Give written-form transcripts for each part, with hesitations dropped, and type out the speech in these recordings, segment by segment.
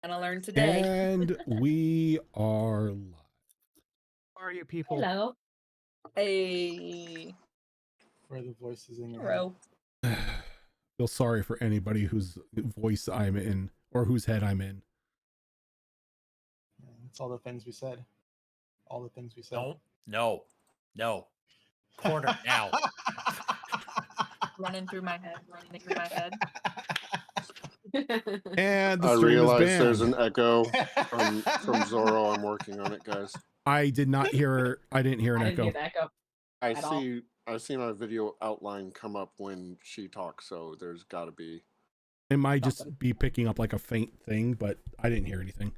Gonna learn today. And we are live. How are you people? Hello. Hey. Where the voices in your Hello. Feel sorry for anybody whose voice I'm in or whose head I'm in. head. It's all the things we said. All the things we said. No. Corner now. Running through my head. And the I stream is realize banned. there's an echo from Zoro. I'm working on it, guys. I didn't hear an I didn't echo. hear the echo. I see my video outline come up when she talks, so there's got to be. It might just be picking up like a faint thing, but I didn't hear anything.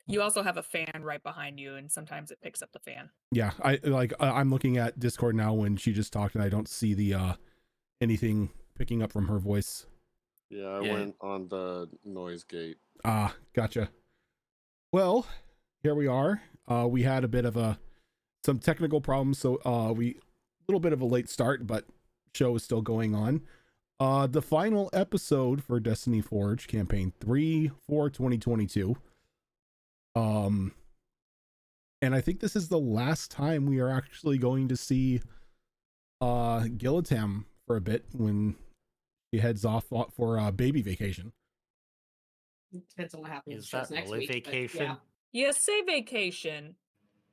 You also have a fan right behind you, and sometimes it picks up the fan. Yeah, I'm looking at Discord now when she just talked, and I don't see the anything picking up from her voice. Yeah, I went on the noise gate. Ah, gotcha. Well, here we are. We had a bit of some technical problems, so a little bit of a late start, but show is still going on. The final episode for Destiny Forge Campaign 3 for 2022. And I think this is the last time we are actually going to see Gillatam for a bit when he heads off for baby vacation. Depends on what happens. Is that next Lily week, vacation? Yeah. Yes, say vacation.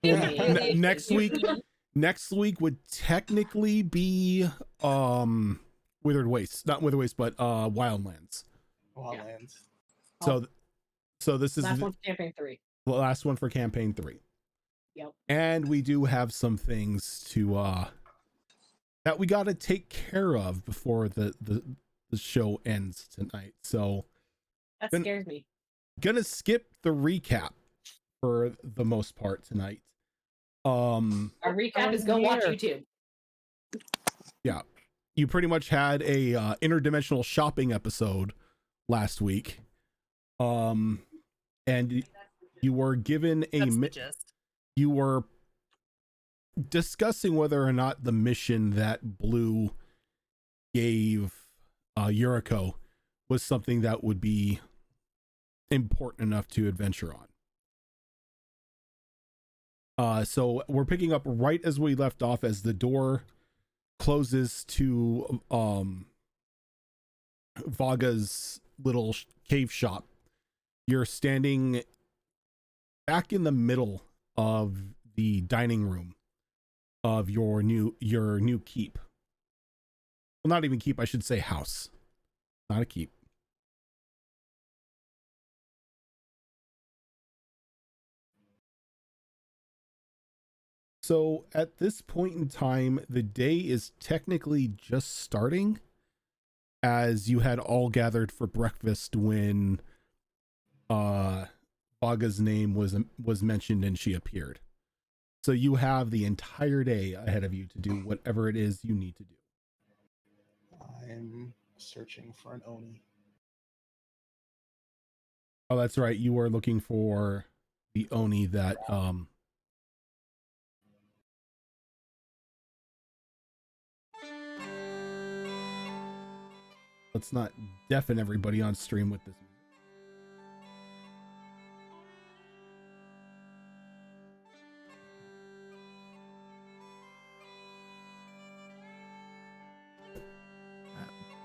Yeah. Next week would technically be Withered Waste, not Withered Waste, but Wildlands. Wildlands. So this is Last one for campaign 3. the last one for campaign 3. Yep. And we do have some things to that we got to take care of before the show ends tonight. So That scares me. gonna skip the recap for the most part tonight. Our recap is go watch YouTube. Yeah, you pretty much had a interdimensional shopping episode last week, and you were given you were discussing whether or not the mission that Blue gave Yuriko was something that would be important enough to adventure on. So we're picking up right as we left off, as the door closes to Vaga's little cave shop. You're standing back in the middle of the dining room of your new keep. Well, not even keep, I should say house. Not a keep. So at this point in time, the day is technically just starting, as you had all gathered for breakfast when Vaga's name was mentioned and she appeared. So you have the entire day ahead of you to do whatever it is you need to do. I'm searching for an Oni. Oh, that's right. You are looking for the Oni that let's not deafen everybody on stream with this.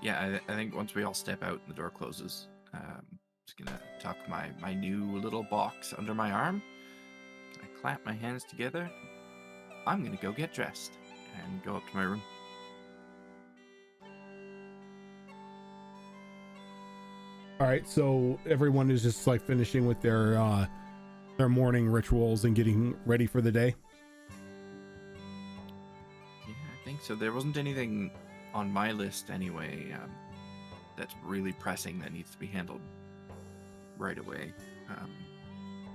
Yeah, I think once we all step out and the door closes, just gonna tuck my new little box under my arm. Gonna clamp my hands together. I'm gonna go get dressed and go up to my room. All right, so everyone is just like finishing with their morning rituals and getting ready for the day. Yeah, I think so. There wasn't anything on my list anyway that's really pressing that needs to be handled right away.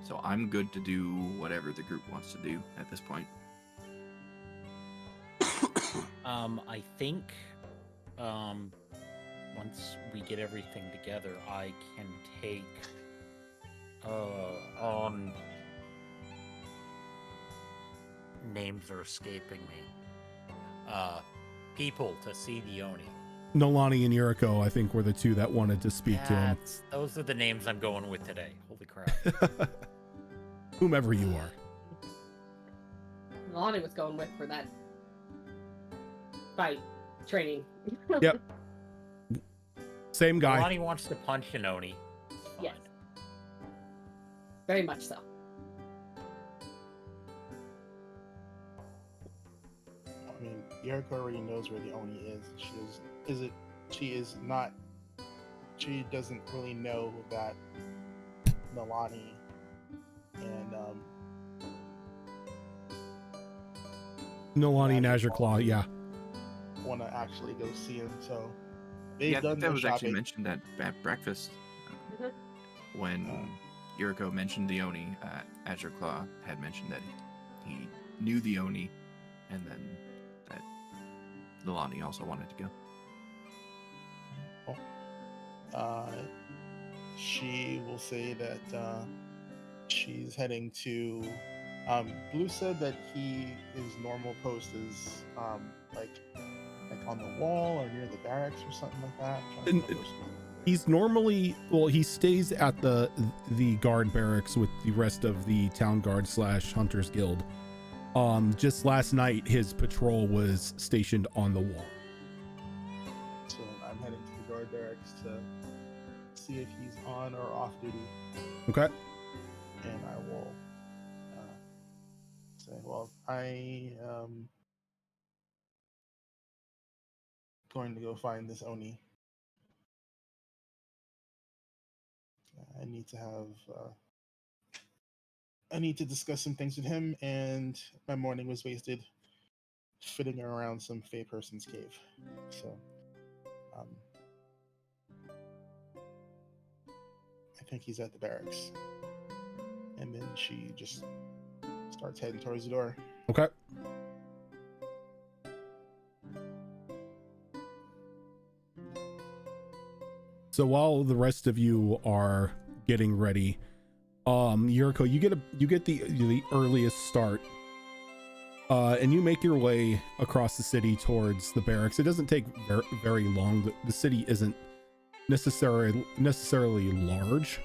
So I'm good to do whatever the group wants to do at this point. I think once we get everything together, I can take on names are escaping me. People to see the Oni. Nolani and Yuriko, I think, were the two that wanted to speak to him. Those are the names I'm going with today. Holy crap. Whomever you are. Lonnie was going with for that fight training. Yep. Same guy. Lonnie wants to punch an Oni. It's Yes. fine. Very much so. I mean, Yuriko already knows where the Oni is. She doesn't really know that Nolani and Nolani and Azure Claw, yeah. want to actually go see him. So Yeah, I done think that their was actually shopping. mentioned at breakfast Mhm. when Yuriko mentioned the Oni. Azure Claw had mentioned that he knew the Oni, and then that Nolani also wanted to go. She will say that she's heading to. Blue said that his normal post is like on the wall or near the barracks or something like that. I'm trying to remember specifically. He's normally, well, he stays at the guard barracks with the rest of the town guard / hunters guild. Just last night his patrol was stationed on the wall. So I'm heading to the guard barracks to see if he's on or off duty, Okay. and I will say, well, I am going to go find this Oni. I need to have. I need to discuss some things with him, and my morning was wasted fitting around some Fey person's cave. So, I think he's at the barracks. And then she just starts heading towards the door. Okay. So while the rest of you are getting ready, Yuriko, you get the earliest start, and you make your way across the city towards the barracks. It doesn't take very long. The city isn't necessarily large.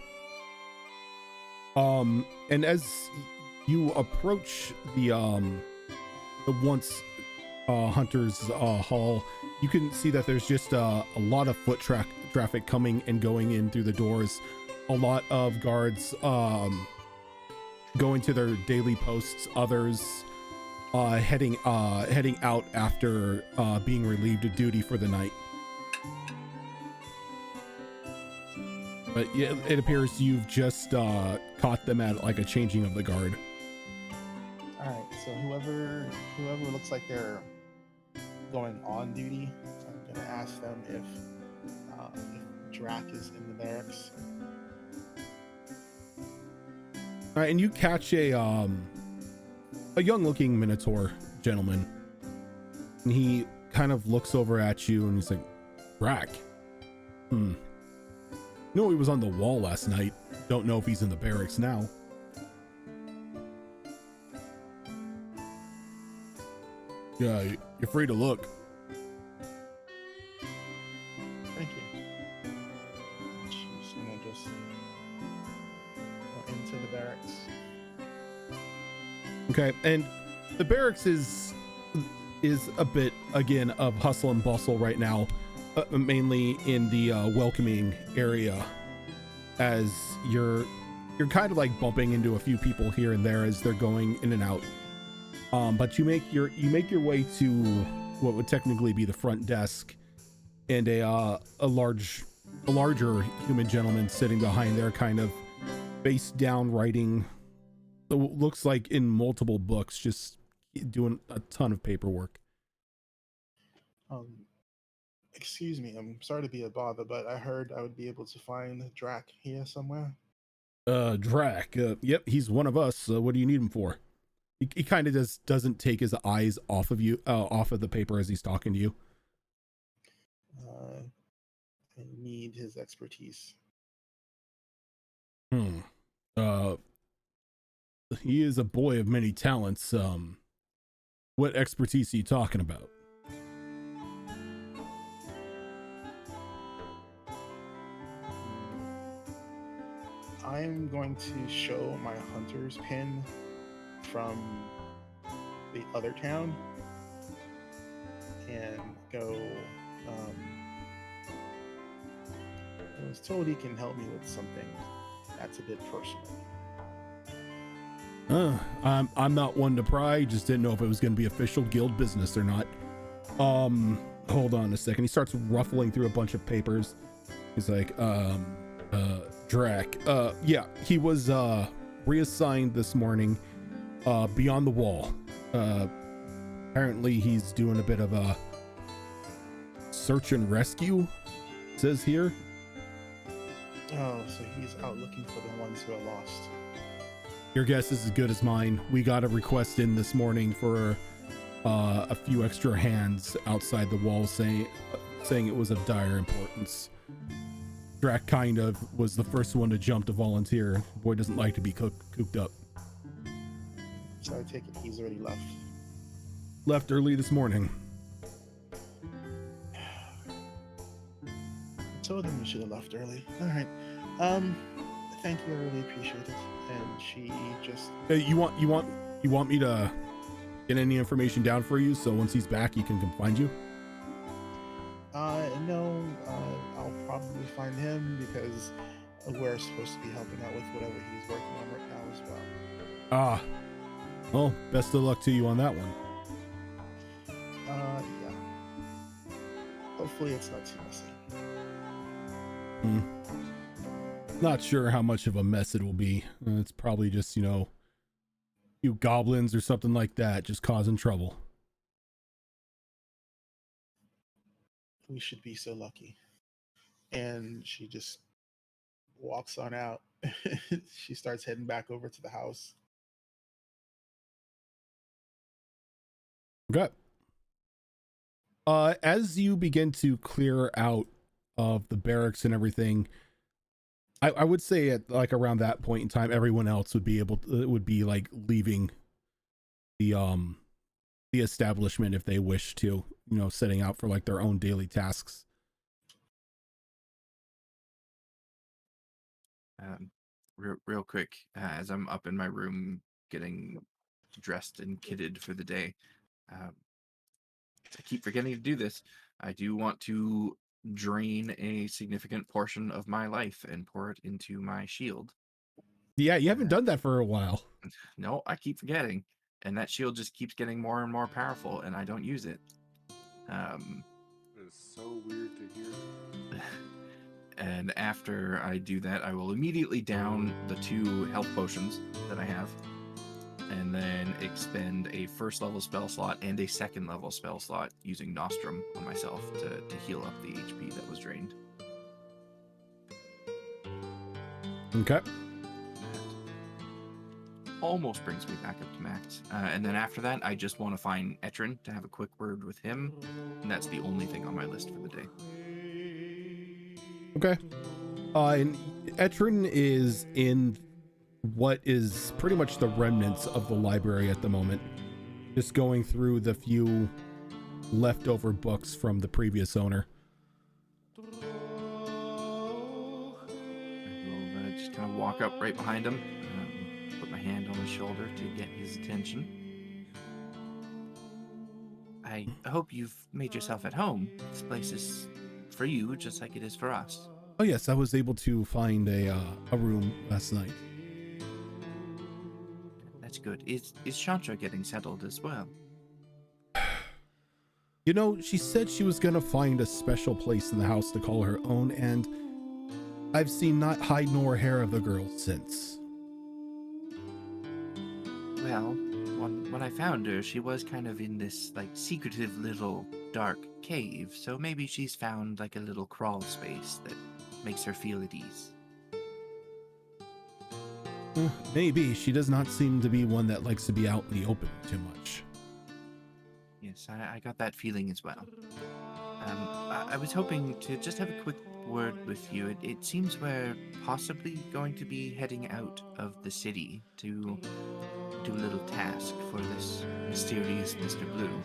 And as you approach the once hunters hall, you can see that there's just a lot of foot traffic coming and going in through the doors. A lot of guards going to their daily posts, others heading out after being relieved of duty for the night. But yeah, it appears you've just caught them at like a changing of the guard. All right. So whoever looks like they're going on duty, I'm gonna ask them if Drac is in the barracks. All right, and you catch a young-looking Minotaur gentleman, and he kind of looks over at you, and he's like, "Drac, No, he was on the wall last night. Don't know if he's in the barracks now." Yeah, you're free to look. Thank you. She's gonna just go into the barracks. Okay, and the barracks is a bit again of hustle and bustle right now, mainly in the welcoming area, as you're kind of like bumping into a few people here and there as they're going in and out. But you make your way to what would technically be the front desk, and a larger human gentleman sitting behind there, kind of face down, writing. Looks like in multiple books, just doing a ton of paperwork. Excuse me, I'm sorry to be a bother, but I heard I would be able to find Drac here somewhere. Drac. Yep, he's one of us. What do you need him for? He kind of doesn't take his eyes off of you, off of the paper as he's talking to you. I need his expertise. He is a boy of many talents. What expertise are you talking about? I'm going to show my hunter's pin from the other town and go. I was told he can help me with something that's a bit personal. I'm not one to pry. Just didn't know if it was going to be official guild business or not. Hold on a second. He starts ruffling through a bunch of papers. He's like, Drac. Yeah, he was reassigned this morning beyond the wall. Apparently he's doing a bit of a search and rescue, it says here. Oh, so he's out looking for the ones who are lost. Your guess is as good as mine. We got a request in this morning for a few extra hands outside the wall saying it was of dire importance. Drac kind of was the first one to jump to volunteer. Boy doesn't like to be cooped up. So I take it he's already left. Left early this morning. Told him we should have left early. All right. Thank you. I really appreciate it. And she just. Hey, you want me to get any information down for you so once he's back he can come find you? No. I'll probably find him because we're supposed to be helping out with whatever he's working on right now as well. Ah. Well, best of luck to you on that one. Yeah. Hopefully it's not too messy. Not sure how much of a mess it will be. It's probably just, you goblins or something like that just causing trouble. We should be so lucky. And she just walks on out. She starts heading back over to the house. Okay. As you begin to clear out of the barracks and everything, I would say at like around that point in time, everyone else would be like leaving the establishment if they wish to, setting out for like their own daily tasks. Real quick, as I'm up in my room getting dressed and kitted for the day, I keep forgetting to do this. I do want to drain a significant portion of my life and pour it into my shield. Yeah, you haven't done that for a while. No, I keep forgetting. And that shield just keeps getting more and more powerful, and I don't use it. It's so weird to hear. And after I do that, I will immediately down the 2 health potions that I have, and then expend a 1st level spell slot and a 2nd level spell slot using Nostrum on myself to heal up the HP that was drained. Okay. Almost brings me back up to max. And then after that, I just want to find Etrin to have a quick word with him. And that's the only thing on my list for the day. Okay. And Etrin is in what is pretty much the remnants of the library at the moment. Just going through the few leftover books from the previous owner. I will just kind of walk up right behind him. Put my hand on his shoulder to get his attention. I hope you've made yourself at home. This place is for you, just like it is for us. Oh yes, I was able to find a room last night. That's good. Is Chantra getting settled as well? She said she was gonna find a special place in the house to call her own, and I've seen not hide nor hair of the girl since. Well, when I found her, she was kind of in this, secretive little dark cave, so maybe she's found, a little crawl space that makes her feel at ease. Maybe. She does not seem to be one that likes to be out in the open too much. Yes, I got that feeling as well. I was hoping to just have a quick word with you. It seems we're possibly going to be heading out of the city to do a little task for this mysterious Mr. Blue.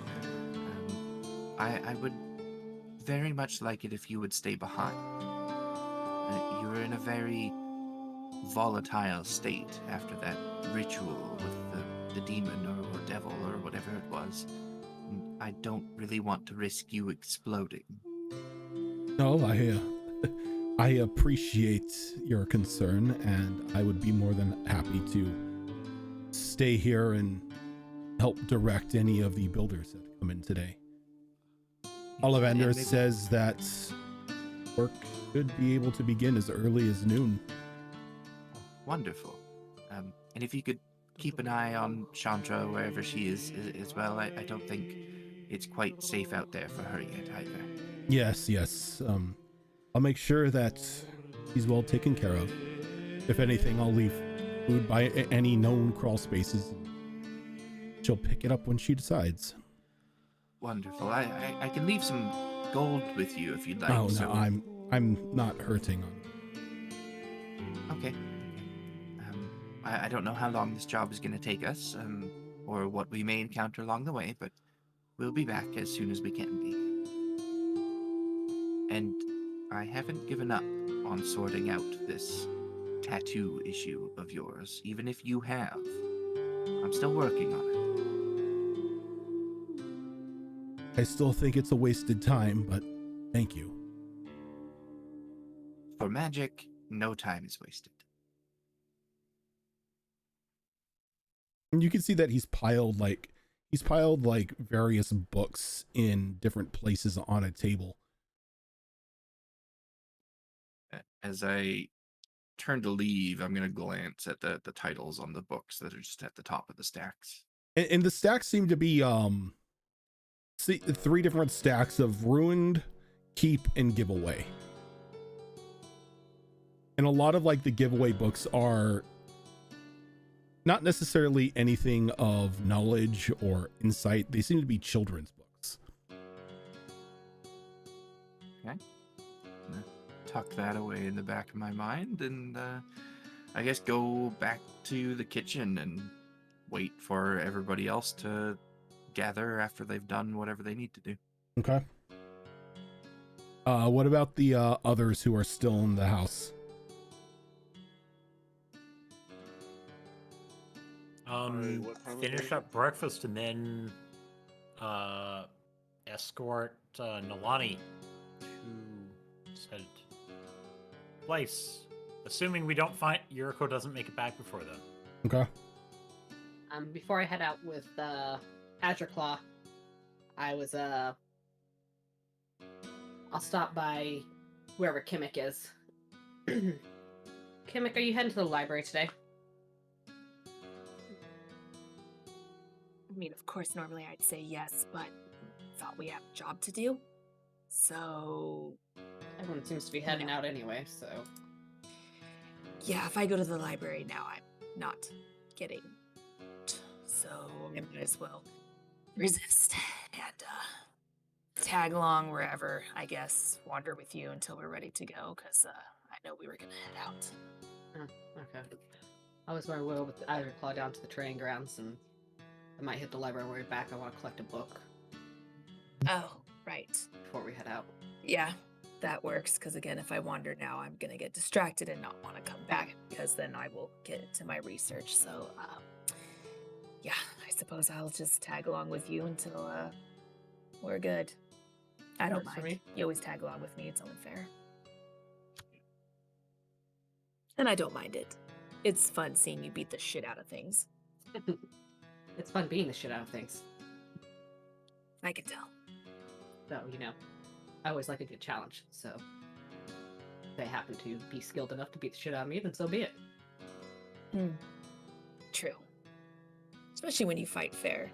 I would very much like it if you would stay behind. You're in a very volatile state after that ritual with the demon or devil or whatever it was. And I don't really want to risk you exploding. No, I appreciate your concern, and I would be more than happy to stay here and help direct any of the builders that come in today. Lathander And maybe- says that work should be able to begin as early as noon. Wonderful. And if you could keep an eye on Chandra wherever she is as well, I don't think it's quite safe out there for her yet either. Yes. I'll make sure that he's well taken care of. If anything, I'll leave food by any known crawl spaces. She'll pick it up when she decides. Wonderful. I can leave some gold with you if you'd like. Oh so... no, I'm not hurting on. Okay. I don't know how long this job is going to take us, or what we may encounter along the way, but we'll be back as soon as we can be. And I haven't given up on sorting out this tattoo issue of yours, even if you have. I'm still working on it. I still think it's a wasted time, but thank you. For magic, no time is wasted. And you can see that he's piled like various books in different places on a table. As I turn to leave, I'm going to glance at the titles on the books that are just at the top of the stacks. And the stacks seem to be three different stacks of ruined, keep, and giveaway. And a lot of like the giveaway books are not necessarily anything of knowledge or insight. They seem to be children's books. Okay. Tuck that away in the back of my mind, and I guess go back to the kitchen and wait for everybody else to gather after they've done whatever they need to do. Okay. What about the others who are still in the house? What time is Finish it? up breakfast and then escort Nalani to said place. Assuming we don't find Yuriko doesn't make it back before then. Okay. Before I head out with Azure Claw, I was I'll stop by wherever Kimmick is. Kimmick, are you heading to the library today? I mean, of course, normally I'd say yes, but thought we have a job to do. So, Everyone seems to be heading out anyway, so. yeah, if I go to the library now, I'm not getting out. So I might as well resist and tag along wherever, I guess. Wander with you until we're ready to go, because I know we were going to head out. Okay. I was going to go with Azure Claw down to the training grounds, and I might hit the library on the way back. I want to collect a book Oh, right. before we head out. Yeah, that works, because again, if I wander now, I'm going to get distracted and not want to come back, because then I will get into my research. So, yeah, I suppose I'll just tag along with you until we're good. I don't Works for mind. me. You always tag along with me. It's only fair. And I don't mind it. It's fun seeing you beat the shit out of things. It's fun being the shit out of things. I can tell. Though, I always like a good challenge, so if they happen to be skilled enough to beat the shit out of me, then so be it. True. Especially when you fight fair.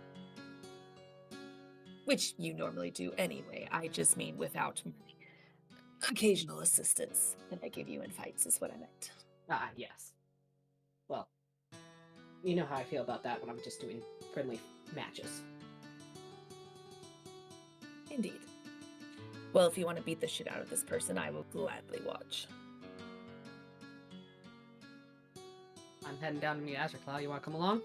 Which you normally do anyway. I just mean without my occasional assistance that I give you in fights is what I meant. Ah, yes. Well, you know how I feel about that when I'm just doing friendly matches. Indeed. Well, if you want to beat the shit out of this person, I will gladly watch. I'm heading down to meet Azure Claw. You want to come along?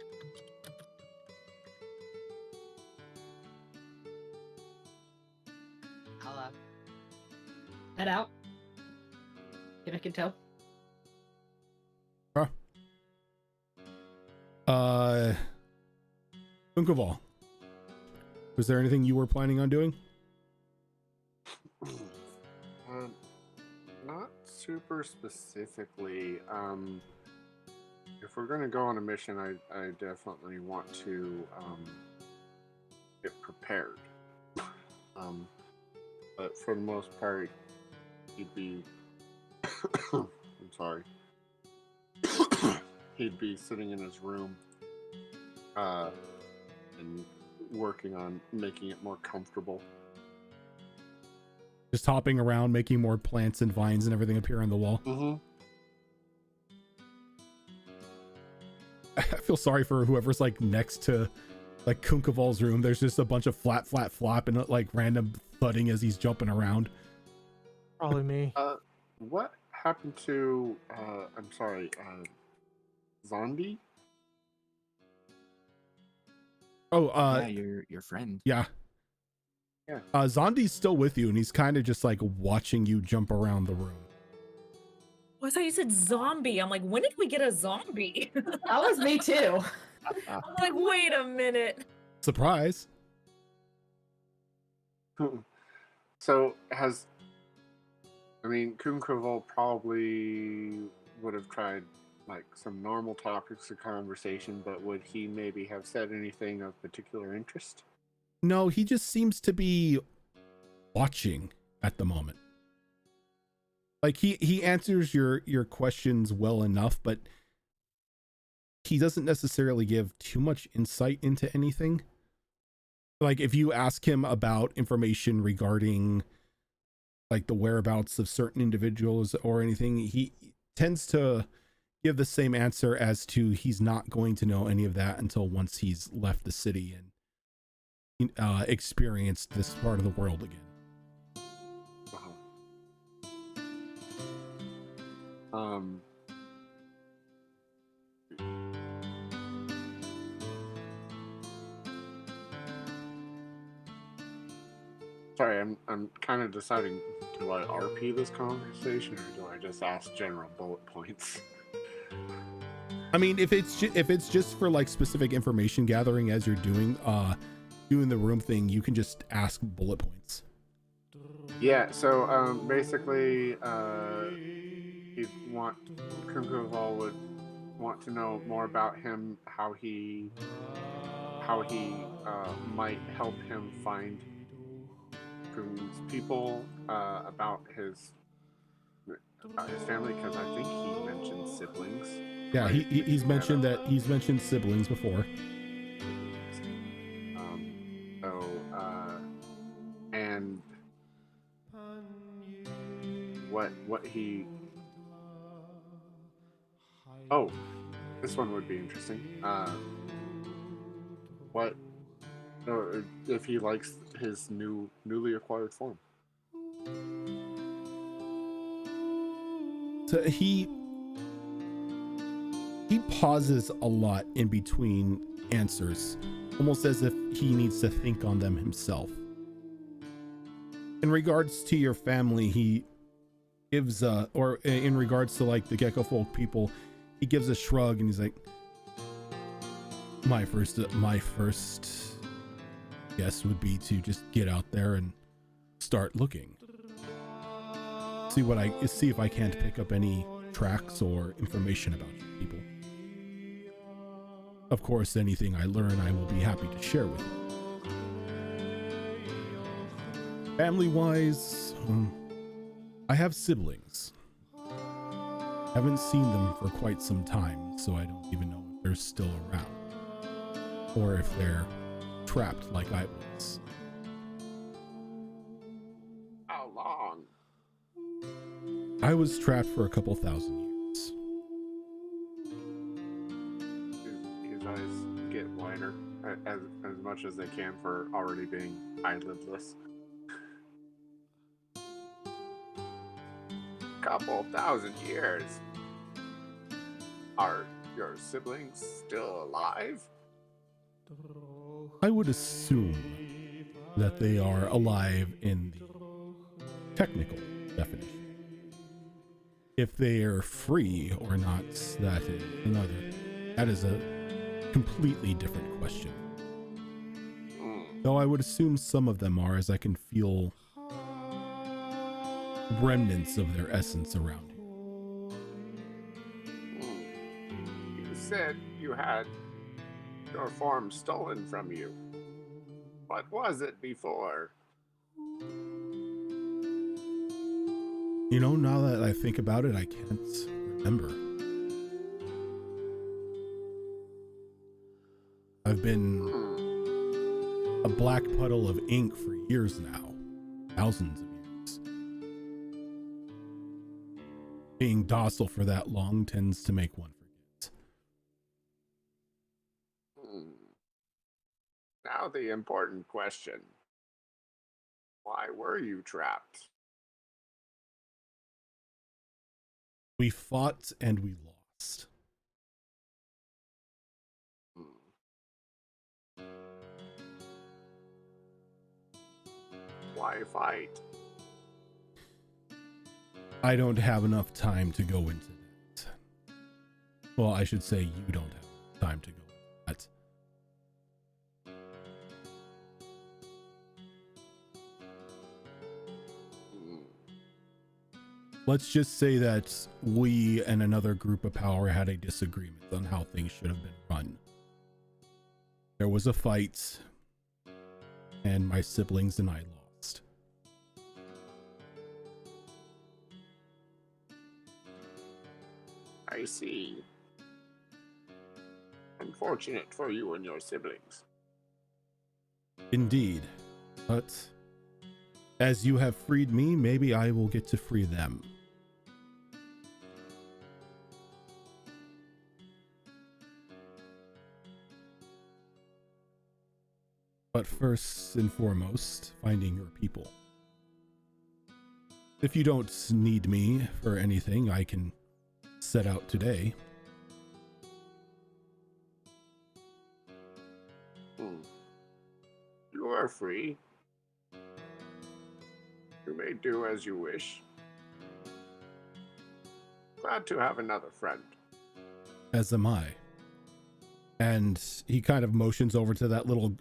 I'll head out. Gimmick in tow. Unkoval, was there anything you were planning on doing? Not super specifically. If we're gonna go on a mission, I definitely want to get prepared. But for the most part, he'd be I'm sorry. He'd be sitting in his room and working on making it more comfortable. Just hopping around, making more plants and vines and everything appear on the wall. Mm-hmm. I feel sorry for whoever's like next to like Kunkaval's room. There's just a bunch of flap and like random thudding as he's jumping around. Probably me. What happened to I'm sorry, Zombie? Oh, yeah, your friend. yeah. Yeah. Zondi's still with you, and he's kind of just like watching you jump around the room. Well, I thought you said zombie. I'm like, when did we get a zombie? That was me too. I'm like, wait a minute. Surprise. So Kunkraval probably would have tried like some normal topics of conversation, but would he maybe have said anything of particular interest? No, he just seems to be watching at the moment. Like he answers your questions well enough, but he doesn't necessarily give too much insight into anything. Like if you ask him about information regarding like the whereabouts of certain individuals or anything, he tends to give the same answer as to he's not going to know any of that until once he's left the city and experienced this part of the world again. Sorry, I'm kind of deciding, do I RP this conversation or do I just ask general bullet points? I mean, if it's just for like specific information gathering as you're doing the room thing, you can just ask bullet points. Yeah, so basically Kunkraval would want to know more about him, how he might help him find Kun's people, about his family, because I think he mentioned siblings. Yeah, right? he's mentioned siblings before. And what he this one would be interesting. If he likes his newly acquired form. So he pauses a lot in between answers, almost as if he needs to think on them himself. In regards to your family, he gives or in regards to like the Gecko folk people, he gives a shrug and he's like, my first guess would be to just get out there and start looking. See if I can't pick up any tracks or information about you people. Of course, anything I learn, I will be happy to share with you. Family-wise, I have siblings. Haven't seen them for quite some time, so I don't even know if they're still around, or if they're trapped like I was. How long? I was trapped for a couple thousand years. His eyes get wider as much as they can for already being eyelidless. Couple thousand years. Are your siblings still alive? I would assume that they are alive in the technical definition. If they are free or not, that is completely different question. Hmm. Though I would assume some of them are, as I can feel remnants of their essence around here. You said you had your form stolen from you. What was it before? You know, now that I think about it, I can't remember. I've been a black puddle of ink for years now. Thousands of years. Being docile for that long tends to make one forget. Now the important question. Why were you trapped? We fought and we lost. Why fight? I don't have enough time to go into that. Well, I should say you don't have time to go into that. Let's just say that we and another group of power had a disagreement on how things should have been run. There was a fight, and my siblings and I lost. I see. Unfortunate for you and your siblings. Indeed, but as you have freed me, maybe I will get to free them. But first and foremost, finding your people. If you don't need me for anything, I can set out today. You are free. You may do as you wish. Glad to have another friend. As am I. And he kind of motions over to that little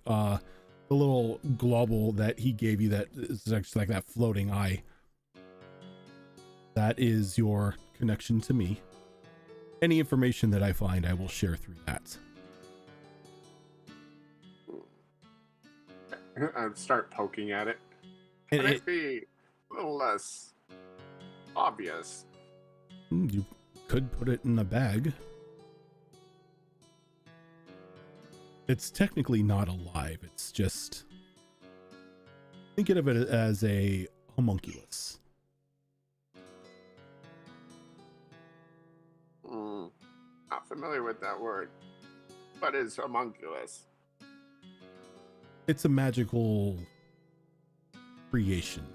the little globule that he gave you that is actually like that floating eye. That is your connection to me. Any information that I find, I will share through that. I'd start poking at it. And Can it be a little less obvious? You could put it in a bag. It's technically not alive. It's just, think of it as a homunculus. Not familiar with that word. What is homunculus? It's a magical creation.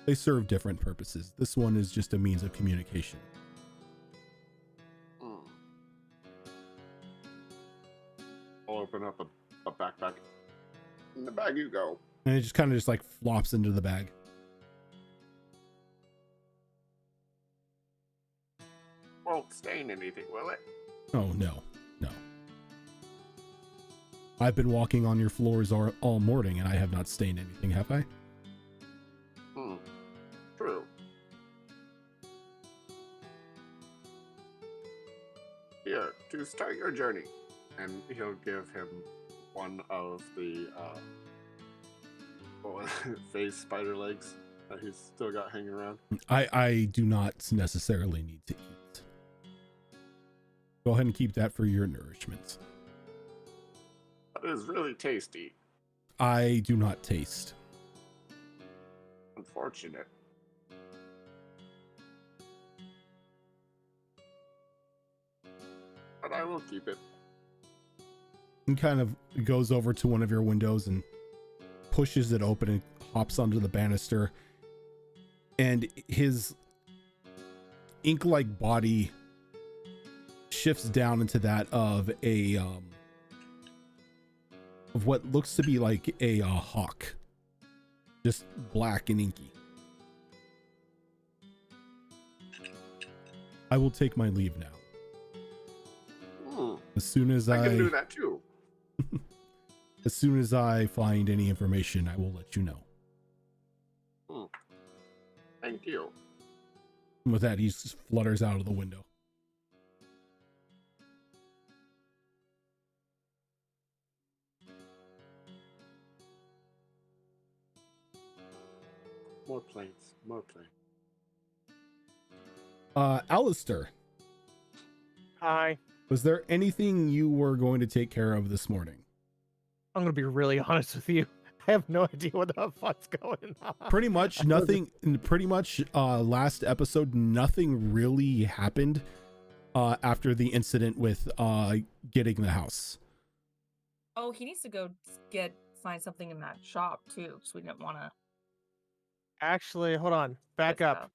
They serve different purposes. This one is just a means of communication. I'll open up a backpack. In the bag you go. And it just kind of just like flops into the bag. Won't stain anything, will it? Oh, no. I've been walking on your floors all morning and I have not stained anything, have I? True. Here, to start your journey. And he'll give him one of the phase spider legs that he's still got hanging around. I do not necessarily need to eat. Go ahead and keep that for your nourishment. That is really tasty. I do not taste. Unfortunate. But I will keep it. And kind of goes over to one of your windows and pushes it open and hops onto the banister. And his ink-like body shifts down into that of a of what looks to be like a hawk, just black and inky. I will take my leave now. soon as I can do that too. as soon as I find any information, I will let you know. Thank you. And with that, he just flutters out of the window. More plates. More plates. Alistair, Hi. was there anything you were going to take care of this morning? I'm gonna be really honest with you. I have no idea what the fuck's going on. Pretty much nothing. Pretty much last episode, nothing really happened after the incident with getting the house. Oh, he needs to go find something in that shop too, so we didn't want to. Actually, hold on. Back up.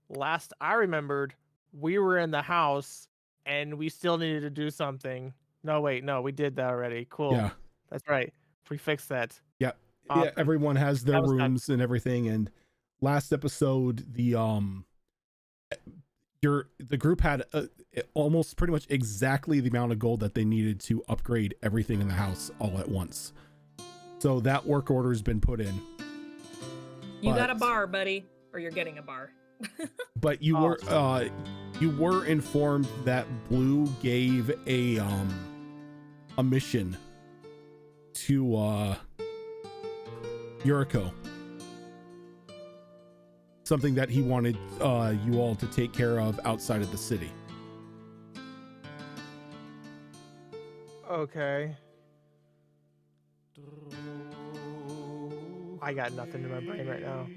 Last I remembered, we were in the house and we still needed to do something. No, wait, no, we did that already. Cool. Yeah. That's right. We fixed that. Yeah. Awesome. Yeah. Everyone has their That was rooms and everything. And last episode, the group had almost pretty much exactly the amount of gold that they needed to upgrade everything in the house all at once. So that work order has been put in. You got a bar, buddy, or you're getting a bar. But you were informed that Blue gave a mission to Yuriko. Something that he wanted you all to take care of outside of the city. Okay. I got nothing in my brain right now.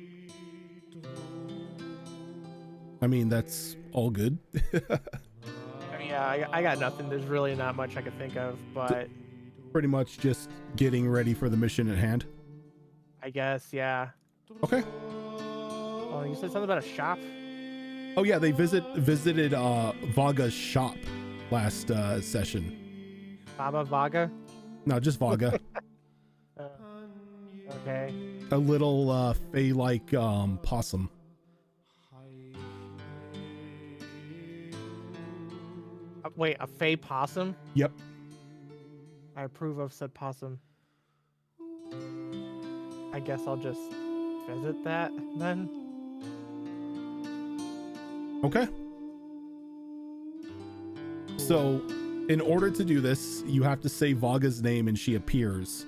I mean, that's all good. I mean, yeah, I got nothing. There's really not much I could think of, but Pretty much just getting ready for the mission at hand. I guess, yeah. Okay. Oh, you said something about a shop? Oh yeah, they visited Vaga's shop last session. Baba Vaga? No, just Vaga. Okay. A little fey-like possum. Wait, a fey possum? Yep. I approve of said possum. I guess I'll just visit that then. Okay. So, in order to do this, you have to say Vaga's name and she appears.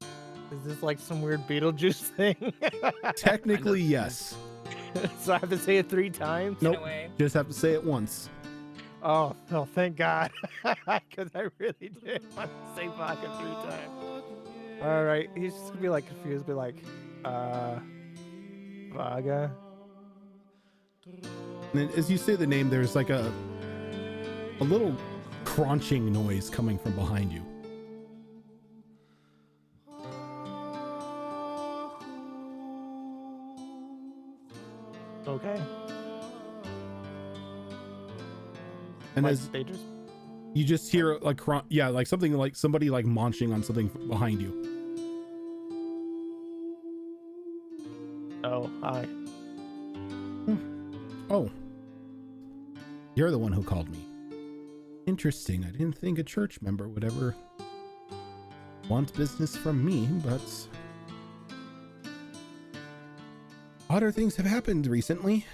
Is this like some weird Beetlejuice thing? Technically, yes. So I have to say it 3 times? Nope. Just have to say it once. Oh, thank God. Because I really did want to say Vaga 3 times. All right. He's just going to be like confused, be like, Vaga. And then as you say the name, there's like a little crunching noise coming from behind you. Okay. And Like, as they just... you just hear like like something like somebody like munching on something behind you. Oh, hi. Oh, you're the one who called me. Interesting. I didn't think a church member would ever want business from me, but odder things have happened recently.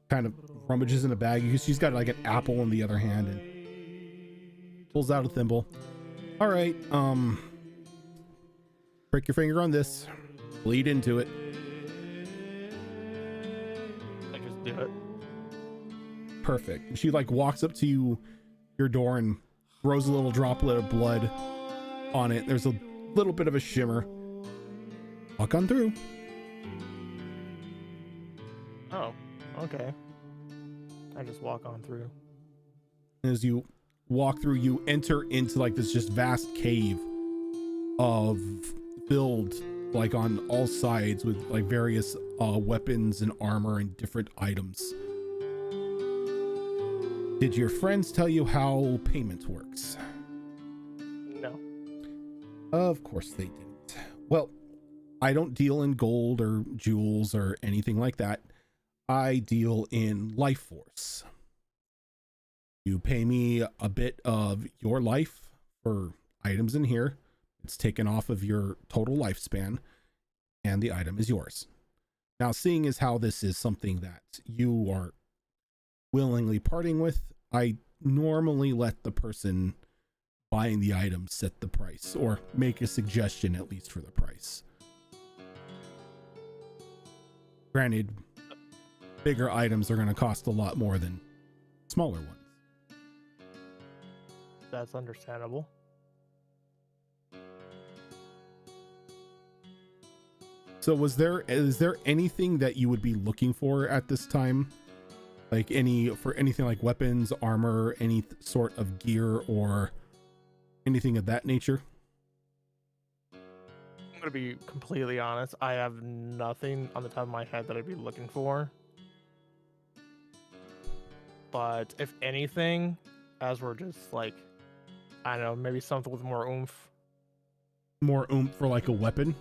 Kind of rummages in a bag. She's got like an apple in the other hand and pulls out a thimble. All right, prick your finger on this. Bleed into it. I just do it. Perfect. And she like walks up to your door and throws a little droplet of blood on it. There's a little bit of a shimmer. Walk on through. Oh, okay. I just walk on through. As you walk through, you enter into like this just vast cave of filled like on all sides with like various weapons and armor and different items. Did your friends tell you how payment works? No. Of course they didn't. Well, I don't deal in gold or jewels or anything like that. I deal in life force. You pay me a bit of your life for items in here. It's taken off of your total lifespan, and the item is yours. Now, seeing as how this is something that you are willingly parting with, I normally let the person buying the item set the price, or make a suggestion at least for the price. Granted, bigger items are going to cost a lot more than smaller ones. That's understandable. So is there anything that you would be looking for at this time? Like anything like weapons, armor, any sort of gear, or anything of that nature? I'm gonna be completely honest. I have nothing on the top of my head that I'd be looking for. But if anything, as we're just like, I don't know, maybe something with more oomph. More oomph for like a weapon?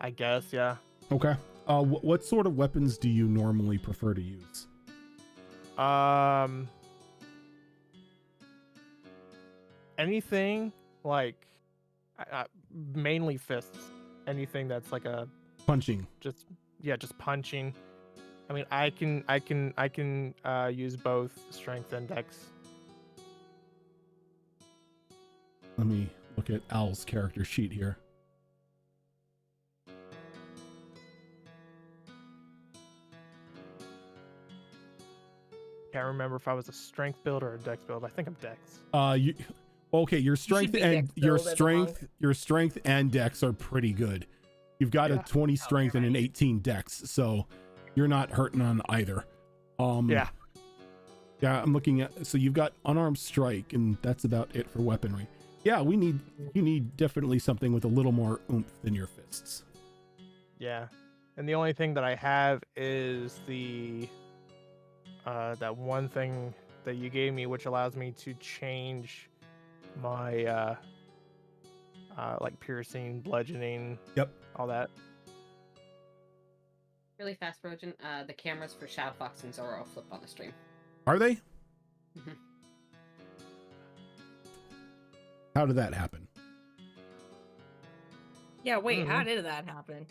I guess, yeah. Okay. What sort of weapons do you normally prefer to use? Anything like mainly fists. Anything that's like a Punching. just punching. I mean, I can use both strength and dex. Let me look at Al's character sheet here. Can't remember if I was a strength build or a dex build. I think I'm dex. Your strength be and dex your build as a monk. strength and dex are pretty good. You've got a 20 strength and an 18 dex, so you're not hurting on either. Yeah. Yeah, I'm looking at, so you've got unarmed strike, and that's about it for weaponry. Yeah, you need definitely something with a little more oomph than your fists. Yeah. And the only thing that I have is the that one thing that you gave me, which allows me to change my like piercing, bludgeoning, Yep. all that. Really fast, Rojan. The cameras for Shadow Fox and Zoro flip on the stream. Are they? Mm-hmm. How did that happen? Yeah, wait, how did that happen?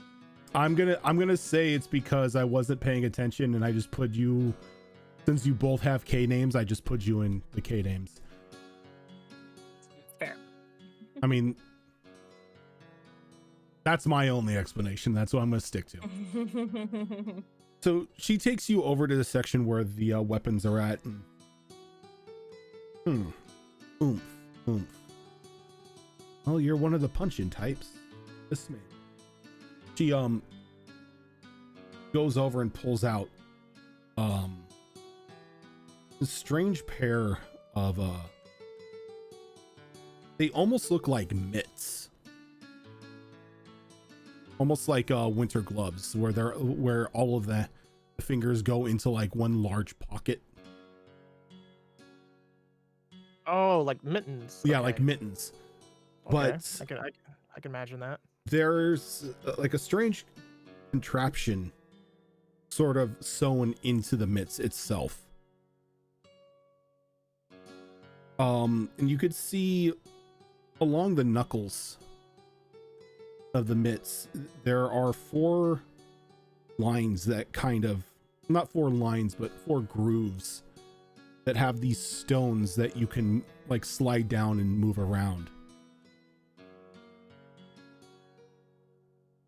I'm gonna say it's because I wasn't paying attention, and I just put you, since you both have K names, I just put you in the K names. Fair. I mean, that's my only explanation. That's what I'm gonna stick to. So she takes you over to the section where the weapons are at. And, oomph. Oh, you're one of the punch-in types. This man. She goes over and pulls out a strange pair of they almost look like mitts. Almost like winter gloves, where all of the fingers go into like one large pocket. Oh, like mittens. Yeah, Okay. like mittens. Okay. But I can imagine that. there's like a strange contraption sort of sewn into the mitts itself. And you could see along the knuckles of the mitts, there are 4 lines that kind of, not 4 lines, but 4 grooves that have these stones that you can like slide down and move around.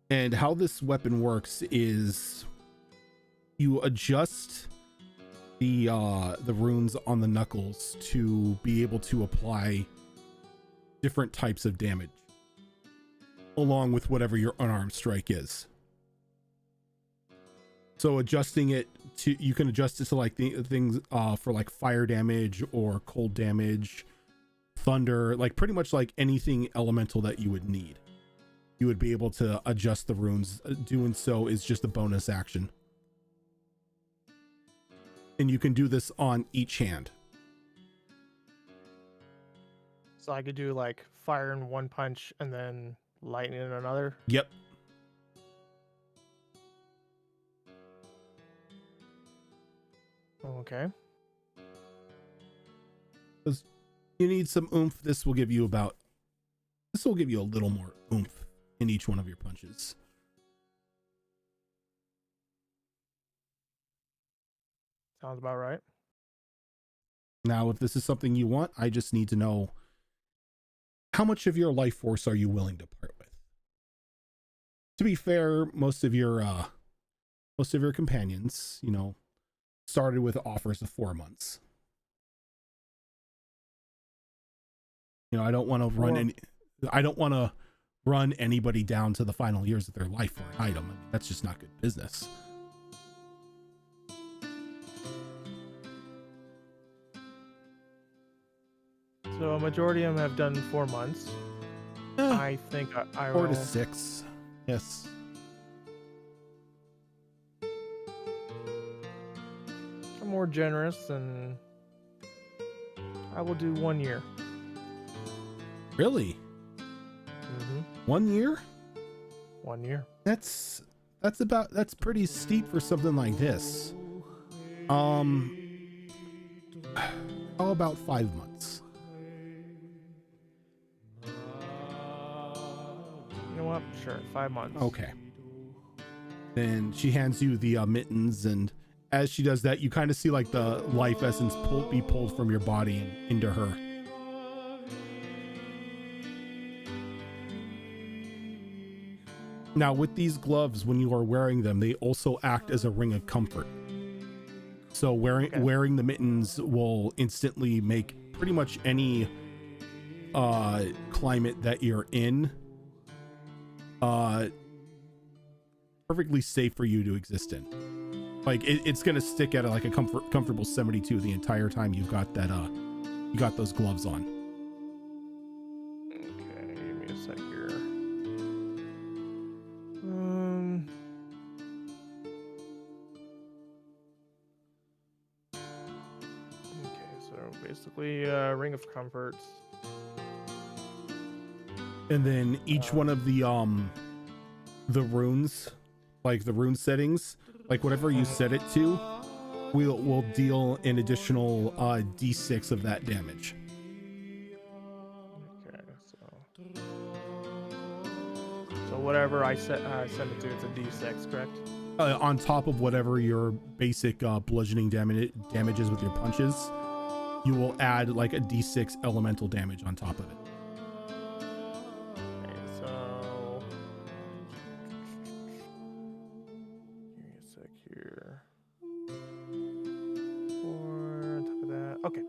And how this weapon works is you adjust the runes on the knuckles to be able to apply different types of damage along with whatever your unarmed strike is. So adjusting it to, you can adjust it to like the things for like fire damage or cold damage, thunder, like pretty much like anything elemental that you would need. You would be able to adjust the runes. Doing so is just a bonus action. And you can do this on each hand. So I could do like fire in one punch and then lightning in another. Yep. Okay. Because you need some oomph. This will give you a little more oomph in each one of your punches. Sounds about right. Now, if this is something you want, I just need to know how much of your life force are you willing to part with? To be fair, most of your companions, started with offers of 4 months. I don't want to run anybody down to the final years of their life for an item. I mean, that's just not good business. So a majority of them have done 4 months. I think I 4 to will. 6. Yes. I'm more generous, and I will do 1 year. Really? Mm-hmm. 1 year? 1 year. That's pretty steep for something like this. How about 5 months? You know what? Sure, 5 months. Okay. Then she hands you the mittens, and as she does that, you kind of see like the life essence be pulled from your body and into her. Now, with these gloves, when you are wearing them, they also act as a ring of comfort. So wearing the mittens will instantly make pretty much any climate that you're in perfectly safe for you to exist in. Like it's gonna stick at like a comfortable 72 the entire time you've got that you got those gloves on. Okay, give me a sec here. Okay, so basically ring of comforts. And then each one of the runes, like the rune settings, like whatever you set it to, will deal an additional d6 of that damage. Okay, so whatever I send it to, it's a d6, correct? On top of whatever your basic bludgeoning damage is with your punches, you will add like a d6 elemental damage on top of it. Okay, so give me a sec here. On top of that, okay.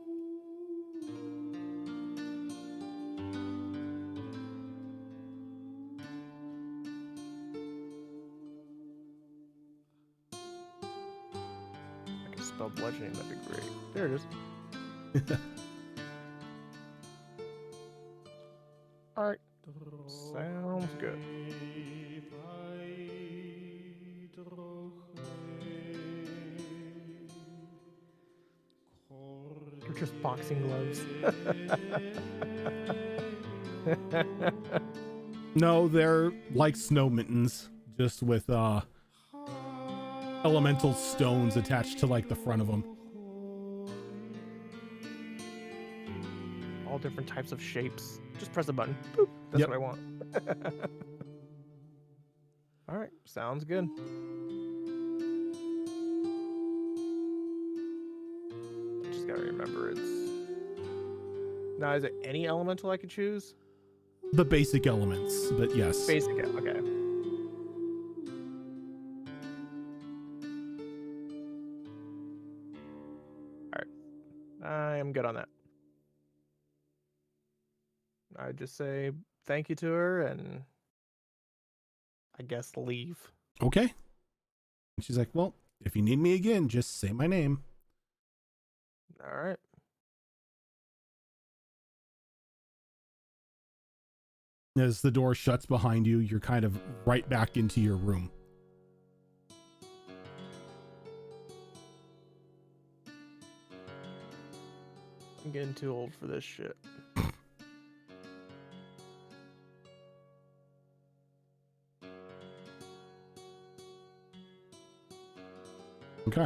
I can spell bludgeoning, that'd be great. There it is. All right, sounds good. They're just boxing gloves. No, they're like snow mittens, just with elemental stones attached to like the front of them. All different types of shapes. Just press a button. Boop. That's Yep. what I want. All right, sounds good. Just gotta remember it's. Now, is it any elemental I could choose? The basic elements, but yes. Basic, okay. All right, I am good on that. I just say thank you to her and I guess leave. Okay. And she's like, well, if you need me again, just say my name. All right. As the door shuts behind you, you're kind of right back into your room. I'm getting too old for this shit. Okay.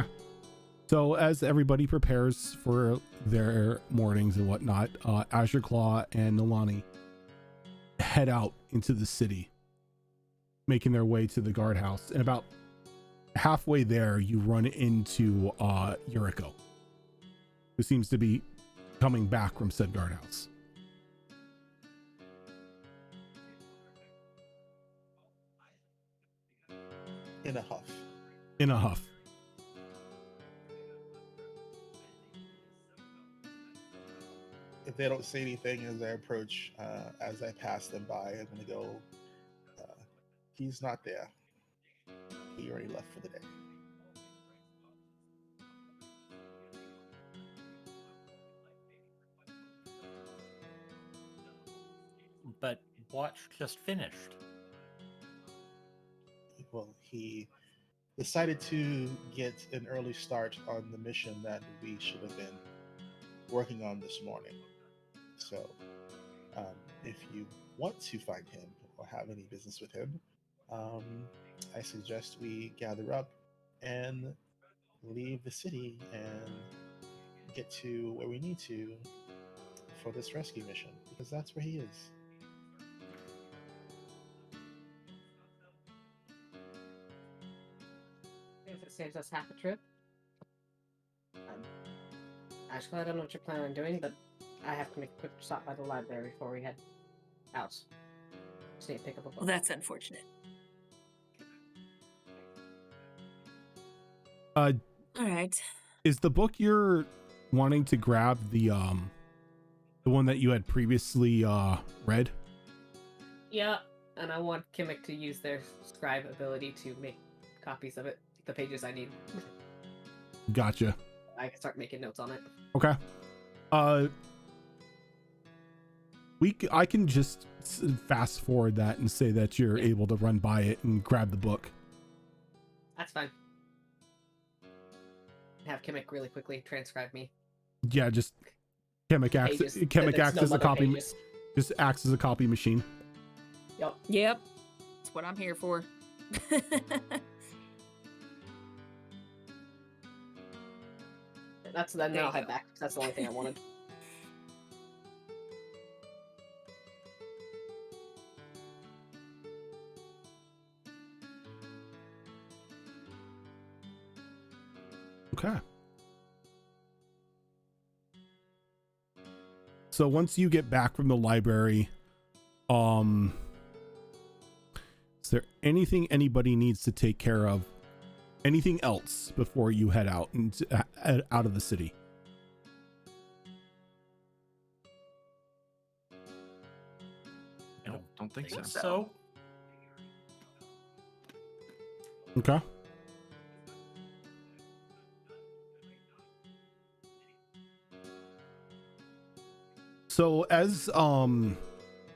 So as everybody prepares for their mornings and whatnot, Azure Claw and Nolani head out into the city, making their way to the guardhouse. And about halfway there, you run into Yuriko, who seems to be coming back from said guardhouse. In a huff. In a huff. If they don't say anything as I approach, as I pass them by, I'm gonna go, he's not there. He already left for the day. But watch just finished. Well, he decided to get an early start on the mission that we should have been working on this morning. So, if you want to find him or have any business with him, I suggest we gather up and leave the city and get to where we need to for this rescue mission, because that's where he is. If it saves us half a trip. Actually, I don't know what you're planning on doing, but I have to make a quick stop by the library before we head out. Just need to pick up a book. Well, that's unfortunate. All right. Is the book you're wanting to grab the one that you had previously read? Yeah, and I want Kimmick to use their scribe ability to make copies of it, the pages I need. Gotcha. I can start making notes on it. Okay. I can just fast forward that and say that you're able to run by it and grab the book. That's fine. Have Kimmick really quickly transcribe me. Yeah, just Chemic acts as a copy. Pages. Just acts as a copy machine. Yep. That's what I'm here for. Then There I'll you head go. back. That's the only thing I wanted. Okay. So once you get back from the library, is there anything anybody needs to take care of? Anything else before you head out and out of the city? I don't think so. So, Okay. So as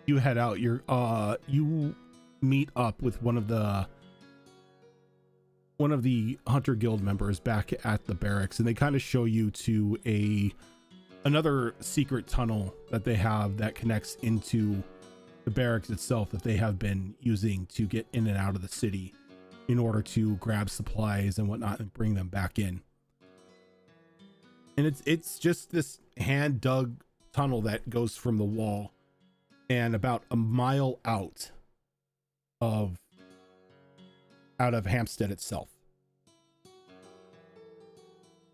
you head out, you meet up with one of the Hunter Guild members back at the barracks, and they kind of show you to another secret tunnel that they have that connects into the barracks itself, that they have been using to get in and out of the city in order to grab supplies and whatnot and bring them back in. And it's just this hand dug tunnel that goes from the wall and about a mile out of Hampstead itself.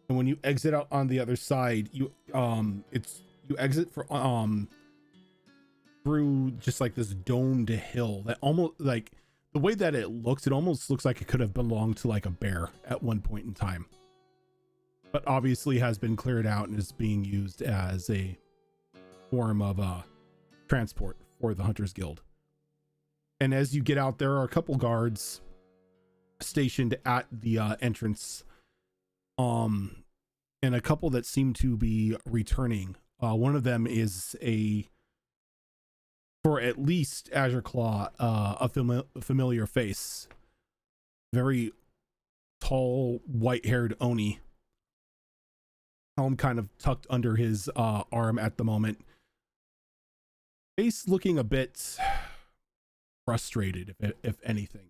And when you exit out on the other side, you exit through just like this domed hill that almost, like, the way that it almost looks like it could have belonged to like a bear at one point in time, but obviously has been cleared out and is being used as a form of transport for the Hunters Guild. And as you get out, there are a couple guards stationed at the entrance, and a couple that seem to be returning. One of them is for at least Azure Claw, a familiar face. Very tall, white-haired Oni. Helm kind of tucked under his arm at the moment. Face looking a bit frustrated, if anything.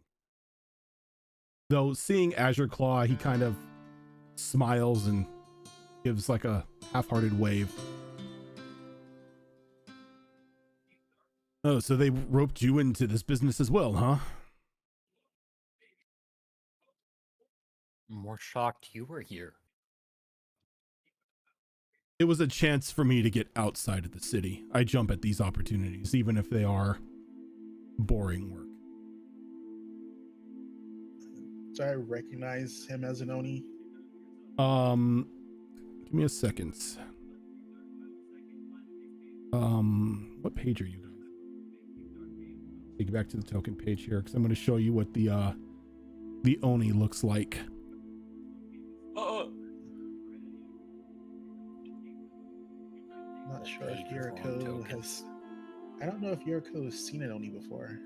Though seeing Azure Claw, he kind of smiles and gives like a half-hearted wave. Oh, so they roped you into this business as well, huh? I'm more shocked you were here. It was a chance for me to get outside of the city. I jump at these opportunities, even if they are boring work. Do I recognize him as an Oni? Give me a second. What page are you guys? Take you back to the token page here, because I'm going to show you what the Oni looks like. Not sure if Yuriko has. I don't know if Yuriko has seen an Oni before.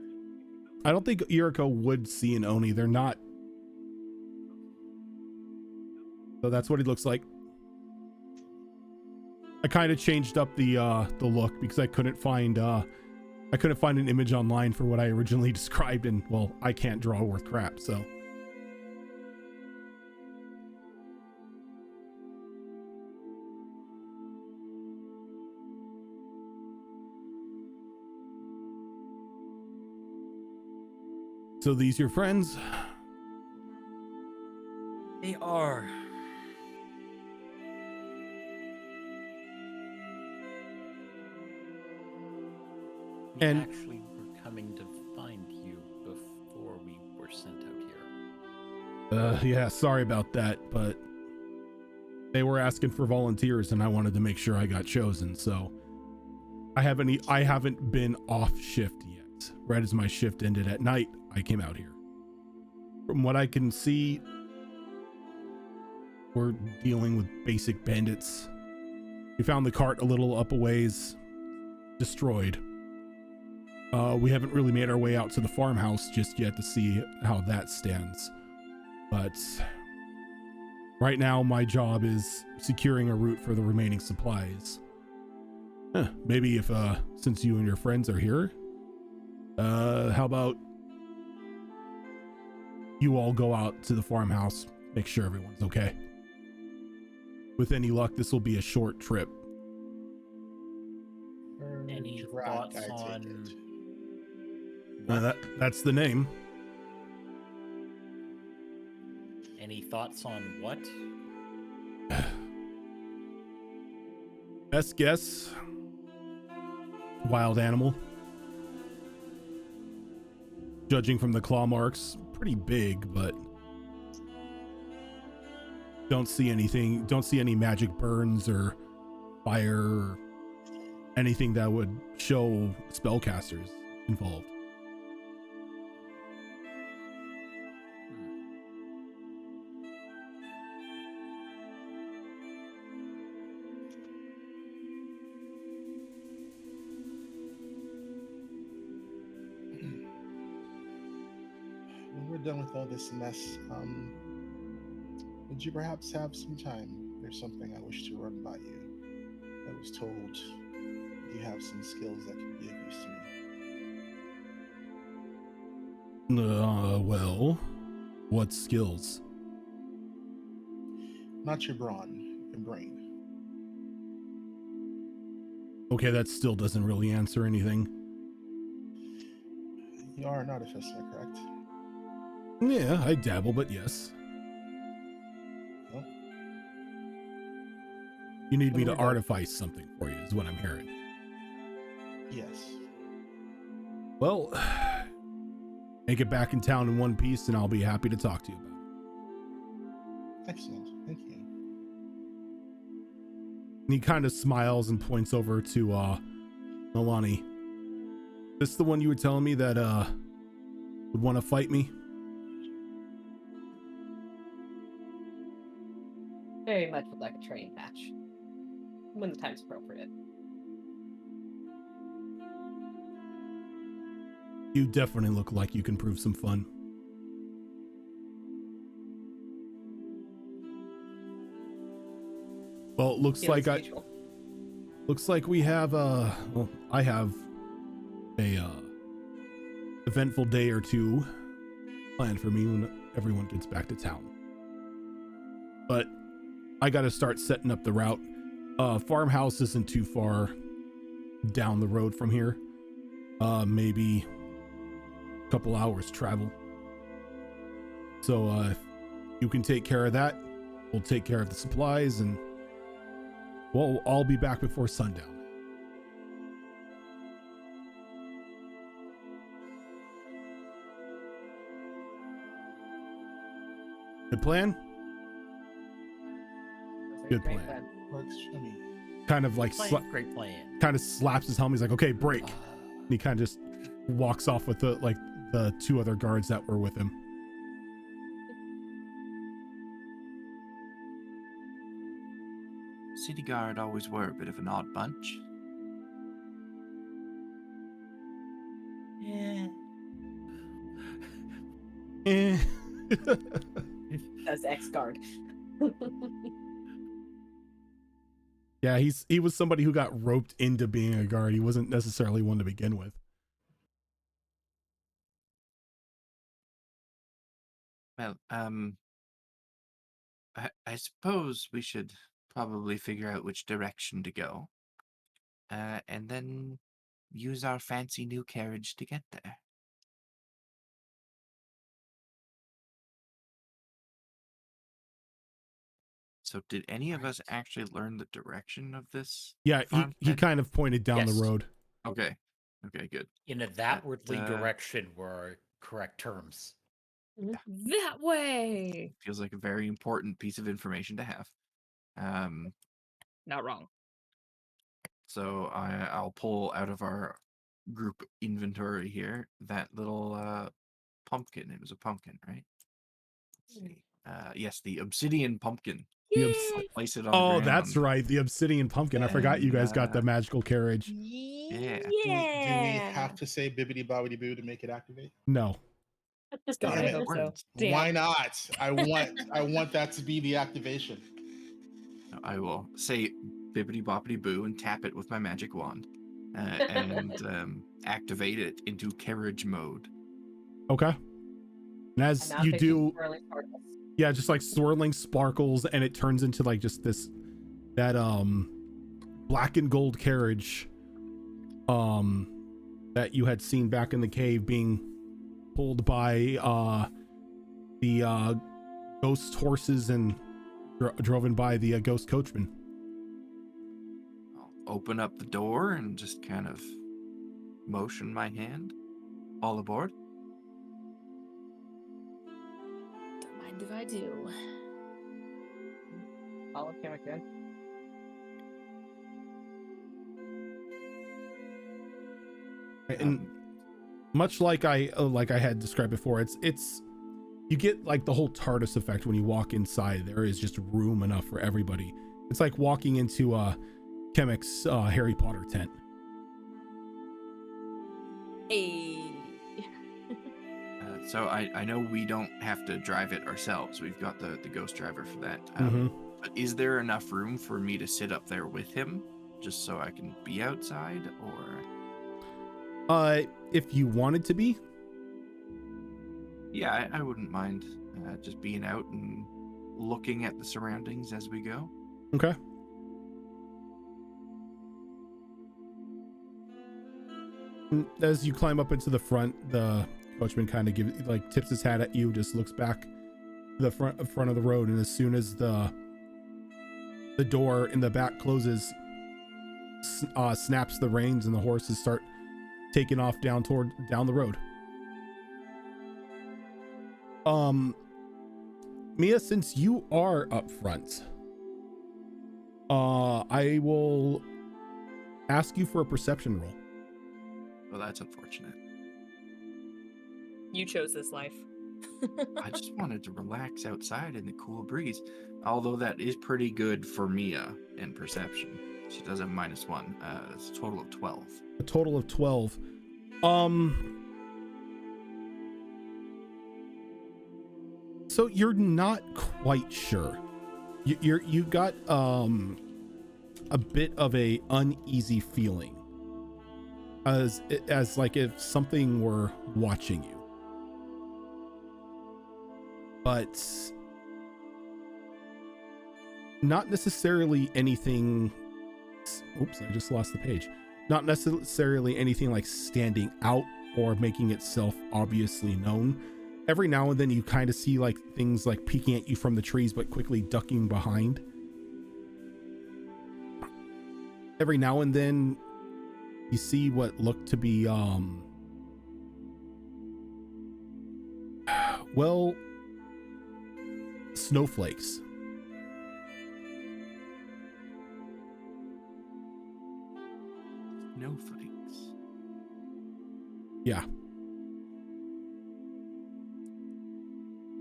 I don't think Yuriko would see an Oni. They're not. So that's what it looks like. I kind of changed up the look because I couldn't find an image online for what I originally described, and well, I can't draw worth crap, so. So these your friends? They are. We And- actually were coming to find you before we were sent out here. Yeah, sorry about that, but they were asking for volunteers and I wanted to make sure I got chosen, so I haven't been off shift yet. Right as my shift ended at night, I came out here. From what I can see, we're dealing with basic bandits. We found the cart a little up a ways, destroyed. We haven't really made our way out to the farmhouse just yet to see how that stands. But right now, my job is securing a route for the remaining supplies. Maybe if, since you and your friends are here, how about you all go out to the farmhouse, make sure everyone's okay. With any luck, this will be a short trip. Any Drak, thoughts I take on it. That's the name. Any thoughts on what? Best guess, wild animal. Judging from the claw marks, pretty big, but don't see any magic burns or fire or anything that would show spellcasters involved. When we're done with all this mess, would you perhaps have some time? There's something I wish to run by you. I was told you have some skills that could be of use to me. Well, what skills? Not your brawn, your brain. Okay, that still doesn't really answer anything. You are an artificer, correct? Yeah, I dabble, but yes. Well, You need me When to we're done- artifice something for you, is what I'm hearing. yes. Well, make it back in town in one piece, and I'll be happy to talk to you about it. Excellent. Thank you. And he kind of smiles and points over to Nalani. This the one you were telling me that would want to fight me? Very much would like a training match. When the time's appropriate. You definitely look like you can prove some fun. Well, it looks like looks like we have well, I have a eventful day or two planned for me when everyone gets back to town. But I got to start setting up the route. Farmhouse isn't too far down the road from here. Maybe a couple hours travel. So if you can take care of that, we'll take care of the supplies, and we'll all be back before sundown. Good plan? Good Great plan. Works for me. Kind of like Great plan. kind of slaps his helmet. He's like, okay, break. And he kind of just walks off with the two other guards that were with him. City Guard always were a bit of an odd bunch. Yeah. Eh. As ex-guard. Yeah, he was somebody who got roped into being a guard. He wasn't necessarily one to begin with. Well, I suppose we should probably figure out which direction to go, and then use our fancy new carriage to get there. So did any of us actually learn the direction of this? Yeah, farm he then? kind of pointed down Yes. the road. Okay. Okay, good. In a that-wardly But, direction were correct terms. That way. Feels like a very important piece of information to have. Not wrong. So I'll pull out of our group inventory here that little pumpkin. It was a pumpkin, right? Let's see. Yes, the obsidian pumpkin. Yay! Place it on the Oh, ground. that's right. The obsidian pumpkin. I forgot you guys got the magical carriage. Yeah. Do we have to say bibbity bobbity boo to make it activate? No. God, Damn I it. hope so. Why not? I want that to be the activation. I will say bibbity boppity boo and tap it with my magic wand and activate it into carriage mode. Okay. And as you do, yeah, just like swirling sparkles, and it turns into like just that black and gold carriage that you had seen back in the cave being pulled by the ghost horses and driven by the ghost coachman. I'll open up the door and just kind of motion my hand. All aboard. Don't mind if I do. Follow him again. And much like I had described before, it's you get like the whole TARDIS effect when you walk inside. There is just room enough for everybody. It's like walking into Chemic's Harry Potter tent. Hey. So I know we don't have to drive it ourselves. We've got the ghost driver for that. But is there enough room for me to sit up there with him, just so I can be outside, or? If you wanted to be. Yeah, I wouldn't mind just being out and looking at the surroundings as we go. Okay. As you climb up into the front, the coachman kind of tips his hat at you, just looks back to the front of the road, and as soon as the door in the back closes, snaps the reins, and the horses start taking off down the road. Mia, since you are up front, I will ask you for a perception roll. Well, that's unfortunate. You chose this life. I just wanted to relax outside in the cool breeze. Although that is pretty good for Mia in perception. She does have -1. It's a total of 12. A total of 12. So you're not quite sure. You got a bit of a uneasy feeling, as like if something were watching you. But not necessarily anything. Oops, I just lost the page. Not necessarily anything like standing out or making itself obviously known. Every now and then you kind of see like things like peeking at you from the trees, but quickly ducking behind. Every now and then you see what look to be, well, snowflakes. Snowflakes. Yeah.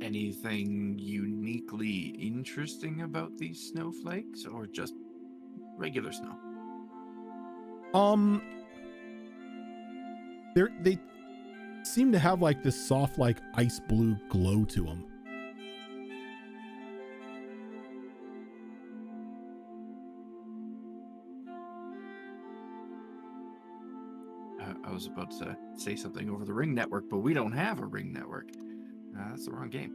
Anything uniquely interesting about these snowflakes, or just regular snow? They seem to have like this soft, like ice blue glow to them. I was about to say something over the Ring Network, but we don't have a Ring Network. That's the wrong game.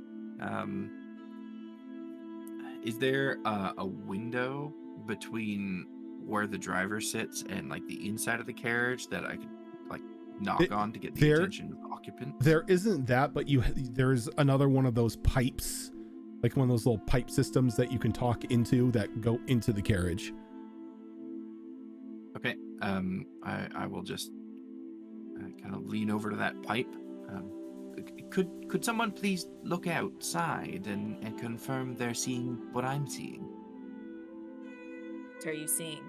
Is there a window between where the driver sits and like the inside of the carriage that I could like knock on to get the attention of the occupant? There isn't that, but there's another one of those pipes, like one of those little pipe systems that you can talk into that go into the carriage. Okay. I will just kind of lean over to that pipe. Could someone please look outside and confirm they're seeing what I'm seeing? What are you seeing?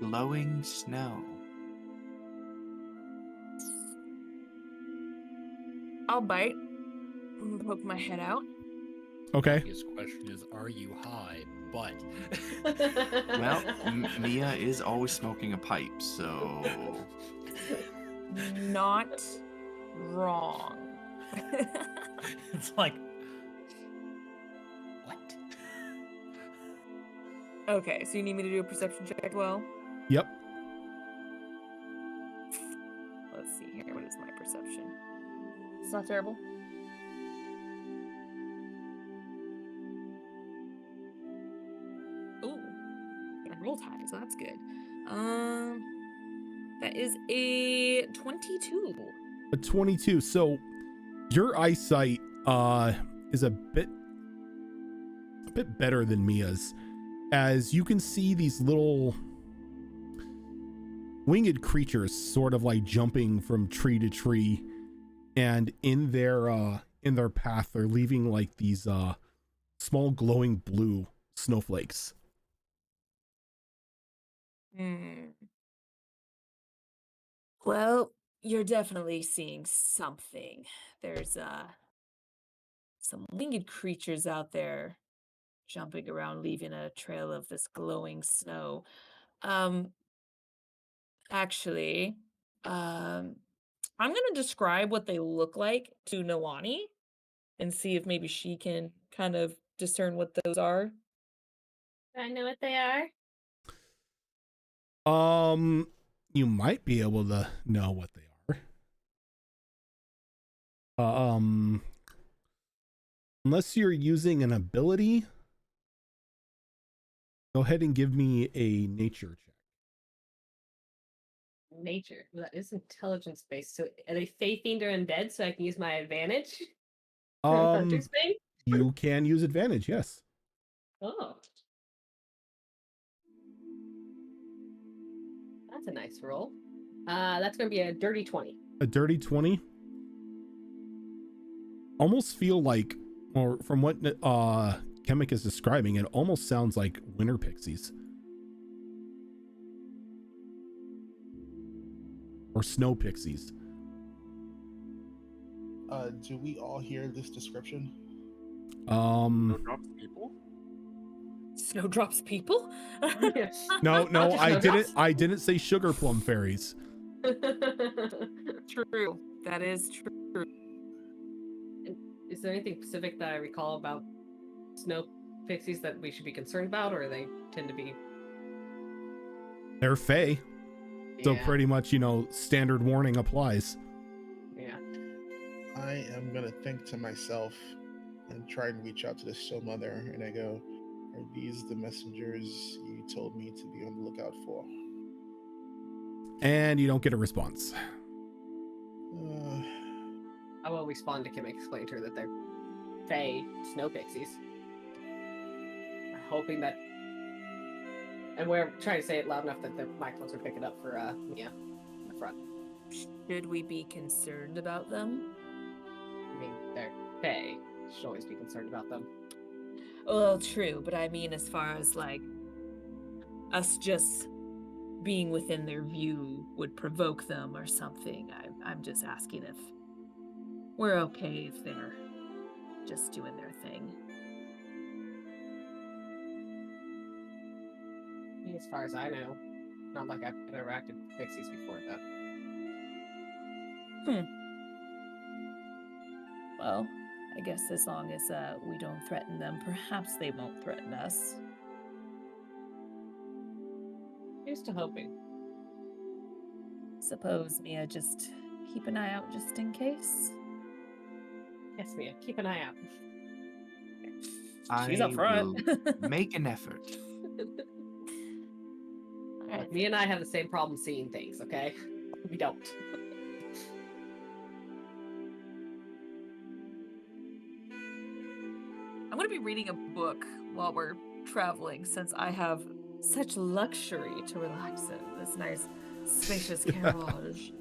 Glowing snow. I'll bite and poke my head out. Okay. His question is, are you high? But Well, Mia is always smoking a pipe, so Not wrong. it's like, what? Okay, so you need me to do a perception check as well? Yep. Let's see here. What is my perception? It's not terrible. Ooh, got a roll high, so that's good. That is a 22. A 22. So your eyesight is a bit better than Mia's, as you can see these little winged creatures sort of like jumping from tree to tree, and in their path they're leaving like these small glowing blue snowflakes. Well, you're definitely seeing something. There's some winged creatures out there jumping around, leaving a trail of this glowing snow. Actually, I'm gonna describe what they look like to Nawani and see if maybe she can kind of discern what those are. I know what they are. You might be able to know what they are. Unless you're using an ability, go ahead and give me a nature check. Nature. Well, that is intelligence based. So are they fae, fiend, or undead? So I can use my advantage. Hunter's thing. You can use advantage, yes. Oh, that's a nice roll. That's going to be a dirty 20. A dirty 20. Almost feel like, or from what Chemic is describing, it almost sounds like winter pixies. Or snow pixies. Do we all hear this description? Snowdrops people? Snowdrops people? No, Just I didn't say sugar plum fairies. True. That is true. Is there anything specific that I recall about snow pixies that we should be concerned about, or they tend to be? They're fae. So Yeah. pretty much, standard warning applies. Yeah. I am gonna think to myself and try and reach out to the still mother, and I go, Are these the messengers you told me to be on the lookout for? And you don't get a response. I will respond to Kim and explain to her that they're Fae snow pixies. Hoping that. And we're trying to say it loud enough that the microphones are picking up for Mia in the front. Should we be concerned about them? I mean, they're Fae. Should always be concerned about them. Well, true, but I mean as far as, like, us just being within their view would provoke them or something. I'm just asking if we're okay if they're just doing their thing. As far as I know, not like I've interacted with pixies before, though. Well, I guess as long as we don't threaten them, perhaps they won't threaten us. Here's to hoping. Suppose, Mia, just keep an eye out just in case. Yes, Mia, keep an eye out. She's up front. will make an effort. Alright. Me and I have the same problem seeing things, okay? We don't. I'm going to be reading a book while we're traveling since I have such luxury to relax in this nice, spacious carriage.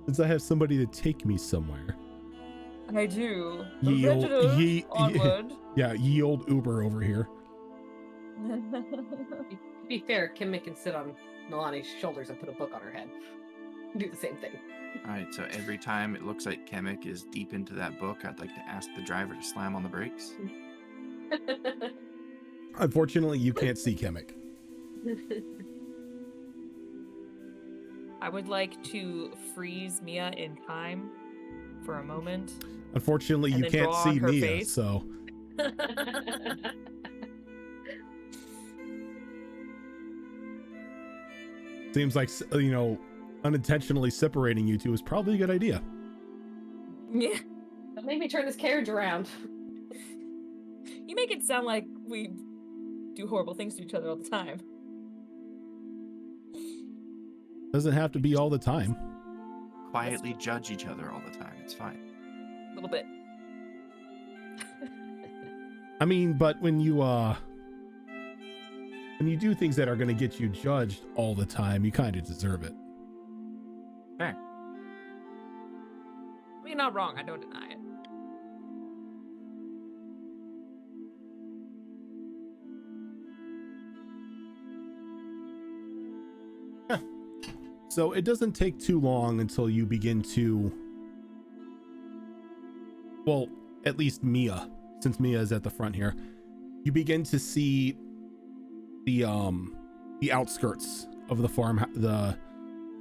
Since I have somebody to take me somewhere. I do. Ye old- Original onward. Yeah, ye old Uber over here. To be fair, Kim can sit on Nalani's shoulders and put a book on her head. Do the same thing. Alright, so every time it looks like Kemek is deep into that book, I'd like to ask the driver to slam on the brakes. Unfortunately, you can't see Kemek. I would like to freeze Mia in time for a moment. Unfortunately, And you then can't draw see her Mia, face. so seems like, you know, unintentionally separating you two is probably a good idea. Yeah. Don't make me turn this carriage around. You make it sound like we do horrible things to each other all the time. Doesn't have to be all the time. Quietly judge each other all the time. It's fine. A little bit. I mean, but when you do things that are going to get you judged all the time, you kind of deserve it. Fair. I mean, not wrong. I don't deny it. So it doesn't take too long until you begin to, well, at least Mia, since Mia is at the front here, you begin to see the outskirts of the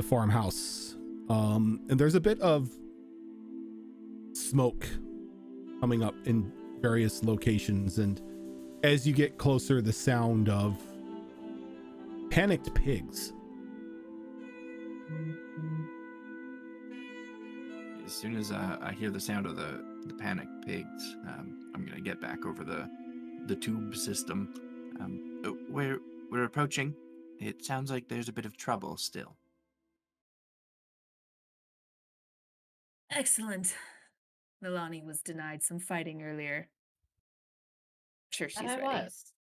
farmhouse, and there's a bit of smoke coming up in various locations, and as you get closer, the sound of panicked pigs. As soon as I hear the sound of the panicked pigs, I'm gonna get back over the tube system. We're approaching. It sounds like there's a bit of trouble still. Excellent. Milani was denied some fighting earlier. Sure, she's ready. Was.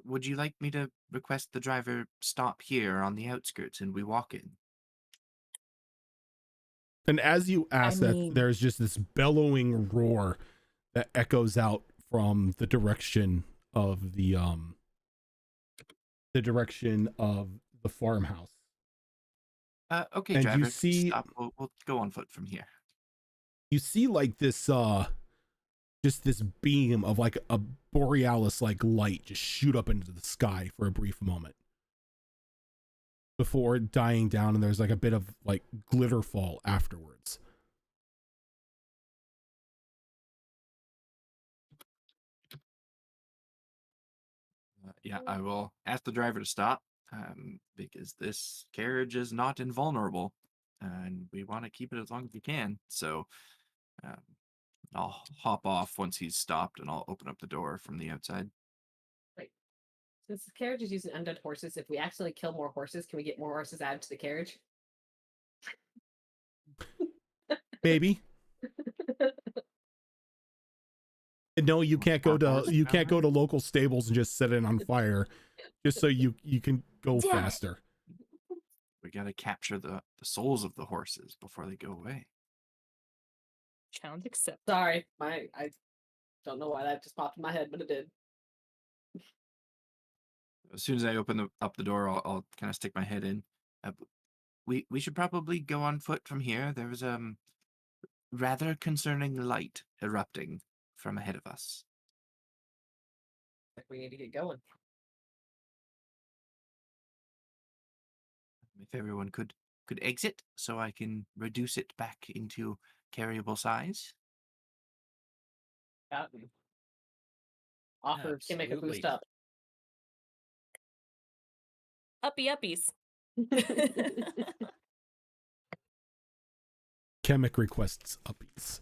Would you like me to request the driver stop here on the outskirts and we walk in? And as you ask I that, mean- there's just this bellowing roar that echoes out from the direction of the farmhouse. Okay, And you driver, see- stop. We'll go on foot from here. You see like this just this beam of like a borealis like light just shoot up into the sky for a brief moment before dying down, and there's like a bit of like glitter fall afterwards. Yeah, I will ask the driver to stop because this carriage is not invulnerable and we want to keep it as long as we can. So I'll hop off once he's stopped, and I'll open up the door from the outside. Since the carriage is using undead horses, if we accidentally kill more horses, can we get more horses added to the carriage? Maybe. No, you can't go to local stables and just set it on fire, just so you can go Damn it. faster. We gotta capture the souls of the horses before they go away. Challenge accepted. Sorry, I don't know why that just popped in my head, but it did. As soon as I open up the door, I'll kind of stick my head in. We should probably go on foot from here. There was rather concerning light erupting from ahead of us. We need to get going. If everyone could exit, so I can reduce it back into carryable size. Got me. Offer can make a boost Absolutely. up. Uppy uppies. Chemic requests uppies.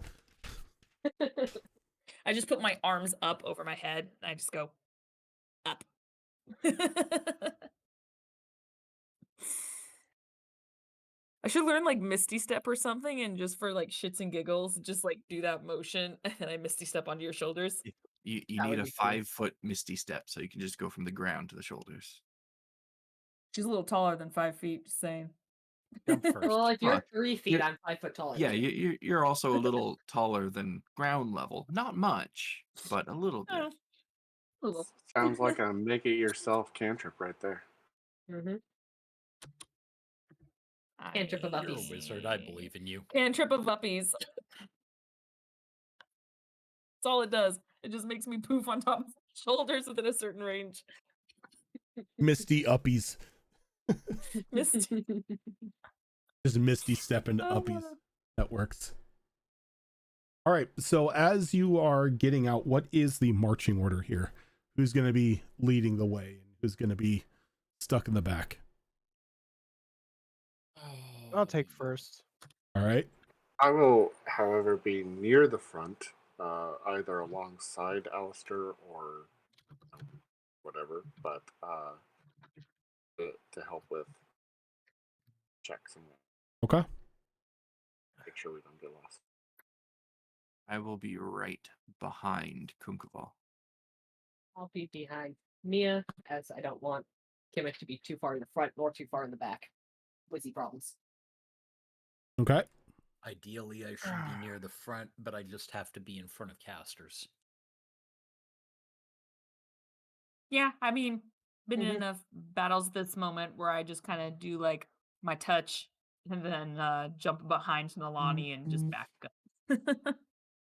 I just put my arms up over my head and I just go up. I should learn like Misty Step or something, and just for like shits and giggles, just like do that motion and then I Misty Step onto your shoulders. You That need would a be cool. 5-foot misty step, so you can just go from the ground to the shoulders. She's a little taller than 5 feet, just saying. Jump first. Well, if you're Well, 3 feet, you're- I'm 5 foot taller. Yeah, than you. you're also a little taller than ground level. Not much, but a little bit. Oh. Little. Sounds like a make it yourself cantrip right there. Mm-hmm. Cantrip of You're uppies. a wizard. I believe in you. Cantrip of uppies. That's all it does. It just makes me poof on top of my shoulders within a certain range. Misty uppies. Misty. Just Misty step into uppies. That works. All right. So as you are getting out, what is the marching order here? Who's going to be leading the way and who's going to be stuck in the back? I'll take first. All right. I will, however, be near the front, either alongside Alistair or whatever, but to help with checks and Okay. make sure we don't get lost. I will be right behind Kunkaval. I'll be behind Mia, as I don't want Kimmich to be too far in the front nor too far in the back. Wizzy problems. Okay. Ideally, I should be near the front, but I just have to be in front of casters. Yeah, I mean, been in Mhm. enough battles this moment where I just kind of do like my touch and then jump behind Nalani and just back up.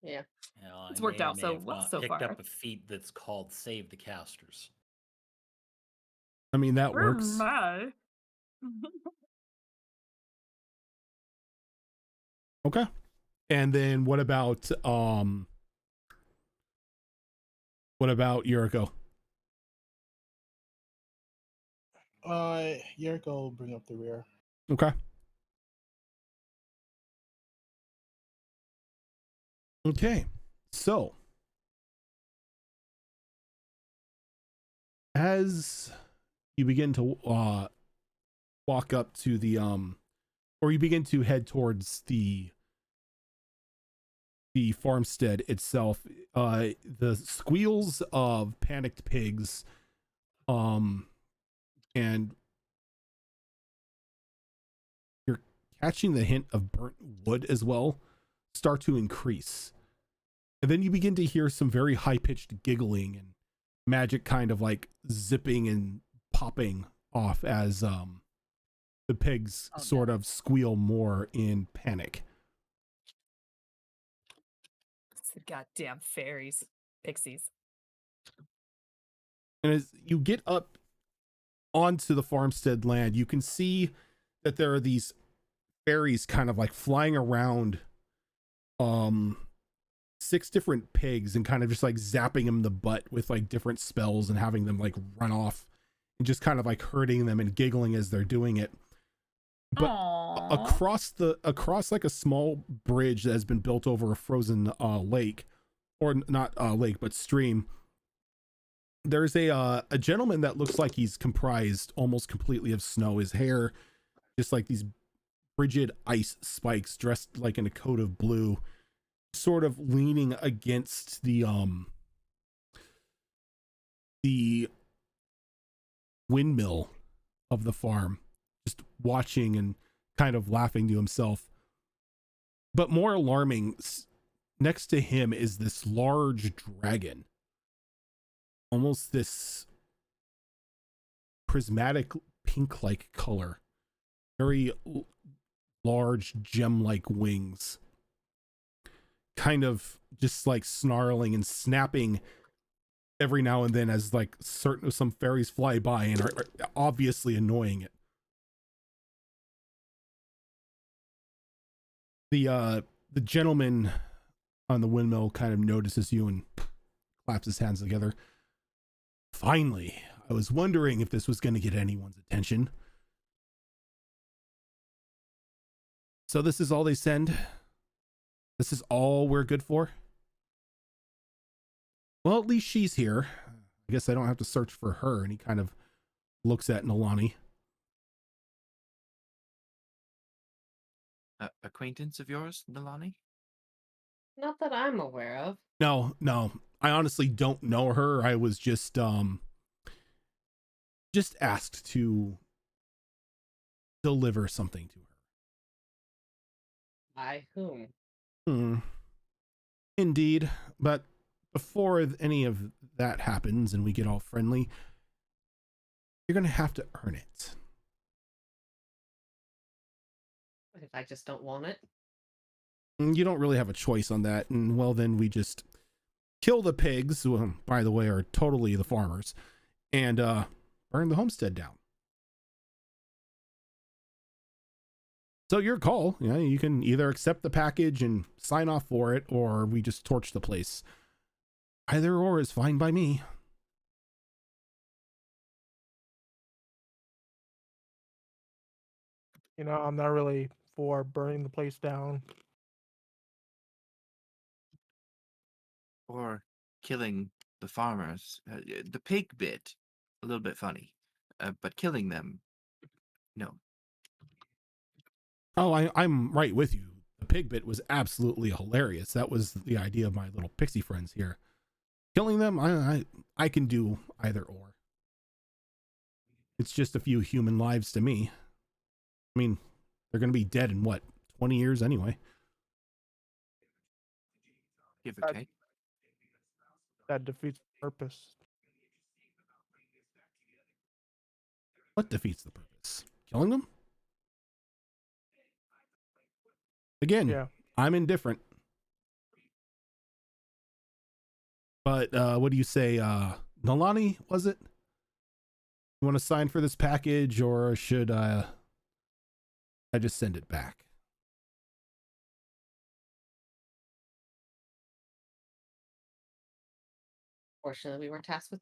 Yeah. You know, It's I worked may or out may so have well not so picked far. up a feat that's called Save the Casters. I mean, that Where works. am I? Okay. And then what about Yuriko? Yerko will bring up the rear. Okay. Okay. So as you begin to walk up to the or you begin to head towards the farmstead itself, the squeals of panicked pigs and you're catching the hint of burnt wood as well start to increase. And then you begin to hear some very high-pitched giggling and magic kind of like zipping and popping off as the pigs sort of squeal more in panic. It's the goddamn fairies, pixies. And as you get up onto the farmstead land, you can see that there are these fairies kind of like flying around 6 different pigs and kind of just like zapping them in the butt with like different spells and having them like run off and just kind of like hurting them and giggling as they're doing it. But Aww. across like a small bridge that has been built over a frozen lake, or not lake but stream, there's a gentleman that looks like he's comprised almost completely of snow. His hair just like these frigid ice spikes, dressed like in a coat of blue, sort of leaning against the windmill of the farm, just watching and kind of laughing to himself. But more alarming, next to him is this large dragon, almost this prismatic pink-like color, very large gem-like wings, kind of just like snarling and snapping every now and then as like some fairies fly by and are obviously annoying it. The gentleman on the windmill kind of notices you and claps his hands together. Finally, I was wondering if this was going to get anyone's attention. So this is all they send? This is all we're good for? Well, at least she's here. I guess I don't have to search for her. And he kind of looks at Nalani. Acquaintance of yours, Nalani? Not that I'm aware of. No. I honestly don't know her. I was just asked to deliver something to her. By whom? Indeed, but before any of that happens and we get all friendly, you're gonna have to earn it. What if I just don't want it? You don't really have a choice on that, and well, then we just kill the pigs, who, by the way, are totally the farmers, and burn the homestead down. So your call. You know, you can either accept the package and sign off for it, or we just torch the place. Either or is fine by me. You know, I'm not really for burning the place down. Or killing the farmers. The pig bit, a little bit funny. But killing them, no. Oh, I'm right with you. The pig bit was absolutely hilarious. That was the idea of my little pixie friends here. Killing them, I can do either or. It's just a few human lives to me. I mean, they're going to be dead in what, 20 years anyway? Give or take. That defeats the purpose. What defeats the purpose? Killing them? Again, Yeah. I'm indifferent. But what do you say? Nalani, was it? You want to sign for this package, or should I just send it back? Fortunately, we were tasked with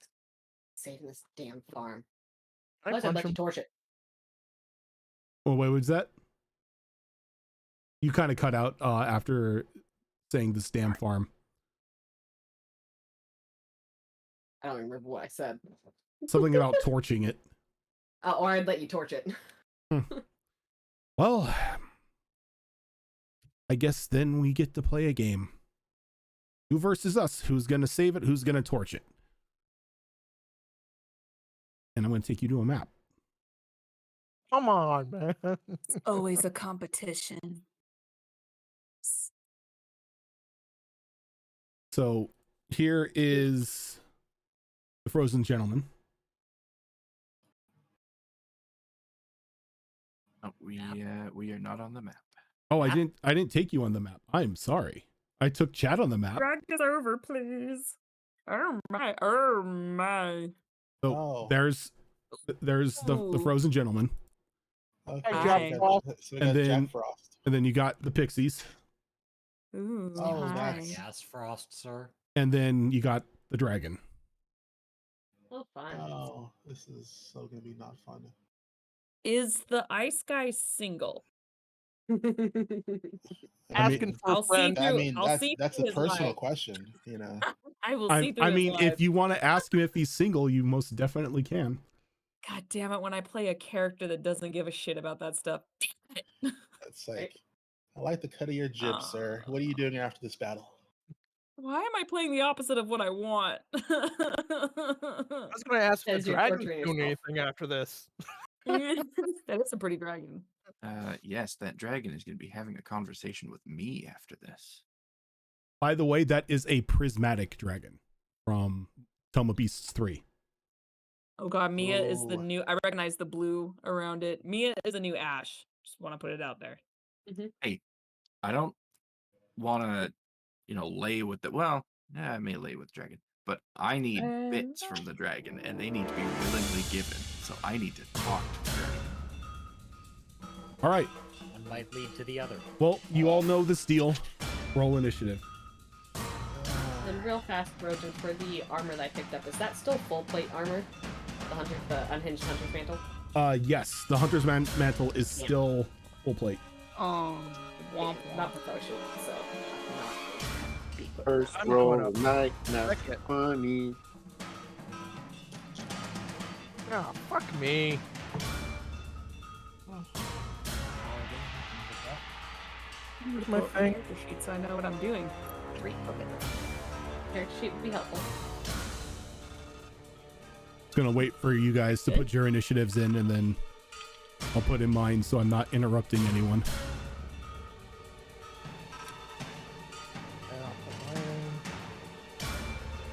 saving this damn farm. I Otherwise, I'd punch let you him. torch it. Oh, what was that? You kind of cut out after saying this damn farm. I don't remember what I said. Something about torching it. Or I'd let you torch it. Well, I guess then we get to play a game. Who versus us? Who's going to save it? Who's going to torch it? And I'm going to take you to a map. Come on, man. It's always a competition. So here is the Frozen Gentleman. Oh, we are not on the map. Oh, I didn't take you on the map. I'm sorry. I took Chad on the map. Drag us over, please. Oh my. So Oh. there's the Frozen Gentleman. Okay. Hey, Hi. Jack Frost. So we got And then- Jack Frost. And then you got the Pixies. Ooh, Oh, hi. that's- Yes, Frost, sir. And then you got the dragon. Oh, fine. Oh, this is so gonna be not fun. Is the ice guy single? I mean, Asking for a I'll see friend. I through. mean, I'll see that's through a his personal lies. question, you know. I will see through I his mean, lies. if you want to ask him if he's single, you most definitely can. God damn it! When I play a character that doesn't give a shit about that stuff. Damn it. It's like, I like the cut of your jib, sir. What are you doing after this battle? Why am I playing the opposite of what I want? I was going to ask if Says the you're dragon's torturing doing yourself. anything after this. That is a pretty dragon. Yes, that dragon is going to be having a conversation with me after this. By the way, that is a prismatic dragon from Tome of Beasts 3. Oh god, Mia is the Ooh. new. I recognize the blue around it. Mia is a new Ash. Just want to put it out there. I don't want to, lay with the. Well, I may lay with the dragon, but I need bits from the dragon, and they need to be willingly given. So I need to talk to the dragon. All right. One might lead to the other. Well, you all know this deal. Roll initiative. Then real fast, Rojan, for the armor that I picked up, is that still full plate armor? The unhinged hunter's mantle? Yes, the Hunter's Mantle is still full plate. Womp Not promotion, so not be equipped. First I'm roll, going up. night, Second. funny. Oh, fuck me. Where's my thing? Character sheet, so I know what I'm doing. 3. Okay. Character sheet would be helpful. It's gonna wait for you guys to put your initiatives in, and then I'll put in mine so I'm not interrupting anyone.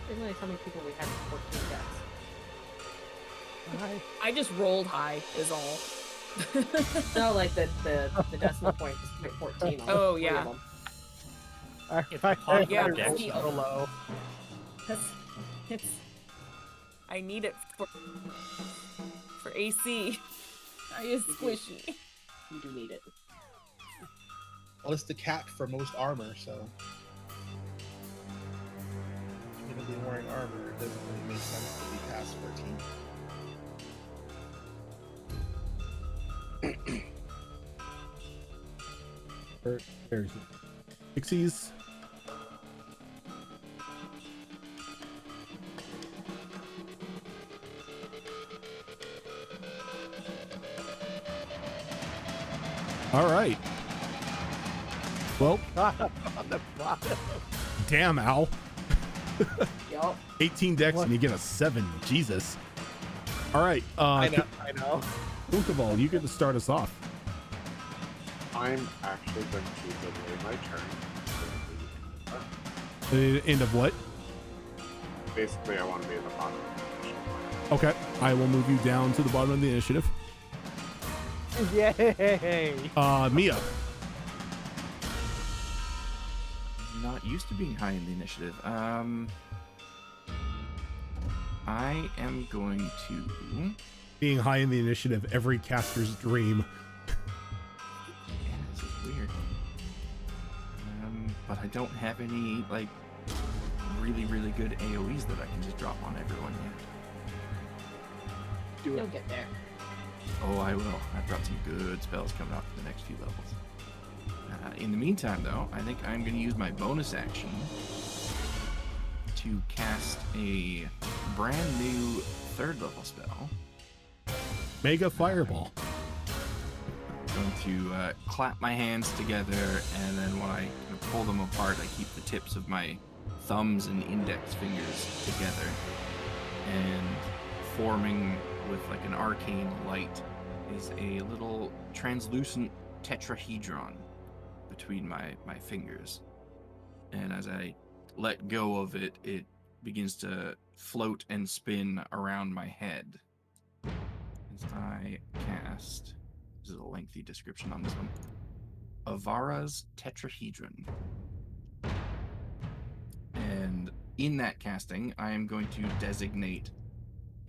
Didn't really tell me people we had 14 deaths. I just rolled high, is all. No, like the decimal point is 14. On Oh, 3 yeah. of them. If I pop Yeah, my deck, see, So low. It's. I need it for AC. I is squishy. You do need it. Well, it's the cap for most armor, so even if you're wearing armor, it doesn't really make sense to be past 14. There's it. Pixies. All right. Well, On the bottom. damn, Al. Yup. 18 decks and you get a 7. Jesus. All right. I know. Kunkaval, you get to start us off. I'm actually going to delay my turn. End of what? Basically, I want to be at the bottom of the initiative. Okay. I will move you down to the bottom of the initiative. Yay! Mia. Not used to being high in the initiative. I am going to. Being high in the initiative, every caster's dream. Yeah, this is weird. But I don't have any really, really good AoEs that I can just drop on everyone yet. You'll get there. Oh, I will. I've got some good spells coming up for the next few levels. In the meantime, though, I think I'm going to use my bonus action to cast a brand new 3rd level spell. Mega Fireball. I'm going to clap my hands together, and then when I kind of pull them apart, I keep the tips of my thumbs and index fingers together, and forming with like an arcane light is a little translucent tetrahedron between my fingers. And as I let go of it, it begins to float and spin around my head. As I cast, this is a lengthy description on this one, Avara's Tetrahedron. And in that casting, I am going to designate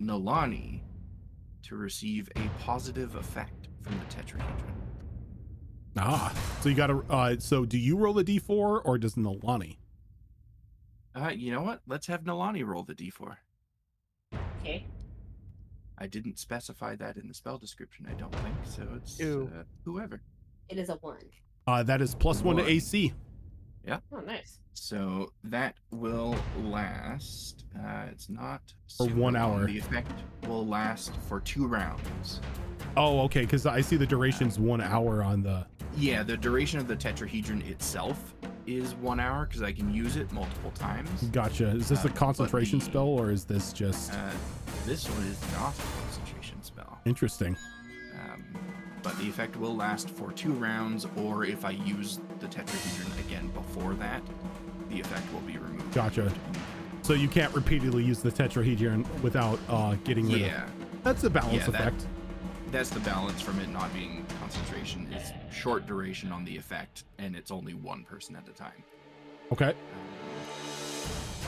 Nalani to receive a positive effect from the tetrahedron. So you gotta, so do you roll the d4 or does Nalani? You know what? Let's have Nalani roll the d4. Okay. I didn't specify that in the spell description, I don't think. So it's Ew. whoever. It is a 1. That is +1 to One. AC. Oh, nice. So that will last. It's not For super 1 long. hour. The effect will last for 2 rounds. Oh, okay, because I see the duration's 1 hour on the... Yeah, the duration of the tetrahedron itself is 1 hour because I can use it multiple times. Gotcha. Is this a But concentration the- spell, or is this just... This one is not a concentration spell. Interesting. But the effect will last for 2 rounds, or if I use the tetrahedron again before that, the effect will be removed. Gotcha. So you can't repeatedly use the tetrahedron without getting rid of... Yeah, That's a balance Yeah, that- effect. that's the balance from it not being concentration. Is short duration on the effect, and it's only one person at a time. Okay.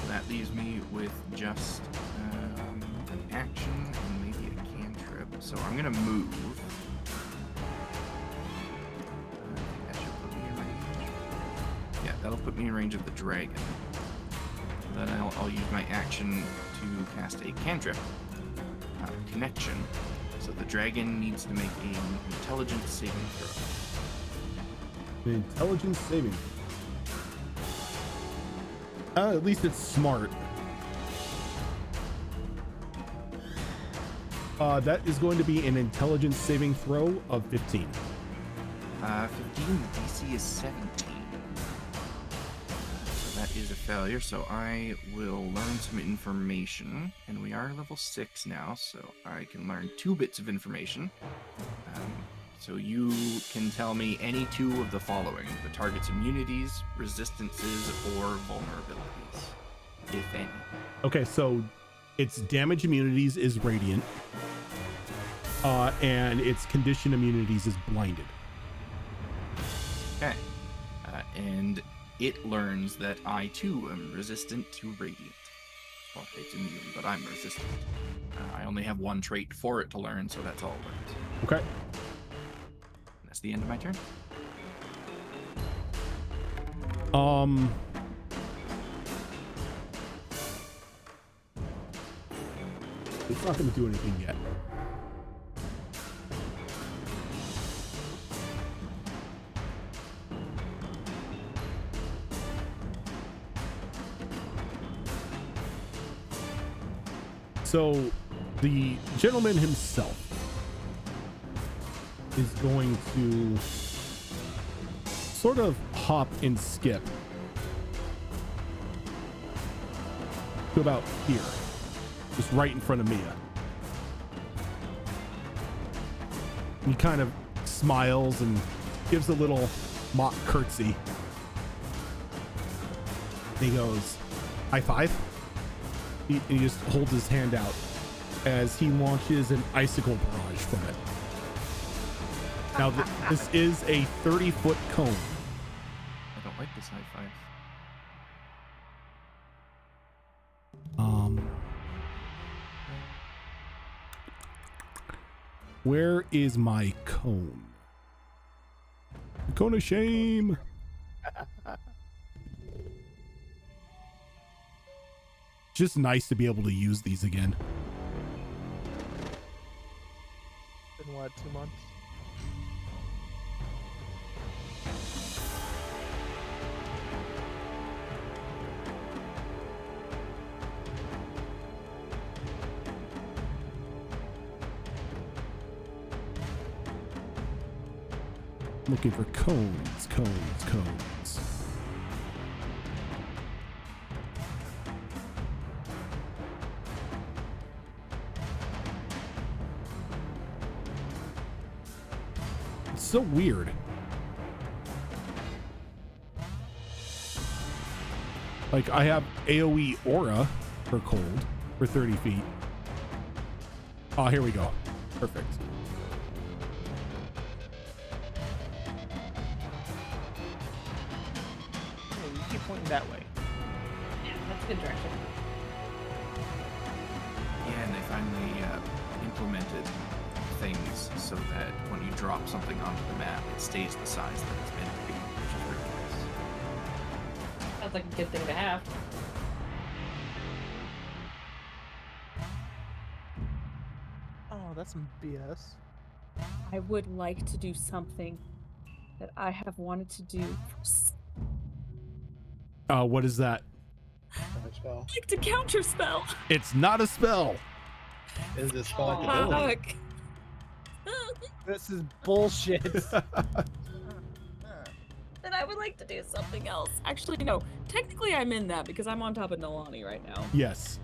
That leaves me with just an action and maybe a cantrip. So I'm gonna move. That should put me in range. Yeah, that'll put me in range of the dragon. Then I'll use my action to cast a cantrip. Connection. So the dragon needs to make an intelligence saving throw. The intelligence saving. At least it's smart. That is going to be an intelligence saving throw of 15. 15, the DC is 17. So that is a failure, so I will learn some information. And we are level 6 now, so I can learn 2 bits of information. So you can tell me any 2 of the following: the target's immunities, resistances, or vulnerabilities, if any. Okay, so its damage immunities is radiant. And its condition immunities is blinded. Okay. And it learns that I too am resistant to radiant. Well, it's immune, but I'm resistant. I only have 1 trait for it to learn, so that's all it learns. Okay. That's the end of my turn. It's not going to do anything yet. So the gentleman himself is going to sort of hop and skip to about here, just right in front of Mia. He kind of smiles and gives a little mock curtsy. He goes, "High five." He just holds his hand out as he launches an icicle barrage from it. Now, this is a 30-foot cone. I don't like this high five. Where is my cone? The cone of shame. Just nice to be able to use these again. In what, 2 months? Looking for cones, cones, cones. It's so weird. Like, I have AoE aura for cold for 30 feet. Oh, here we go. Perfect. Hey, you keep pointing that way. Yeah, that's a good direction. Yeah, and they finally implemented things so that when you drop something onto the map, it stays the size that it's meant to be, which is really nice. Sounds like a good thing to have. Oh, that's some BS. I would like to do something that I have wanted to do for What is that? Spell. like to counterspell. It's not a spell. Is this spell like ability? Fuck. This is bullshit. Then I would like to do something else. Actually, no. Technically, I'm in that because I'm on top of Nalani right now. Yes.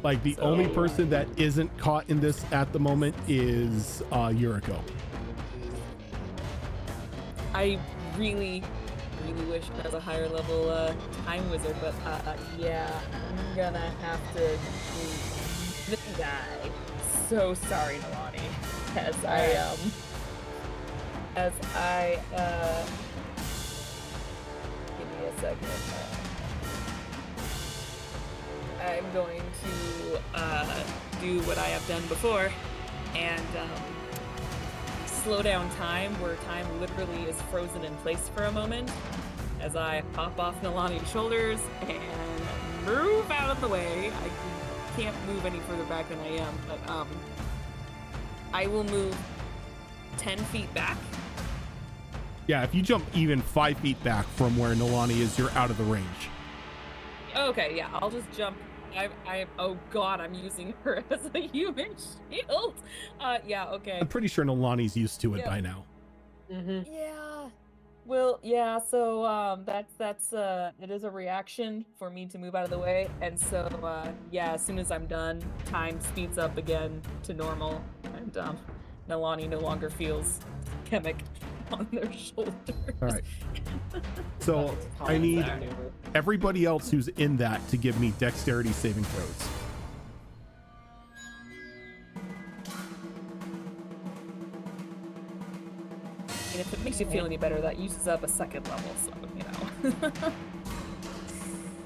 Like the only person that isn't caught in this at the moment is Yuriko. I really wish I was a higher level time wizard, but yeah, I'm gonna have to do this guy. So sorry, Nalani. As I give me a second. I'm going to do what I have done before and slow down time, where time literally is frozen in place for a moment as I pop off Nalani's shoulders and move out of the way. I can't move any further back than I am, but I will move 10 feet back. Yeah, if you jump even 5 feet back from where Nalani is, you're out of the range. Okay, yeah, I'll just jump. Oh god, I'm using her as a human shield. Yeah, okay. I'm pretty sure Nalani's used to it by now. Mm-hmm. Yeah. Well, yeah, so that's it is a reaction for me to move out of the way, and so yeah, as soon as I'm done, time speeds up again to normal, and Nalani no longer feels chemic on their shoulders. All right. So I need everybody else who's in that to give me dexterity saving throws. And if it makes you feel any better, that uses up a second level, so you know.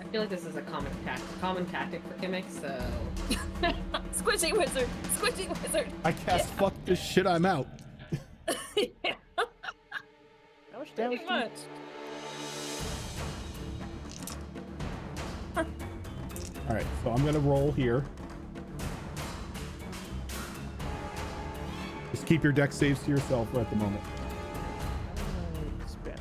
I feel like this is a common tactic for gimmicks, so Squishy wizard! Squishy wizard! I cast fuck this shit, I'm out. Yeah, How much damage? pretty much. All right, so I'm gonna roll here. Just keep your dex saves to yourself at the moment. Spend.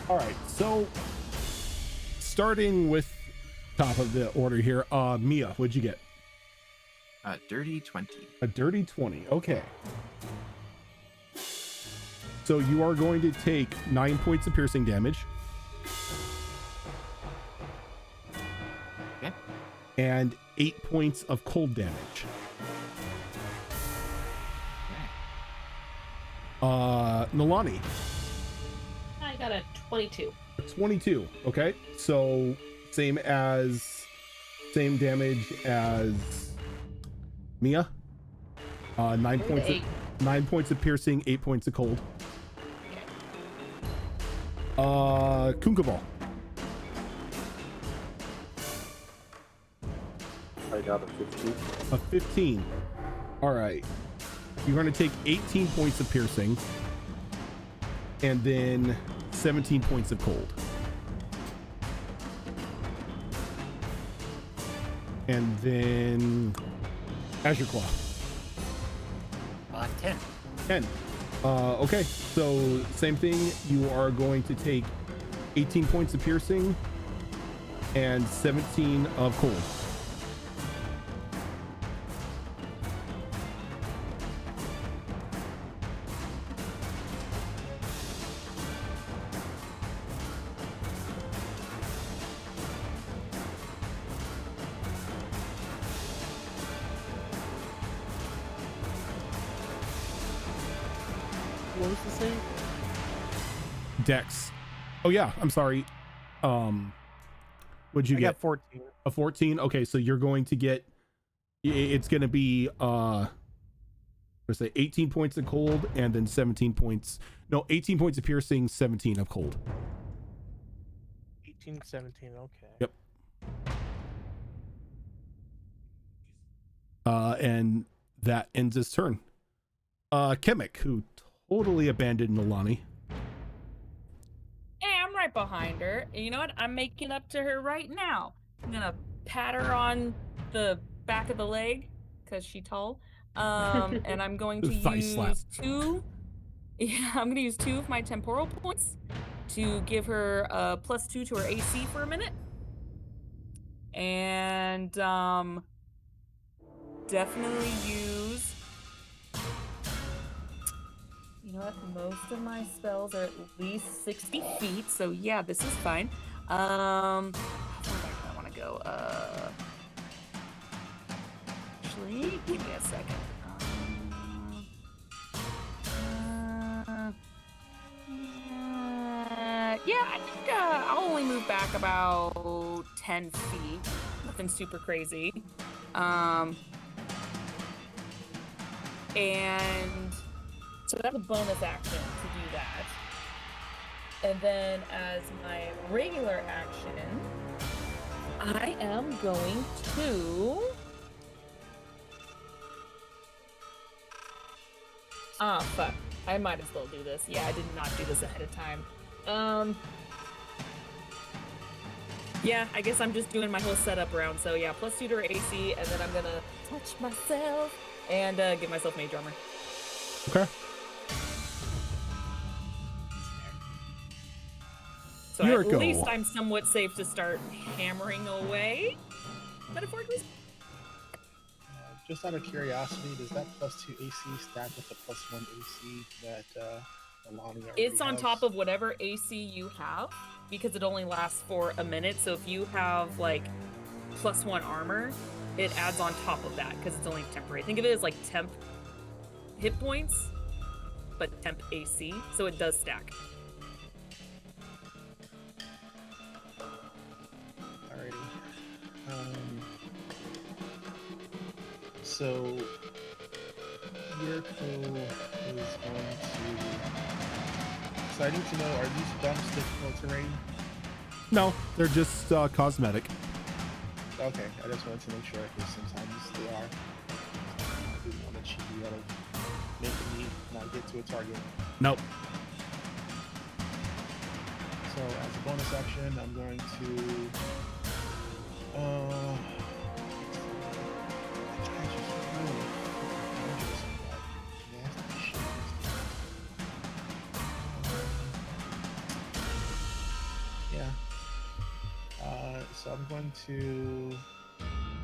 All right, so starting with top of the order here, Mia, what'd you get? Dirty 20. A dirty 20. Okay. So you are going to take 9 points of piercing damage. Okay. And 8 points of cold damage. Nalani. I got a 22. 22. Okay. So same damage as Mia. 9 points. 9 points of piercing, 8 points of cold. Kunkabal. I got a 15. A 15. All right. You're going to take 18 points of piercing and then 17 points of cold. And then Azure Claw. 10. 10. Okay, so same thing. You are going to take 18 points of piercing and 17 of cold. What was the same? Dex. Oh yeah, I'm sorry. What'd you I get? got 14. A 14. Okay, so you're going to get. It's going to be. Or say 18 points of cold, and then 17 points. No, 18 points of piercing, 17 of cold. 18, 17. Okay. Yep. And that ends his turn. Kemek, who totally abandoned Nolani. Hey, I'm right behind her. And you know what? I'm making up to her right now. I'm gonna pat her on the back of the leg because she's tall. And I'm going to Thigh use slap. I'm gonna use 2 of my temporal points to give her a +2 to her AC for a minute. And definitely use. You know what? Most of my spells are at least 60 feet, so yeah, this is fine. How far back do I want to go? Actually, give me a second. Yeah, I think I'll only move back about 10 feet. Nothing super crazy. And so that's a bonus action to do that. And then as my regular action, I am going to... Ah, fuck. I might as well do this. Yeah, I did not do this ahead of time. Yeah, I guess I'm just doing my whole setup round. So yeah, +2 to her AC, and then I'm gonna touch myself and give myself mage armor. Okay. So Yuriko. at least I'm somewhat safe to start hammering away. Metaphorically. Just out of curiosity, does that +2 AC stack with the +1 AC that Alani already It's on has? top of whatever AC you have, because it only lasts for a minute. So if you have like +1 armor, it adds on top of that because it's only temporary. Think of it as like temp hit points, but temp AC, so it does stack. Alrighty. So Yuriko is going to. So I need to know: are these dumps difficult terrain? No, they're just cosmetic. Okay, I just wanted to make sure because sometimes they are. I didn't want to cheat you out of making me not get to a target. Nope. So as a bonus action, I'm going to so I'm going to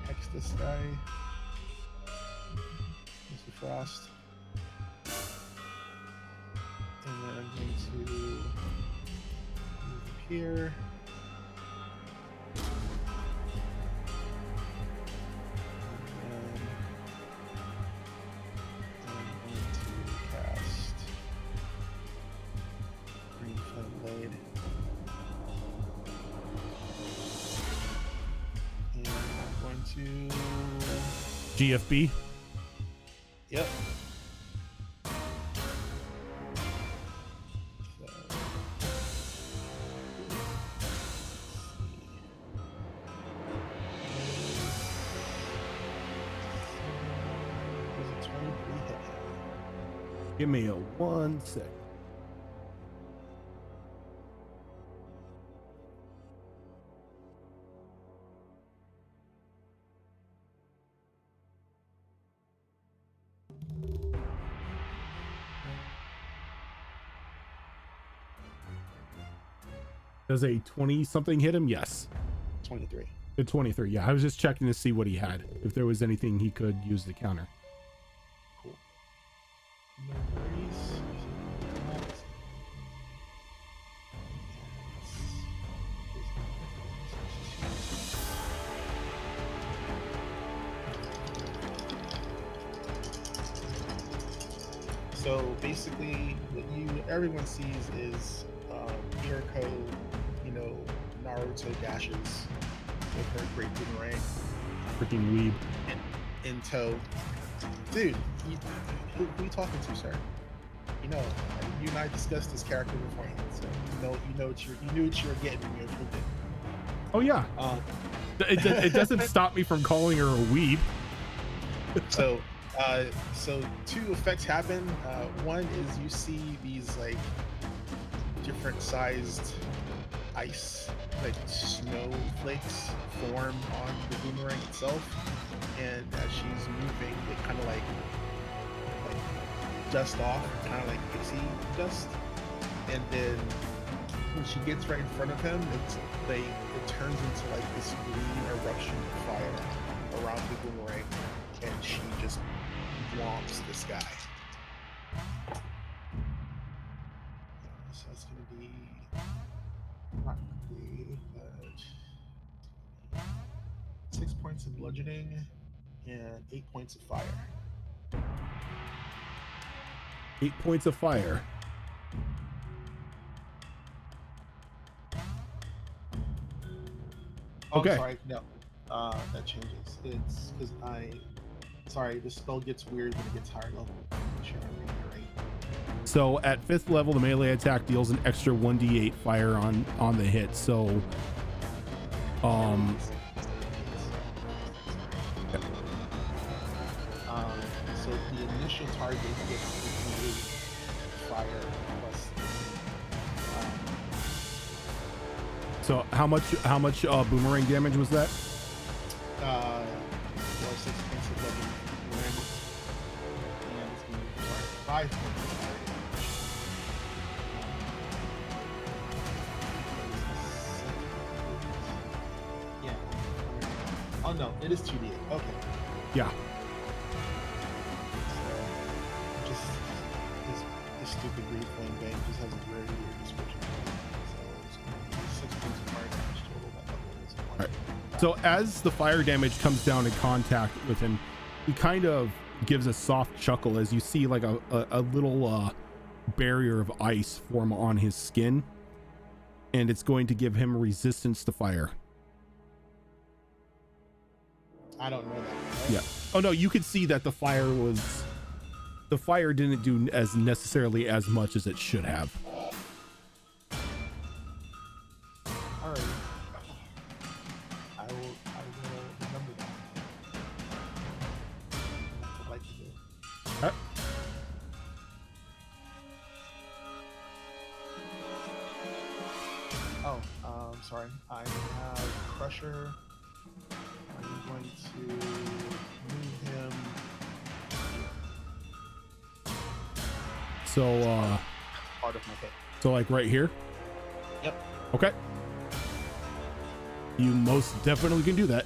hex this guy, Mr. Frost, and then I'm going to move up here. I'm going to cast Green Flame Blade. And I'm going to... GFB. Yep. Give me a 1 second. Does a 20-something hit him? Yes. 23. A 23, yeah. I was just checking to see what he had, if there was anything he could use to counter. Cool. No worries. So basically, what everyone sees is Yuriko, Naruto dashes with her great boomerang Freaking weeb. in tow, Dude, who you talking to, sir? You know, you and I discussed this character beforehand, so you knew what you were getting when you approved it. Oh yeah. It doesn't stop me from calling her a weeb. So two effects happen. One is you see these like different sized ice, like snowflakes, form on the boomerang itself, and as she's moving, they kind of like dust off, kind of like pixie dust, and then when she gets right in front of him, it turns into like this green eruption of fire around the boomerang, and she just whomps this guy. So it's gonna be not quickly, but 6 points of bludgeoning and 8 points of fire. 8 points of fire. Oh, Okay. sorry, no. That changes. It's because sorry, the spell gets weird when it gets higher level. Make sure I'm reading it right. So at 5th level, the melee attack deals an extra 1d8 fire on the hit. So, So the initial target gets 8 fire plus. so how much boomerang damage was that? 6 points of level boomerang, and it's gonna be 5 points of fire damage. Yeah. Oh no, it is 2d8. Okay. Yeah. So just this stupid reflame bank just has a very weird description. So it's gonna be 6 points of fire damage total. That level is 1. Right. So as the fire damage comes down in contact with him, he kind of gives a soft chuckle as you see like a little barrier of ice form on his skin, and it's going to give him resistance to fire. I don't know that. Right? Yeah. Oh no, you could see that the fire didn't do as necessarily as much as it should have. All right. I will remember that. I'd like to do. Oh, sorry. I have Crusher. I'm going to move him. So Part of my hit. so like right here. Yep. Okay. You most definitely can do that.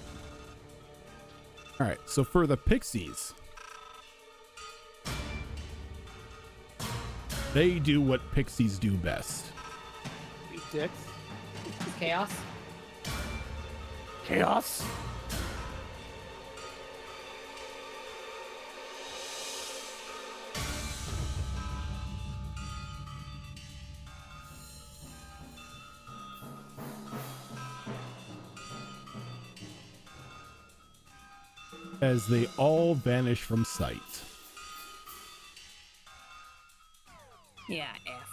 All right. So for the pixies, they do what pixies do best. Beat dicks. Chaos. Chaos. As they all vanish from sight. Yeah, F.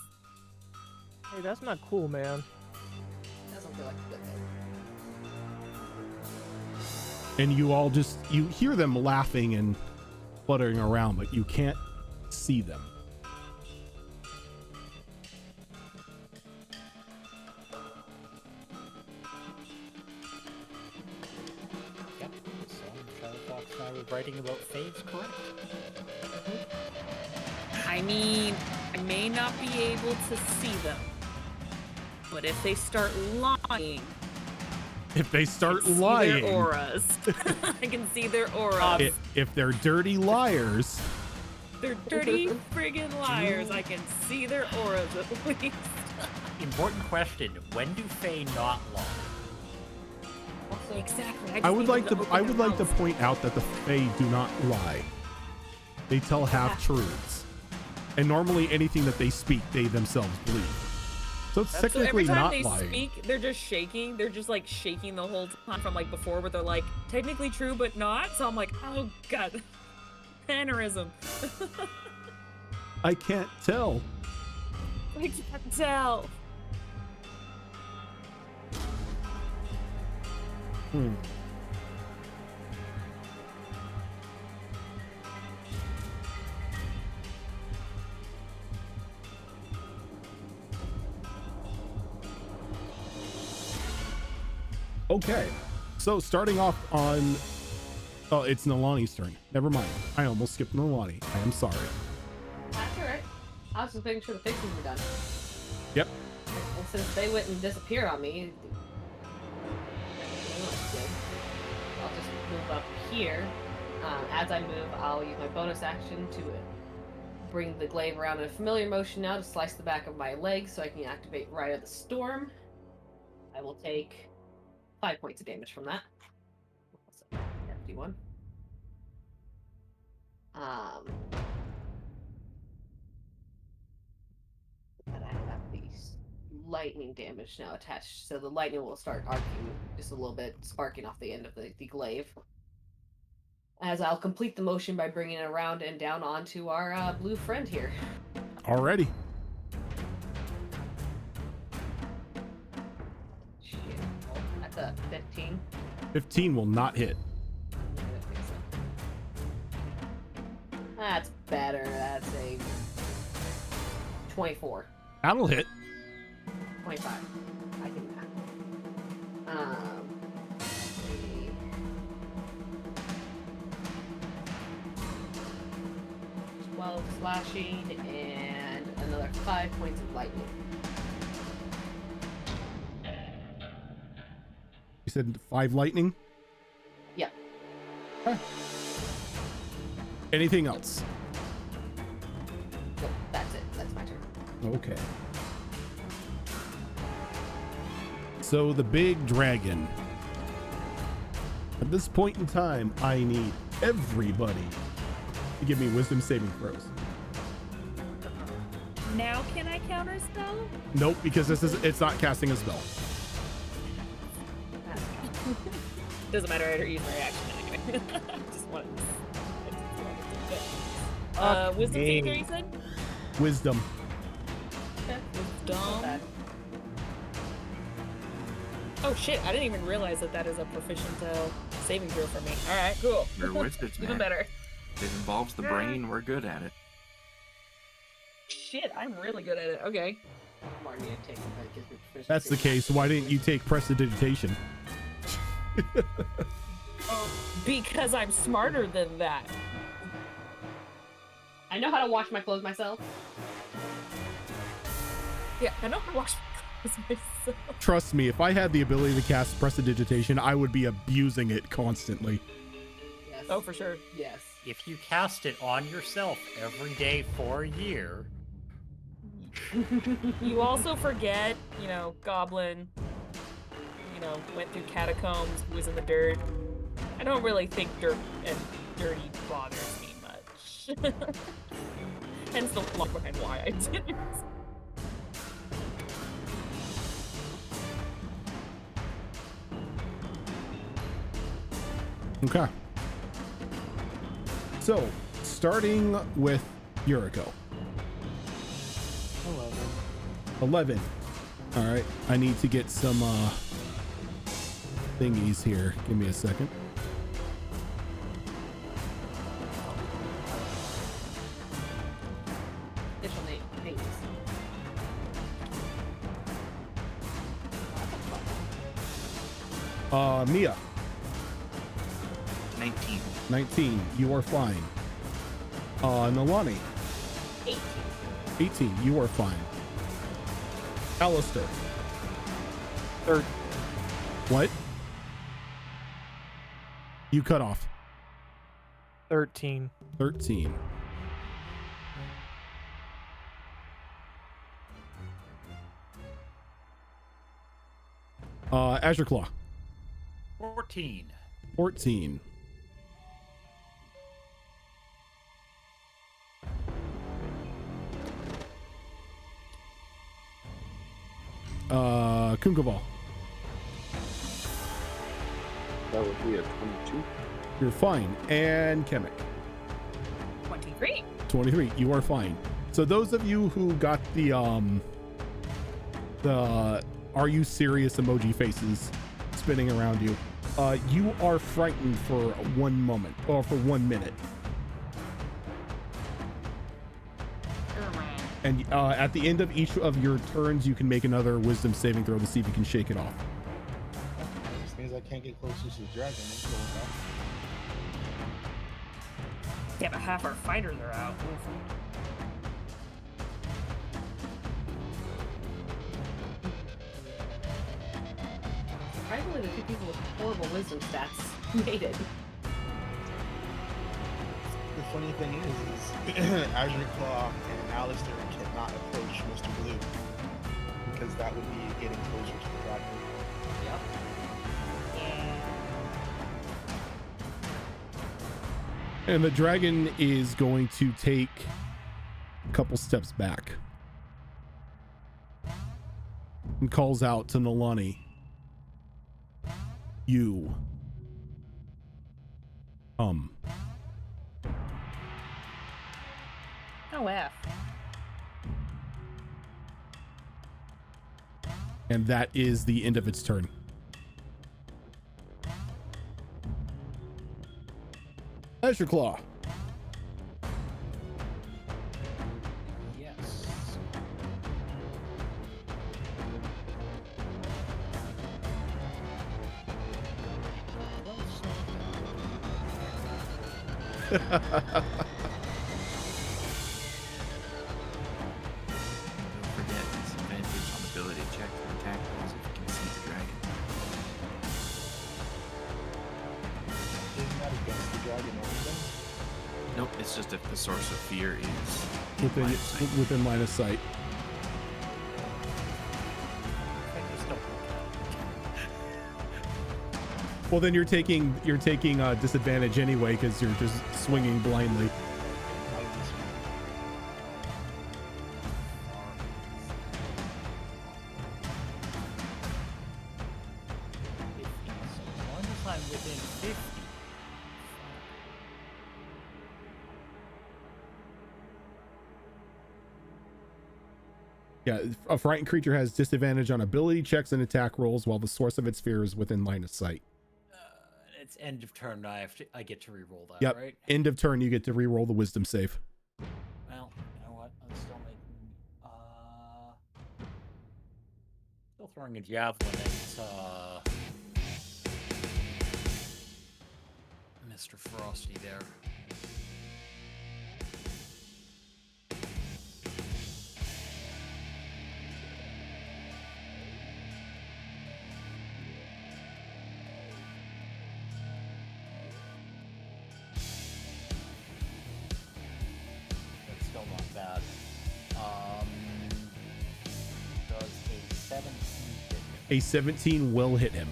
Hey, that's not cool, man. Doesn't feel like a good thing. And you all you hear them laughing and fluttering around, but you can't see them. Yep. So Charlotte Fox and I were writing about faves, correct? I mean, I may not be able to see them, but if they start lying, If they start I can see lying, their auras. I can see their auras. if they're dirty liars, They're dirty friggin' liars. I can see their auras at least. Important question: when do Fae not lie? Exactly. I would like to point out that the Fae do not lie. They tell half truths, and normally anything that they speak, they themselves believe. So it's So technically every time not they lying. speak, they're just shaking. They're just like shaking the whole time from like before, where they're like technically true but not. So I'm like, oh god. mannerism. I can't tell. I can't tell. Okay, so starting off on, oh, it's Nalani's turn. Never mind. I almost skipped Nalani. I am sorry. That's alright. I was just making sure the fixings were done. Yep. And since they wouldn't disappear on me, I'll just move up here. As I move, I'll use my bonus action to bring the glaive around in a familiar motion now to slice the back of my leg so I can activate Rite of the Storm. I will take 5 points of damage from that. Hefty one. And I have these lightning damage now attached, so the lightning will start arcing just a little bit, sparking off the end of the glaive. As I'll complete the motion by bringing it around and down onto our blue friend here. Already. Shit. That's a 15. 15 will not hit. That's better. That's a 24. That'll hit. 25. I can math. 12 slashing and another 5 points of lightning. You said 5 lightning? Yep. Huh. Anything else? Nope, that's it. That's my turn. Okay. So the big dragon. At this point in time, I need everybody to give me wisdom saving throws. Now can I counter spell? Nope, because it's not casting a spell. Doesn't matter, I already used my action anyway. just wanted to wisdom saving throw, you said? Wisdom. Wisdom. Oh shit, I didn't even realize that is a proficient saving throw for me. Alright, cool. We're wizards, Even man. better. If it involves the brain, we're good at it. Shit, I'm really good at it. Okay. That's the case. Why didn't you take prestidigitation? Because I'm smarter than that. I know how to wash my clothes myself. Yeah, I know how to wash my clothes myself. Trust me, if I had the ability to cast prestidigitation, I would be abusing it constantly. Yes. Oh, for sure. Yes. If you cast it on yourself every day for a year, You also forget, Goblin, went through catacombs, was in the dirt. I don't really think dirt and dirty bothers me much. Hence the long behind why I did it. Okay. So, starting with Yuriko. 11. All right. I need to get some thingies here. Give me a second. Official name. Names. Mia. 19. 19. You are fine. Nalani. 18. 18. You are fine. Alistair. 30. What? You cut off. 13. 13. Azure Claw. 14. 14. Kunkaval. That would be a 22. You're fine. And Kemek. 23. 23. You are fine. So those of you who got the are you serious emoji faces spinning around you, you are frightened for 1 moment, or for 1 minute. And at the end of each of your turns, you can make another wisdom saving throw to see if you can shake it off. This means I can't get closer to the dragon. I'm cool with that. Yeah, but half our fighters are out. Surprisingly, the two people with horrible wisdom stats made it. The funny thing is Azure Claw and Alistair cannot approach Mr. Blue because that would be getting closer to the dragon. Yep. And the dragon is going to take a couple steps back and calls out to Nalani. You. Oh, F. And that is the end of its turn. Azure Claw. Yes. Don't forget disadvantage on ability check and attack rolls if you can see the dragon. Isn't that against the dragon or anything? Nope, it's just if the source of fear is Within line of sight. within line of sight. Well, then you're taking disadvantage anyway because you're just swinging blindly. So as long as I'm within 50. Yeah, a frightened creature has disadvantage on ability checks and attack rolls while the source of its fear is within line of sight. It's end of turn. I get to re-roll that, Yep. right? End of turn, you get to re-roll the wisdom save. Well, you know what? I'm still making. Still throwing a javelin at Mr. Frosty there. That's still not bad. Does a 17 hit him? A 17 will hit him.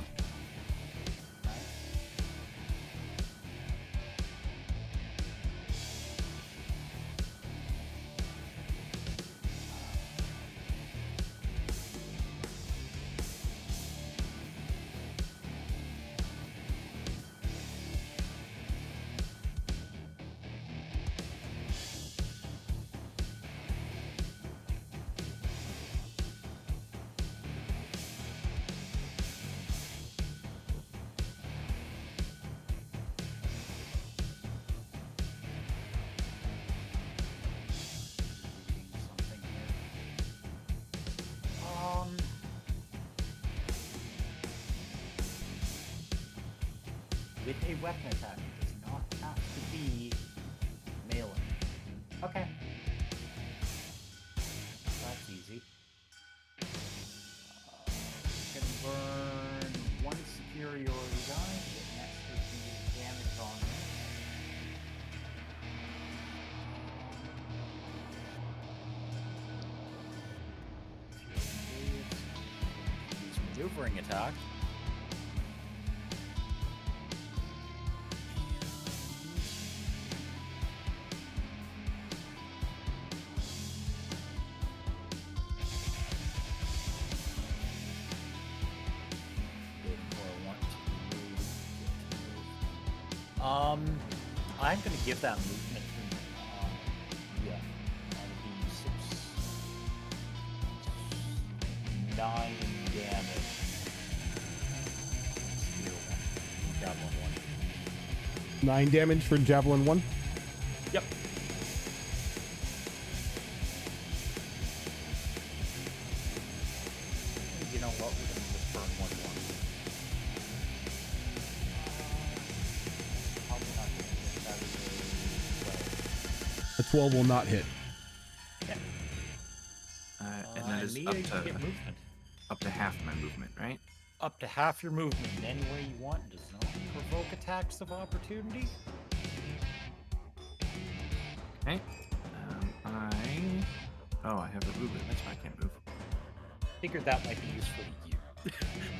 Something here. With a weapon attack, it does not have to be melee. Okay. That's easy. Can burn one superiority die to get an extra D damage on it. Use maneuvering attack. I'm gonna give that movement to 9 damage. Steel one. Javelin 1. 9 damage for Javelin 1. Yep. You know what? We're gonna just burn 1 more. Probably not gonna get that as a 12. A 12 will not hit. And that is Mia, you get movement. up to half my movement, right? Up to half your movement in any way you want. Does not provoke attacks of opportunity. Okay. I have a movement. That's why I can't move. Figured that might be useful to you.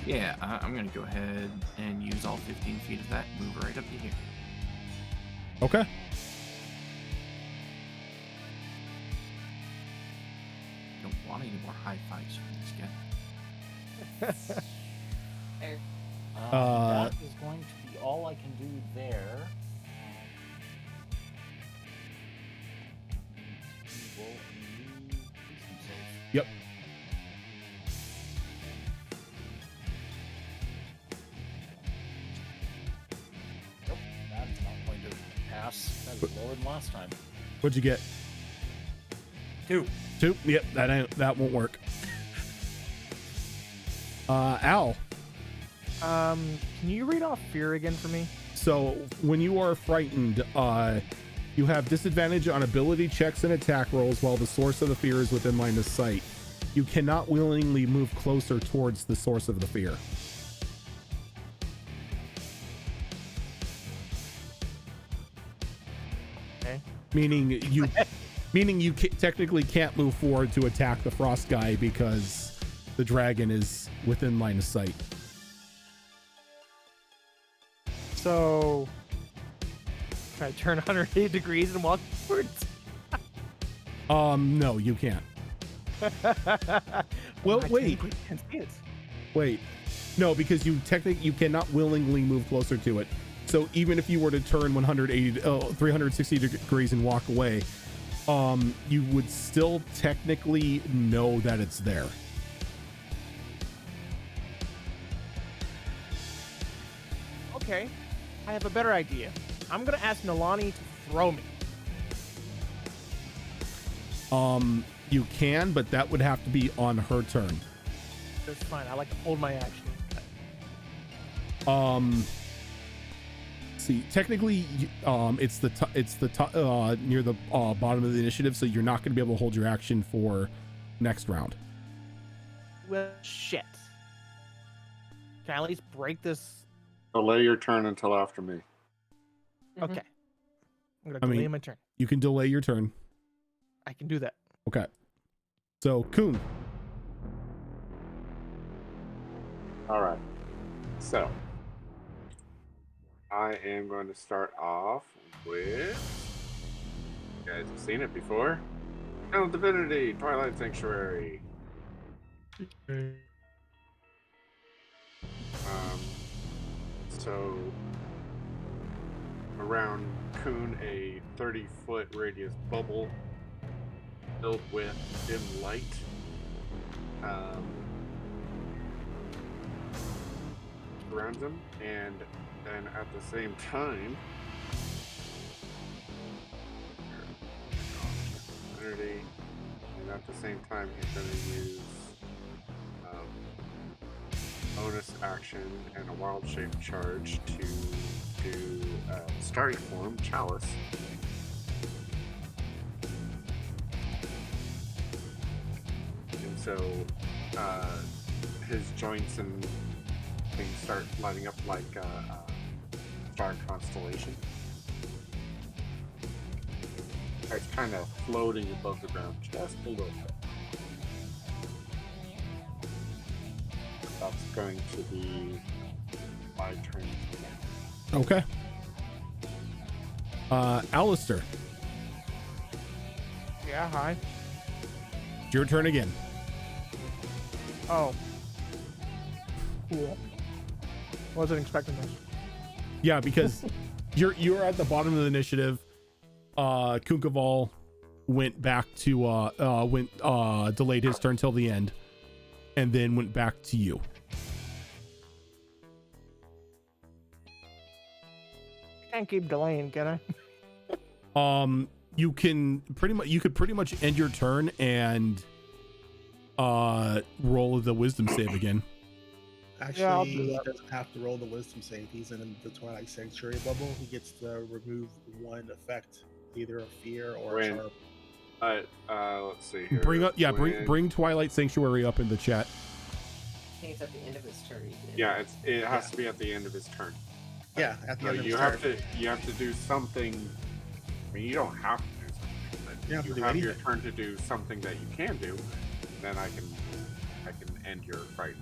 Yeah, I'm gonna go ahead and use all 15 feet of that. Move right up to here. Okay. Don't want any more high fives from this guy. There. That is going to be all I can do there. He will use himself. Yep. Nope, that's not going to pass. That is lower than last time. What'd you get? 2. 2? Yep, that won't work. Al. Can you read off fear again for me? So when you are frightened, you have disadvantage on ability checks and attack rolls while the source of the fear is within line of sight. You cannot willingly move closer towards the source of the fear. Okay. Meaning you technically can't move forward to attack the frost guy because the dragon is within line of sight. So, can I turn 180 degrees and walk forwards? No, you can't. Well, I wait. can't see it. Wait. No, because you cannot willingly move closer to it. So even if you were to turn 360 degrees and walk away, you would still technically know that it's there. Okay, I have a better idea. I'm gonna ask Nalani to throw me. You can, but that would have to be on her turn. That's fine. I like to hold my action. See, technically, it's near the bottom of the initiative, so you're not going to be able to hold your action for next round. Well, shit. Can I at least break this? Delay your turn until after me. Okay. I'm gonna delay my turn. You can delay your turn. I can do that. Okay. So, Kuhn. All right. So, I am going to start off with. You guys have seen it before. Channel Divinity, Twilight Sanctuary. So, around Kuhn, a 30-foot radius bubble filled with dim light. Surrounds him, and then at the same time, energy, and at the same time, he's going to use bonus action and a wild shape charge to do starting form Chalice. And so his joints and things start lighting up like a star constellation. It's kind of floating above the ground just a little bit. That's going to be my turn. Okay. Alistair, Yeah, hi. it's your turn again. Oh. Cool. Wasn't expecting this. Yeah, because you're at the bottom of the initiative. Kunkaval went back to delayed his turn till the end. and then went back to you. Can't keep delaying, can I? You could pretty much end your turn and roll the wisdom save again. Actually, I'll do he that. doesn't have to roll the wisdom save. He's in the Twilight Sanctuary bubble. He gets to remove one effect, either a fear or a When- charm. Let's see here. Bring Twilight Sanctuary up in the chat. I think it's at the end of his turn. he can- Yeah, it has to be at the end of his turn. Yeah, at the So end of you his have turn. you have to do something. I mean, you don't have to do something, but You have to do your anything. turn to do something that you can do. Then I can end your fight.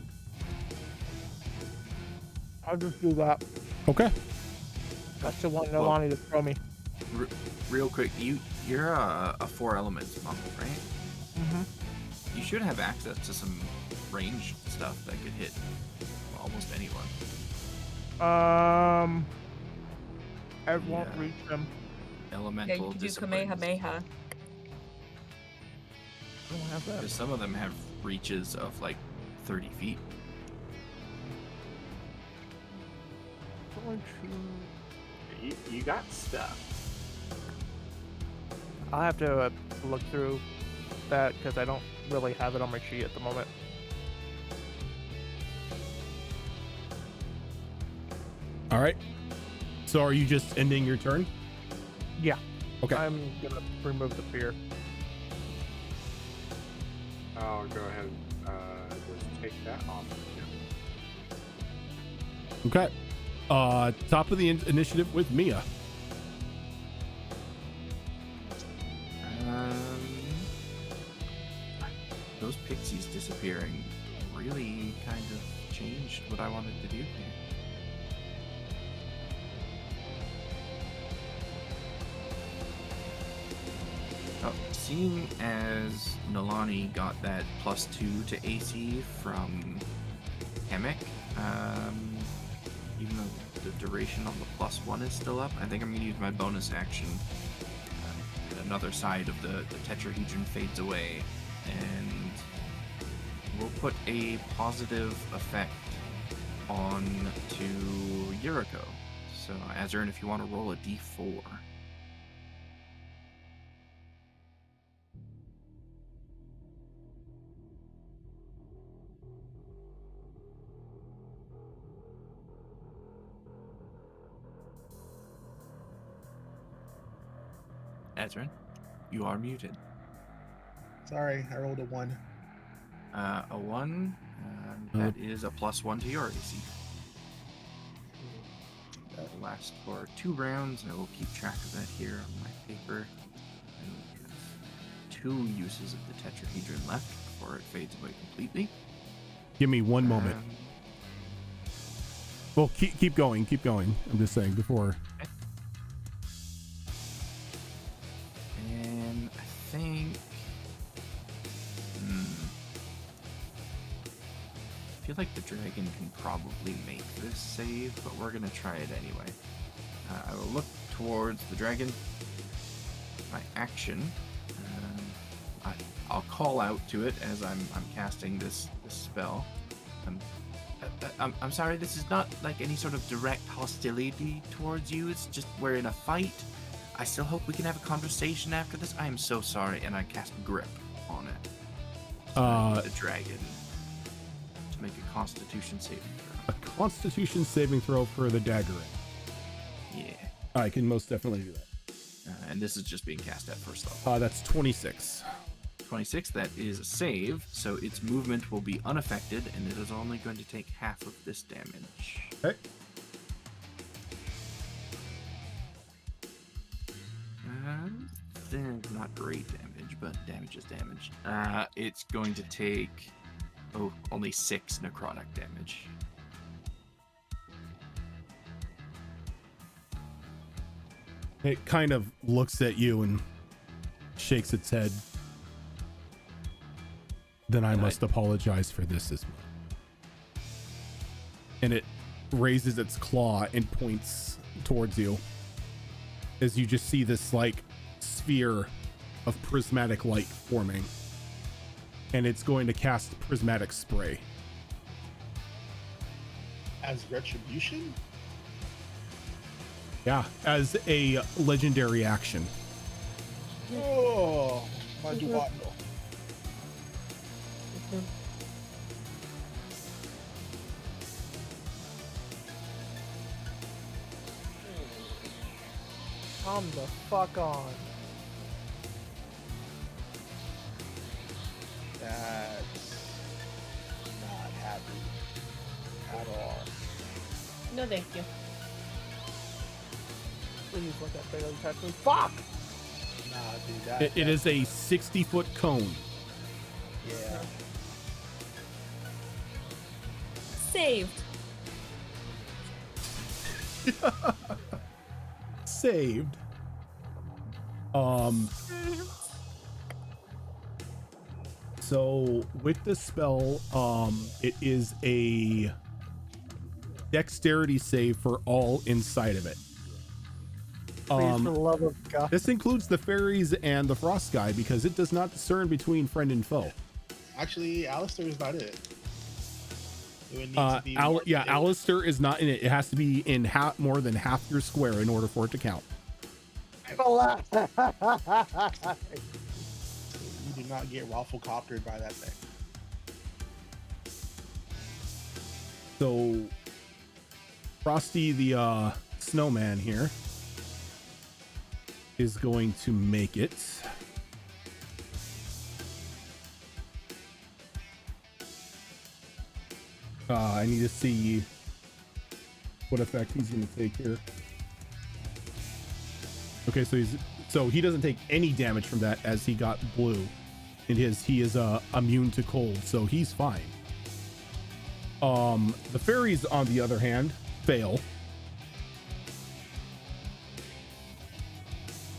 I'll just do that. Okay. That's the one Well- Nolani to throw me. Real quick, you're a 4 elements monk, right? Mm-hmm. You should have access to some range stuff that could hit almost anyone. I won't Yeah. reach them. Yeah, Elemental you could do disciplines. Kamehameha. I don't have that. Because some of them have reaches of like 30 feet. You got stuff. I'll have to look through that because I don't really have it on my sheet at the moment. All right. So are you just ending your turn? Yeah. Okay. I'm gonna remove the fear. I'll go ahead and just take that off. Okay. Top of the initiative with Mia. Those pixies disappearing really kind of changed what I wanted to do here. Oh, seeing as Nolani got that +2 to AC from Hemic, even though the duration on the +1 is still up, I think I'm going to use my bonus action. Another side of the tetrahedron fades away, and we'll put a positive effect on to Yuriko. So, Azern, if you want to roll a d4. Azren, you are muted. Sorry, I rolled a 1. A 1, that is a +1 to your AC. That will last for 2 rounds, and I will keep track of that here on my paper. And we have 2 uses of the tetrahedron left before it fades away completely. Give me one moment. Well, keep going. I'm just saying before. And I think... I feel like the dragon can probably make this save, but we're gonna try it anyway. I will look towards the dragon. My action. I'll call out to it as I'm casting this spell. I'm sorry, this is not like any sort of direct hostility towards you. It's just we're in a fight. I still hope we can have a conversation after this. I am so sorry, and I cast grip on it. The dragon to make a Constitution saving throw. A Constitution saving throw for the dagger. Yeah, I can most definitely do that. and this is just being cast at first level. That's 26. 26. That is a save, so its movement will be unaffected, and it is only going to take half of this damage. Okay. Not great damage, but damage is damage. It's going to take only 6 necrotic damage. It kind of looks at you and shakes its head. Then I must apologize for this as well. And it raises its claw and points towards you. As you just see this like sphere of prismatic light forming. and it's going to cast Prismatic Spray. As retribution? Yeah, as a legendary action. Oh, my duato. Come the fuck on. That's not happy at all. No, thank you. Please let that thing touch me. Fuck! Nah, dude, that. It is a 60-foot cone. Yeah. Saved. Saved. So with the spell, it is a dexterity save for all inside of it. Please, for the love of God. This includes the fairies and the frost guy because it does not discern between friend and foe. Actually, Alistair is not it. It would need to be Alistair is not in it. It has to be in more than half your square in order for it to count. You do not get raffle-coptered by that thing. So Frosty the snowman here is going to make it. I need to see what effect he's going to take here. Okay, so he doesn't take any damage from that as he got blue. He is immune to cold, so he's fine. The fairies, on the other hand, fail.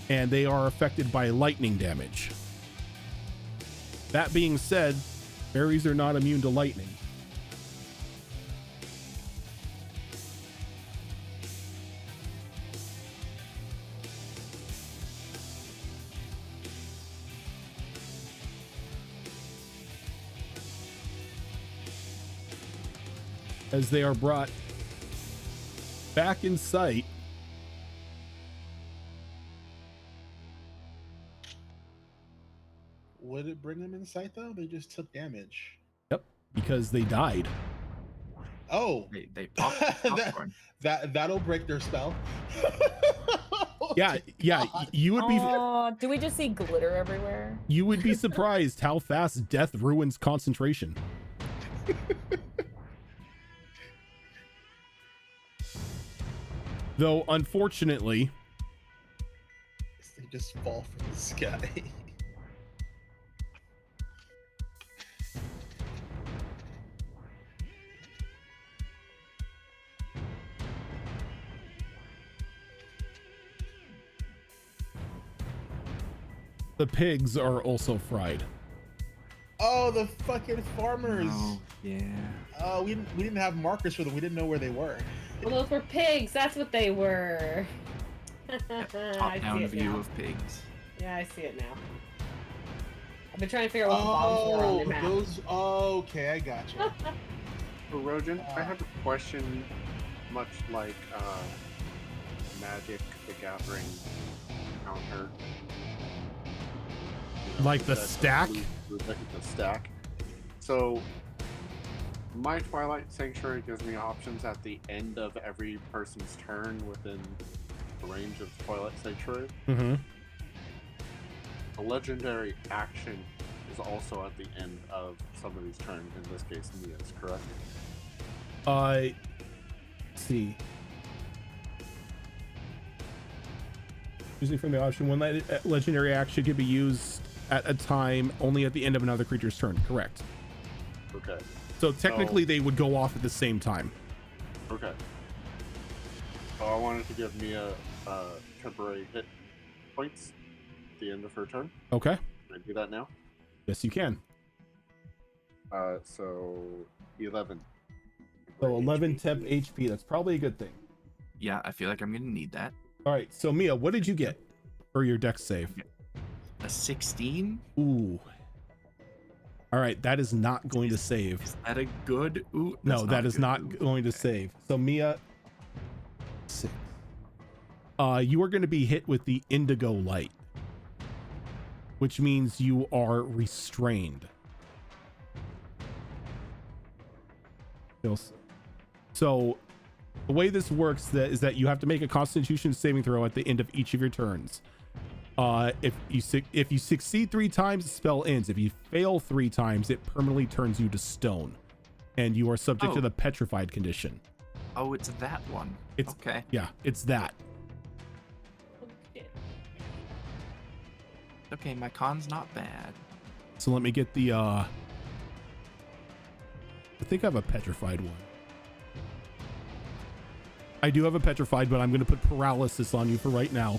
And they are affected by lightning damage. That being said, fairies are not immune to lightning. As they are brought back in sight, Would it bring them in sight though? They just took damage. yep, because they died. Oh, They popped popcorn. that'll break their spell. Yeah, you would be Do we just see glitter everywhere? you would be surprised how fast death ruins concentration. Though unfortunately, They just fall from the sky. the pigs are also fried. Oh, the fucking farmers. Oh, yeah. We didn't have markers for them. We didn't know where they were. Well, those were pigs. That's what they were. I see Top-down it view now. of pigs. Yeah, I see it now. I've been trying to figure out what the bombs were on the map. Those. Oh, okay, I got you. Erogen, I have a question, much like Magic the Gathering counter. Like the stack? Like the stack. So, my Twilight Sanctuary gives me options at the end of every person's turn within the range of Twilight Sanctuary. Mm-hmm. A legendary action is also at the end of somebody's turn, in this case, Mia's, correct? Let's see. Using from the option, one legendary action can be used at a time only at the end of another creature's turn. Correct. Okay. So technically, they would go off at the same time. Okay. So I wanted to give Mia temporary hit points at the end of her turn. Okay. Can I do that now? Yes, you can. So 11. So 11 temp HP. That's probably a good thing. Yeah, I feel like I'm gonna need that. All right. So Mia, what did you get for your dex save? A 16? Ooh. All right, that is not going to save. Is that a good? Ooh, No, that's that is good. not Ooh, going to okay. save. So Mia, 6. You are going to be hit with the indigo light, which means you are restrained. So the way this works is that you have to make a Constitution saving throw at the end of each of your turns. If you succeed 3 times, the spell ends. If you fail 3 times, it permanently turns you to stone, and you are subject to Oh. the petrified condition. Oh, it's that one. It's okay. Yeah, it's that. Okay, my con's not bad. So let me get the I think I have a petrified one. I do have a petrified, but I'm going to put paralysis on you for right now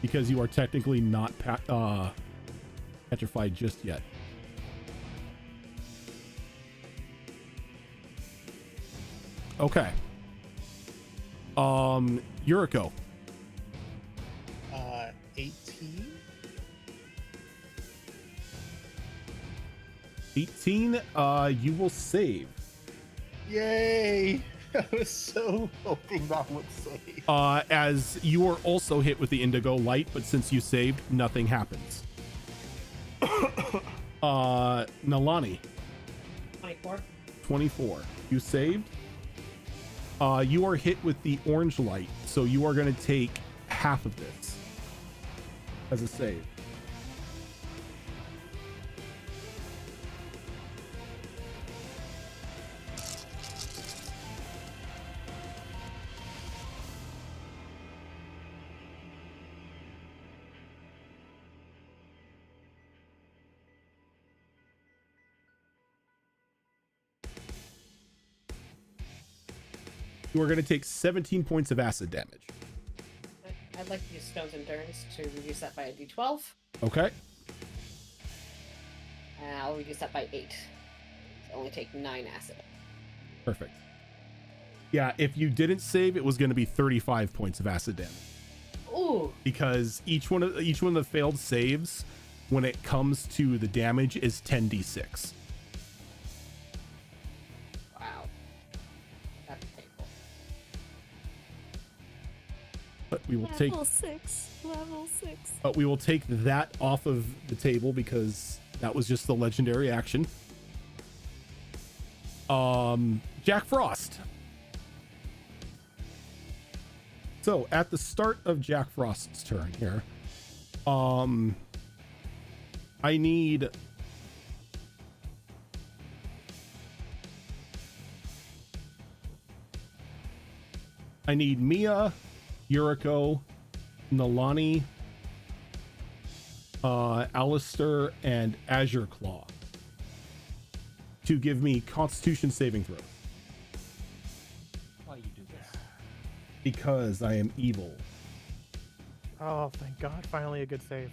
because you are technically not petrified just yet. Okay. Yuriko. 18. 18. You will save. Yay! I was so hoping that would save. As you are also hit with the indigo light, but since you saved, nothing happens. Nalani. 24. 24. You saved. You are hit with the orange light, so you are going to take half of this as a save. You are going to take 17 points of acid damage. I'd like to use Stone's Endurance to reduce that by a d12. Okay. And I'll reduce that by 8. So only take 9 acid. Perfect. Yeah, if you didn't save, it was going to be 35 points of acid damage. Ooh. Because each one of the failed saves, when it comes to the damage, is 10d6. Wow. That's painful. But we will take Level 6. Level 6. But we will take that off of the table because that was just the legendary action. Jack Frost. So at the start of Jack Frost's turn here, I need Mia, Yuriko, Nalani, Alistair, and Azure Claw to give me Constitution saving throw Why you do this? because I am evil. Oh, thank God! Finally, a good save.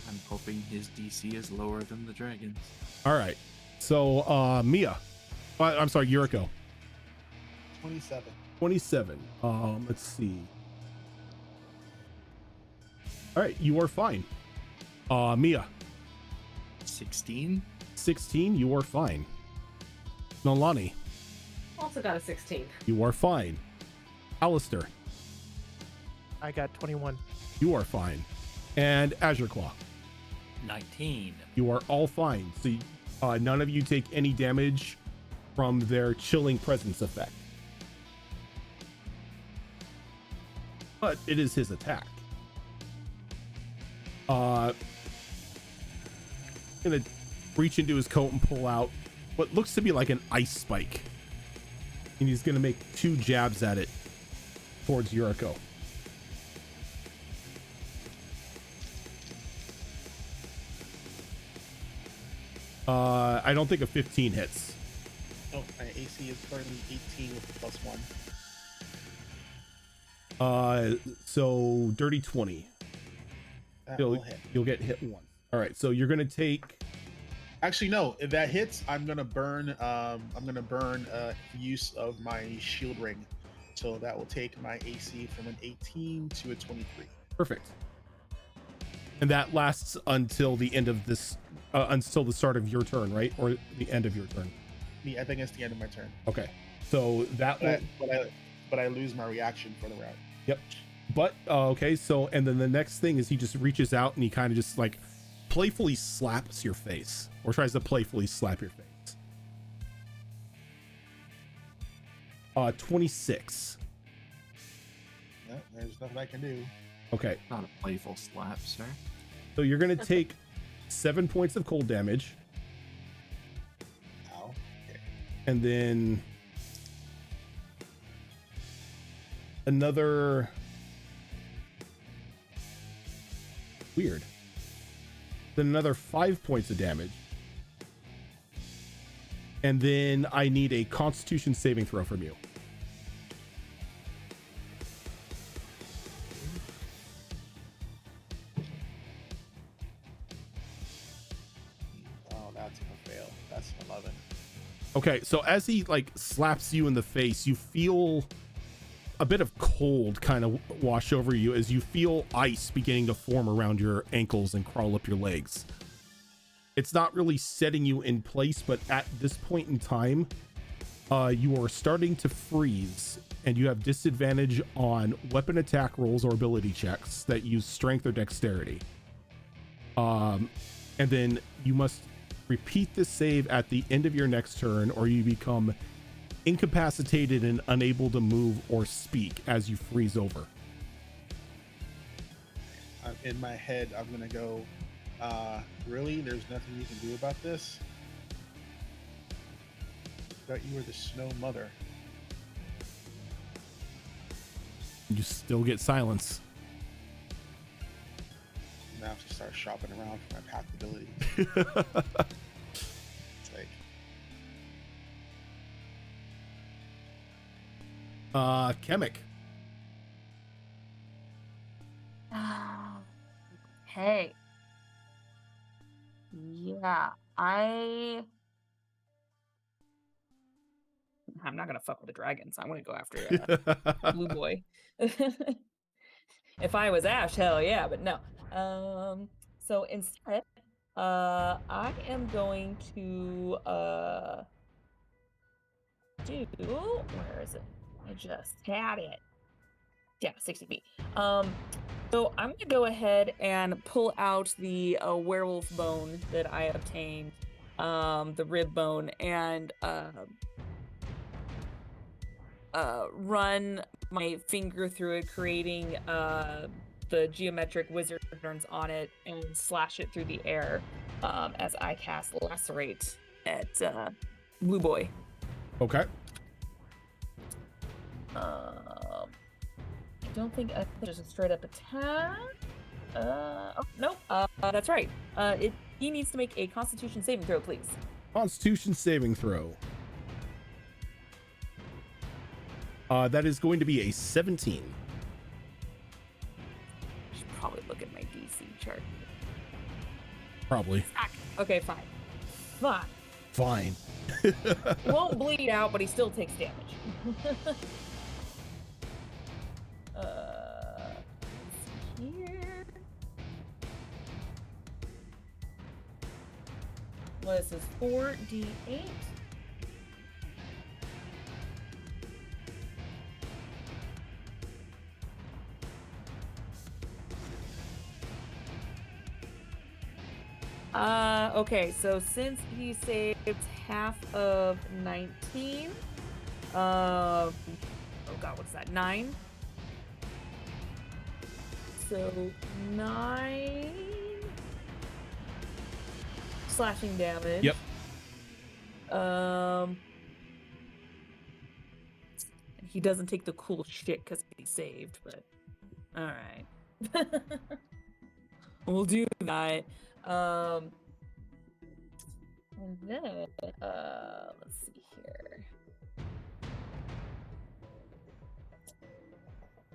I'm hoping his DC is lower than the dragon's. All right. So, Mia. I'm sorry, Yuriko. 27. 27. Let's see. All right, you are fine. Mia. 16? 16, you are fine. Nolani, Also got a 16. you are fine. Alistair, I got 21. you are fine. And Azure Claw, 19. you are all fine. So none of you take any damage from their chilling presence effect. But it is his attack. Gonna reach into his coat and pull out what looks to be like an ice spike. And he's gonna make 2 jabs at it towards Yuriko. I don't think a 15 hits. Oh, my AC is currently 18 with the +1. So dirty 20. That will hit. You'll get hit once. All right, so you're gonna take. Actually, no. If that hits, I'm gonna burn. Use of my shield ring, so that will take my AC from an 18 to a 23. Perfect. And that lasts until the end of this, until the start of your turn, right? Or the end of your turn. I think it's the end of my turn. Okay. So that will. But I lose my reaction for the round. Yep. But okay. So and then the next thing is he just reaches out and he kind of just like playfully slaps your face, or tries to playfully slap your face. 26. Yeah, there's nothing I can do. Okay. Not a playful slap, sir. So you're gonna take 7 points of cold damage, Ow. Okay. and then another weird. Then another 5 points of damage. And then I need a Constitution saving throw from you. Oh, that's a fail. That's an 11. Okay, so as he like slaps you in the face, you feel a bit of cold kind of wash over you as you feel ice beginning to form around your ankles and crawl up your legs. It's not really setting you in place, but at this point in time, you are starting to freeze, and you have disadvantage on weapon attack rolls or ability checks that use strength or dexterity. And then you must repeat the save at the end of your next turn, or you become incapacitated and unable to move or speak as you freeze over. In my head, I'm gonna go. Really? There's nothing you can do about this? I thought you were the Snow Mother. You still get silence. I'm gonna have to start shopping around for my path abilities. It's like, Chemic. Hey. Yeah, I'm not gonna fuck with the dragons. I'm gonna go after Blue Boy. If I was Ash, hell yeah, but no. So instead, I am going to do, where is it? I just had it. Yeah, 60 feet. So I'm gonna go ahead and pull out the werewolf bone that I obtained, the rib bone, and run my finger through it, creating the geometric wizard patterns on it, and slash it through the air as I cast Lacerate at Blue Boy. Okay. I don't think just a straight up attack. Oh no, that's right. He needs to make a Constitution saving throw, please. Constitution saving throw. That is going to be a 17. I should probably look at my DC chart. Probably. Okay, fine. Fine. Fine. Won't bleed out, but he still takes damage. Here. Well, this is 4d8. Okay, so since he saved half of 19, oh god, what's that? 9? So 9 slashing damage. Yep. He doesn't take the cool shit because he saved, but all right. We'll do that. And then, let's see here.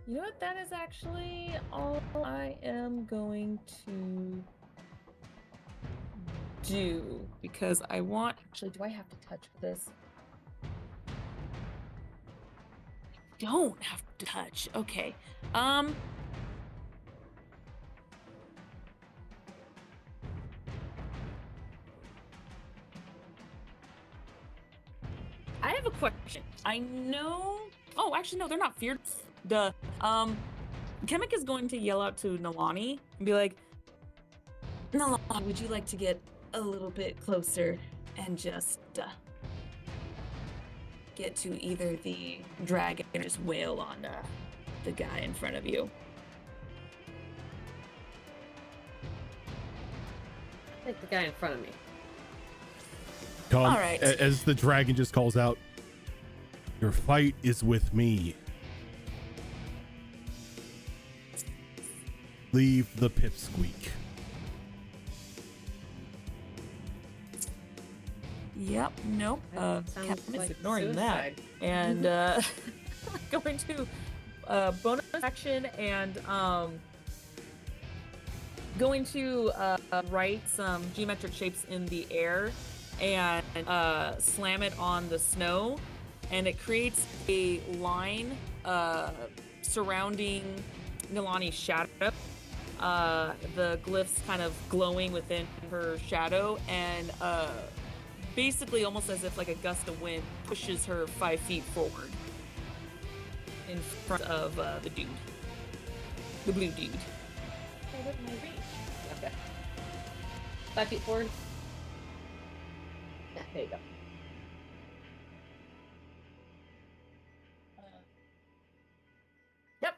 You know what? That is actually all I am going to do, because I want. Actually, do I have to touch this? I don't have to touch. Okay. have a question. I know. Oh, actually, no, they're not feared. The Kemek is going to yell out to Nalani and be like, "Nalani, would you like to get a little bit closer and just get to either the dragon or just wail on the guy in front of you?" Like the guy in front of me. Come, All right. as the dragon just calls out, "Your fight is with me. Leave the pipsqueak." Yep. Nope. That sounds Captain is like ignoring suicide. that and going to bonus action and going to write some geometric shapes in the air and slam it on the snow, and it creates a line surrounding Nilani's shadow. The glyphs kind of glowing within her shadow, and basically almost as if like a gust of wind pushes her 5 feet forward in front of the dude, the blue dude. Okay. 5 feet forward. Yeah, there you go. Yep.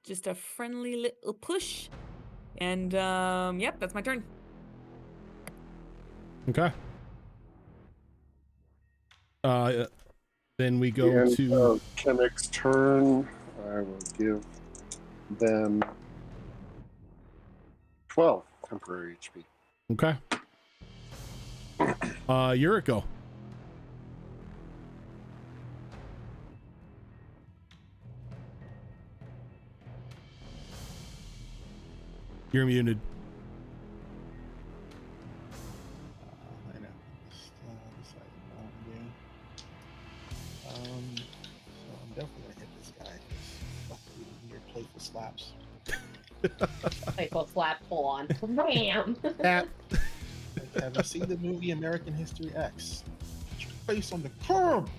Just a friendly little push. And yep, that's my turn. Okay. Then we go And, to Kemek's turn. I will give them 12 temporary HP. okay. Yuriko. You're muted. I know. Just decided what I want to do. So I'm definitely gonna hit this guy. 'Cause fuck you, your playful slaps. Playful slap, pull on. Bam! Tap. Like, have you seen the movie American History X? Put your face on the curb.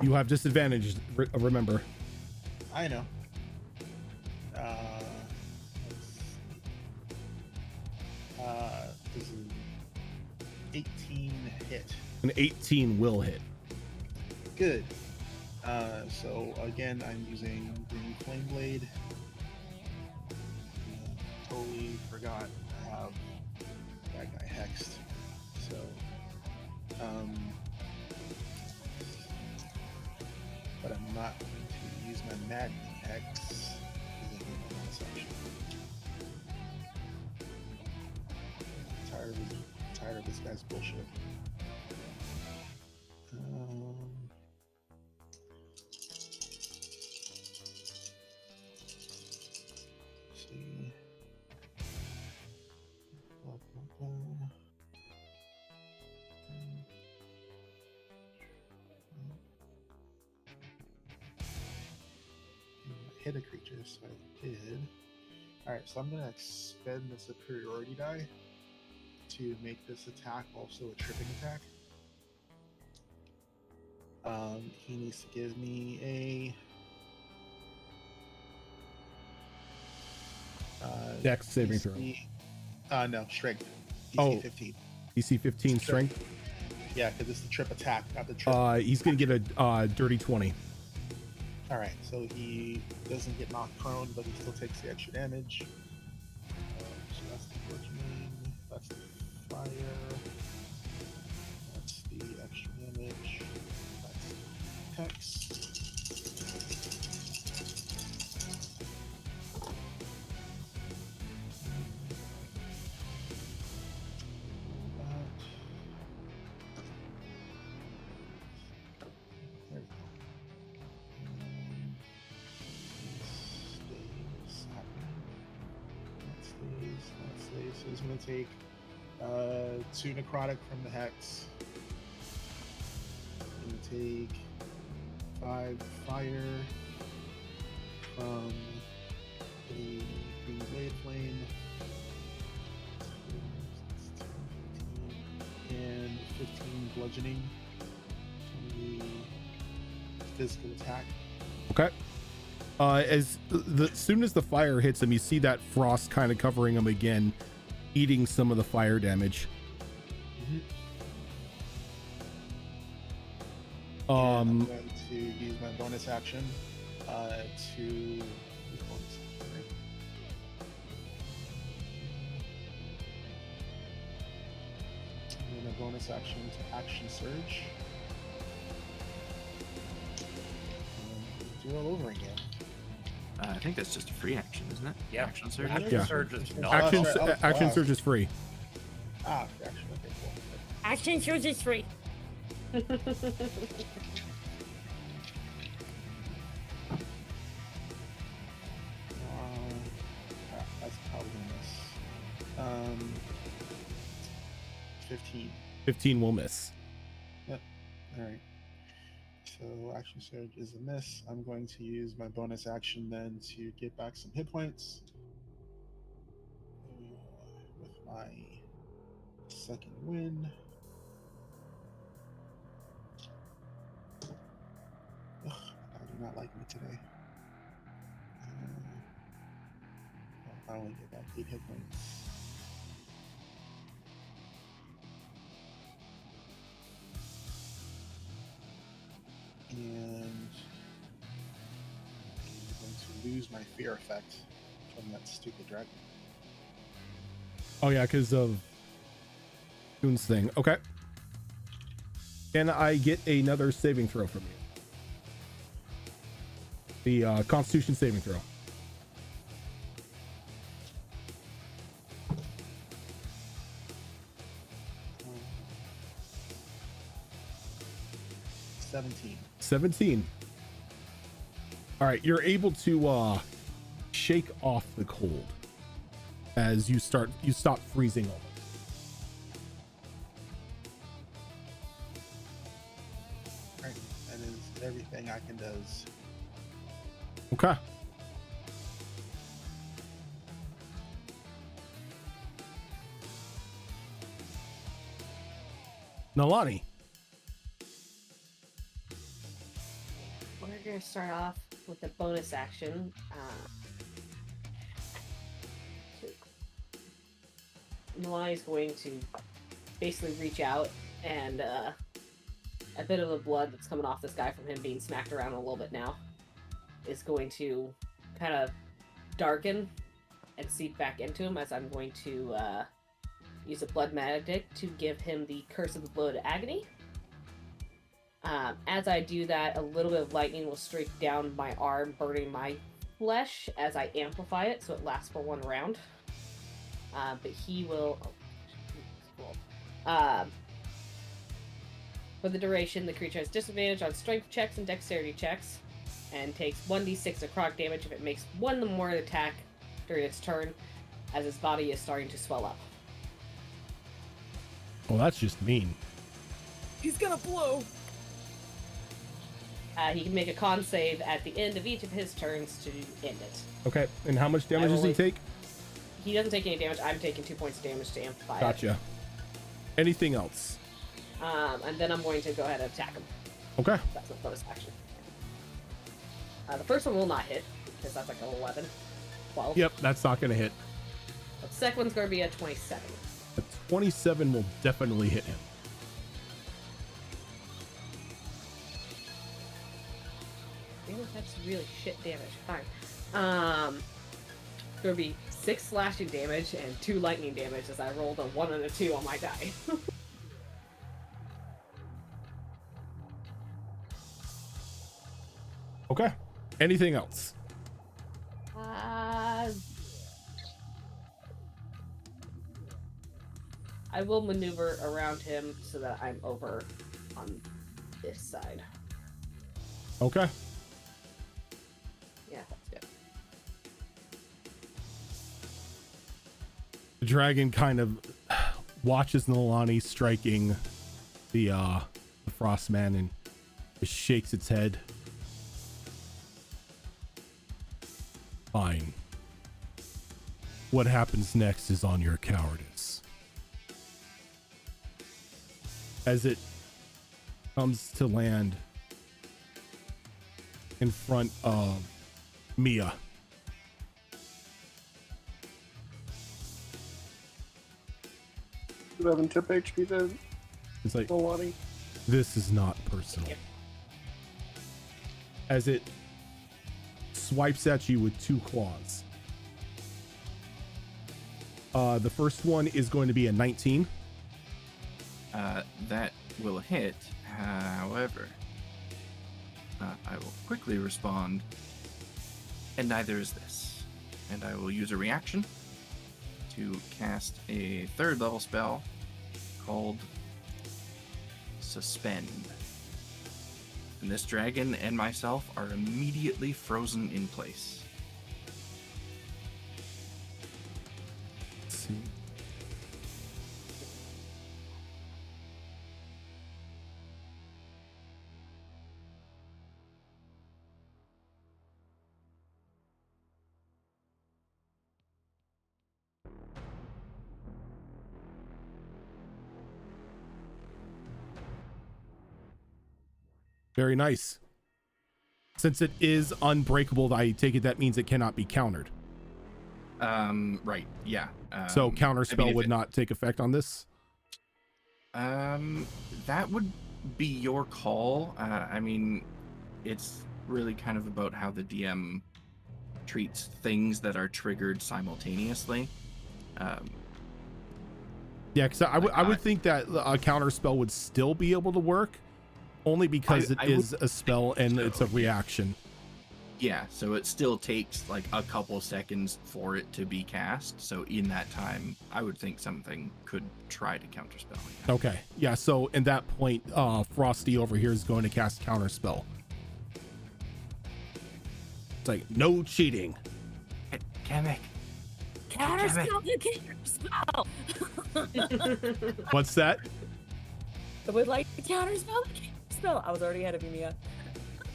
You have disadvantage. Remember. I know. This is 18 hit. An 18 will hit. Good. So again, I'm using Green Flame Blade. Totally forgot I have that guy hexed. So, but I'm not going to use my Maddening Hex because I need my bonus action. Tired of this guy's bullshit. See. Hit a creature, so I did. Alright, so I'm going to expend the superiority die to make this attack also a tripping attack. He needs to give me a Dex saving throw. No, strength. DC Oh. 15. DC 15 strength. Yeah, because it's the trip attack, not the trip. He's gonna get a dirty 20. Alright, so he doesn't get knocked prone, but he still takes the extra damage. So that's the bludgeoning, that's the fire, that's the extra damage, that's the hex. There we go. That stays. So he's going to take 2 necrotic from the hex. He's going to take 5 fire from the green blade flame. And 15 bludgeoning, 20 physical attack. Okay. As soon as the fire hits him, you see that frost kind of covering him again, eating some of the fire damage. I'm going to use my bonus action to use bonus action, right? And a bonus action to action surge. And do it all over again. I think that's just a free action, isn't it? Yeah. Action surge. Action Yeah. surge is not. Action sorry. action Wow. surge is free. Ah, action. Okay, cool. Action surge is free. That's probably gonna miss. 15. 15 will miss. Alright. So action surge is a miss. I'm going to use my bonus action then to get back some hit points. With my second win. Ugh, I do not like me today. I only get back 8 hit points. And I'm going to lose my fear effect from that stupid dragon. Oh yeah, because of Coon's thing. Okay. Can I get another saving throw from you? The Constitution saving throw. Um, 17. 17. All right, you're able to shake off the cold as you stop freezing almost. Right. That is everything I can does. Okay. Nalani. We're going to start off with a bonus action. Milani's going to basically reach out and a bit of the blood that's coming off this guy from him being smacked around a little bit now is going to kind of darken and seep back into him as I'm going to use a blood magic to give him the Curse of the Blood Agony. As I do that, a little bit of lightning will streak down my arm, burning my flesh as I amplify it, so it lasts for 1 round. But he will... for the duration, the creature has disadvantage on strength checks and dexterity checks, and takes 1d6 of necrotic damage if it makes one or more attack during its turn, as his body is starting to swell up. Well, that's just mean. He's gonna blow. He can make a con save at the end of each of his turns to end it. Okay, and how much damage does he take? He doesn't take any damage. I'm taking 2 points of damage to amplify it. Gotcha. Anything else? And then I'm going to go ahead and attack him. Okay. That's my bonus action. The first one will not hit, because that's like an 11. 12. Yep, that's not going to hit. The second one's going to be a 27. A 27 will definitely hit him. Damn, that's really shit damage. Fine. Going to be 6 slashing damage and 2 lightning damage as I rolled a 1 and a 2 on my die. Okay. Anything else? I will maneuver around him so that I'm over on this side. Okay. Yeah, that's good. The dragon kind of watches Nalani striking the frost man and just shakes its head. Fine. What happens next is on your cowardice. as it comes to land in front of Mia. 11 tip HP then. It's like, Milani. this is not personal. As it swipes at you with 2 claws. The first one is going to be a 19. That will hit. However, I will quickly respond, and neither is this. And I will use a reaction to cast a 3rd level spell called Suspend. And this dragon and myself are immediately frozen in place. Let's see. Very nice. Since it is unbreakable, I take it that means it cannot be countered. Right, yeah. So counter spell if would not take effect on this? That would be your call. I mean, it's really kind of about how the DM treats things that are triggered simultaneously. Yeah, because I would think that a counter spell would still be able to work, only because it is a spell and it's a reaction. Yeah, so it still takes like a couple seconds for it to be cast. So in that time, I would think something could try to counterspell. Yeah. Okay, yeah. So in that point, Frosty over here is going to cast counter spell. It's like no cheating. Kamek. Counterspell the counterspell. What's that? I would like to counterspell the counterspell. I was already ahead of you, Mia.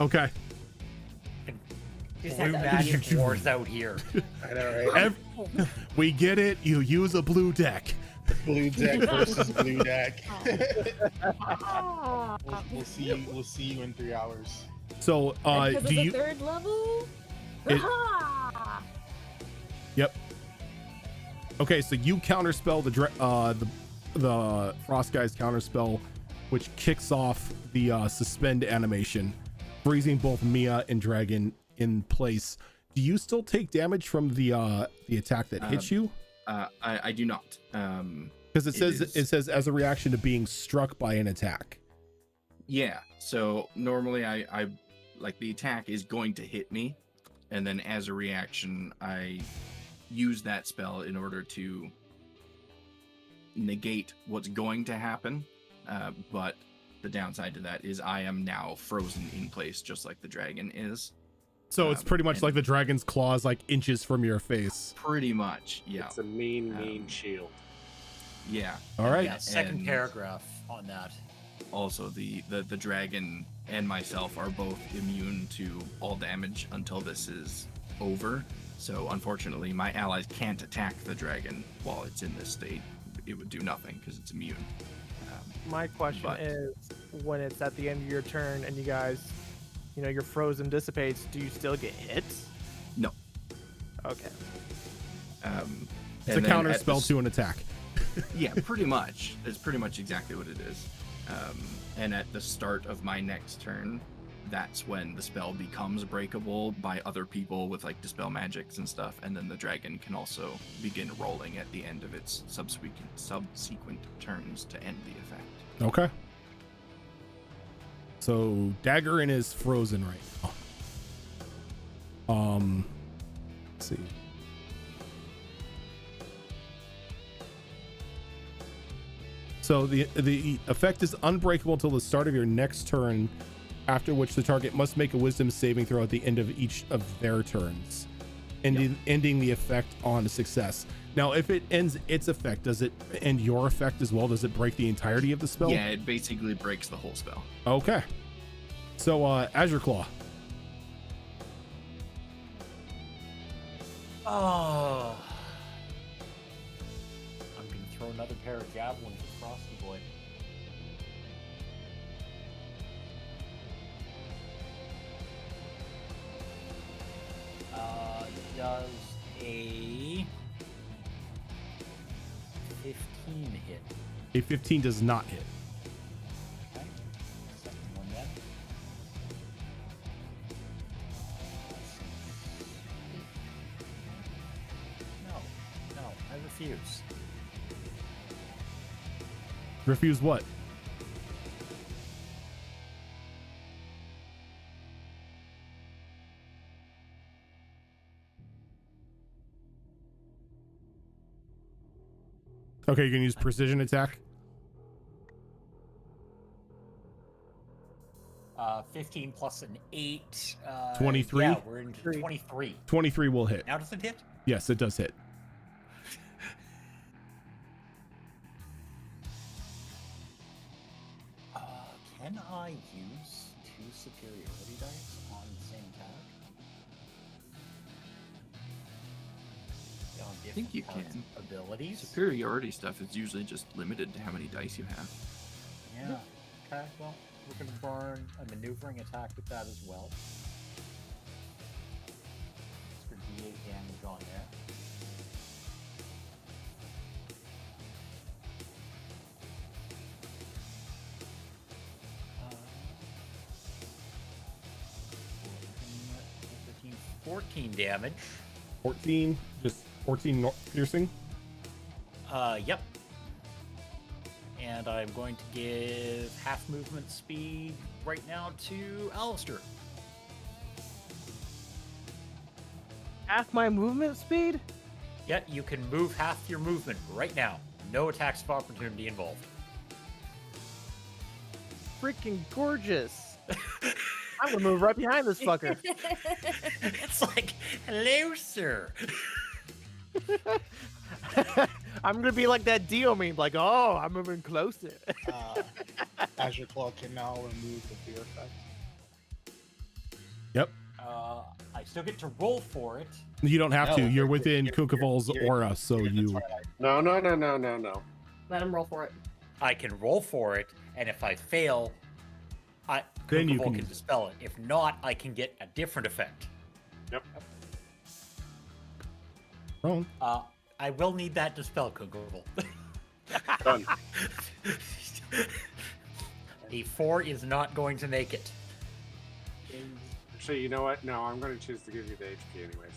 Okay. Blue magic wars out here. I know, right? We get it. You use a blue deck. Blue deck versus blue deck. we'll see you. We'll see you in 3 hours. So, Because do it's you? a 3rd level? It- Ah! Yep. Okay, so you counterspell the Frost Guy's counterspell, which kicks off the suspend animation, freezing both Mia and Dragon in place. Do you still take damage from the attack that hits you? I do not. Because it says as a reaction to being struck by an attack. Yeah. So normally I like the attack is going to hit me, and then as a reaction I use that spell in order to negate what's going to happen. But the downside to that is I am now frozen in place, just like the dragon is. So it's pretty much like the dragon's claws, like inches from your face. Pretty much, yeah. It's a mean shield. Yeah. All right. Yeah, second And paragraph on that. Also, the dragon and myself are both immune to all damage until this is over. So unfortunately, my allies can't attack the dragon while it's in this state. It would do nothing because it's immune. My question is, when it's at the end of your turn and you guys, your frozen dissipates, do you still get hit? No. Okay. It's a counter spell to an attack. Yeah, pretty much. It's pretty much exactly what it is. And at the start of my next turn, that's when the spell becomes breakable by other people with like dispel magics and stuff, and then the dragon can also begin rolling at the end of its subsequent turns to end the effect. Okay. So Daggerin is frozen right now. Let's see. So the effect is unbreakable until the start of your next turn, after which the target must make a wisdom saving throw at the end of each of their turns, ending the effect on success. Now, if it ends its effect, does it end your effect as well? Does it break the entirety of the spell? Yeah, it basically breaks the whole spell. Okay. So, Azure Claw. Oh. I'm going to throw another pair of javelins at Frosty Boy. Does a 15 hit? A 15 does not hit. Okay. Second one then. No, I refuse. Refuse what? Okay, you're gonna use precision attack. 15 plus an 8. 23? Yeah, we're into 23. 23 will hit. Now does it hit? Yes, it does hit. Can I use 2 superiority dice on the same attack? On I think you different can. Abilities? Superiority stuff is usually just limited to how many dice you have. Yeah. Okay, well, we're going to burn a maneuvering attack with that as well. It's for D8 damage on there. Uh, 14 damage. 14, just 14 piercing. Yep. And I'm going to give half movement speed right now to Alistair. Half my movement speed? Yeah, you can move half your movement right now. No attacks of opportunity involved. Freaking gorgeous. I'm gonna move right behind this fucker. It's like, hello, sir. I'm gonna be like that Dio meme, like, oh, I'm moving closer. Azure Claw can now remove the fear effect. Yep. I still get to roll for it. You don't have to. No, You're within you're- Kukavol's you're- aura, so you. No. Let him roll for it. I can roll for it, and if I fail, Then you Kukavol can can use it. dispel it. If not, I can get a different effect. Yep. Wrong. I will need that dispel, Kukavol. Done. A 4 is not going to make it. Actually, you know what? No, I'm going to choose to give you the HP anyways.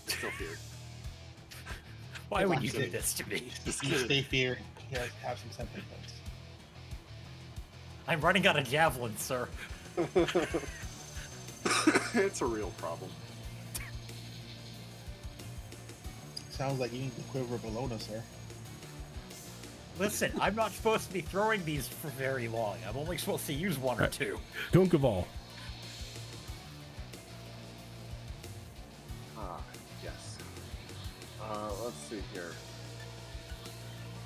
Still feared. Why would you Just do this to me? You stay feared. You guys have some sympathy points. I'm running out of javelins, sir. It's a real problem. Sounds like you need the quiver Bologna, sir. Listen, I'm not supposed to be throwing these for very long. I'm only supposed to use 1 or 2. Kunkavol. Yes. Let's see here.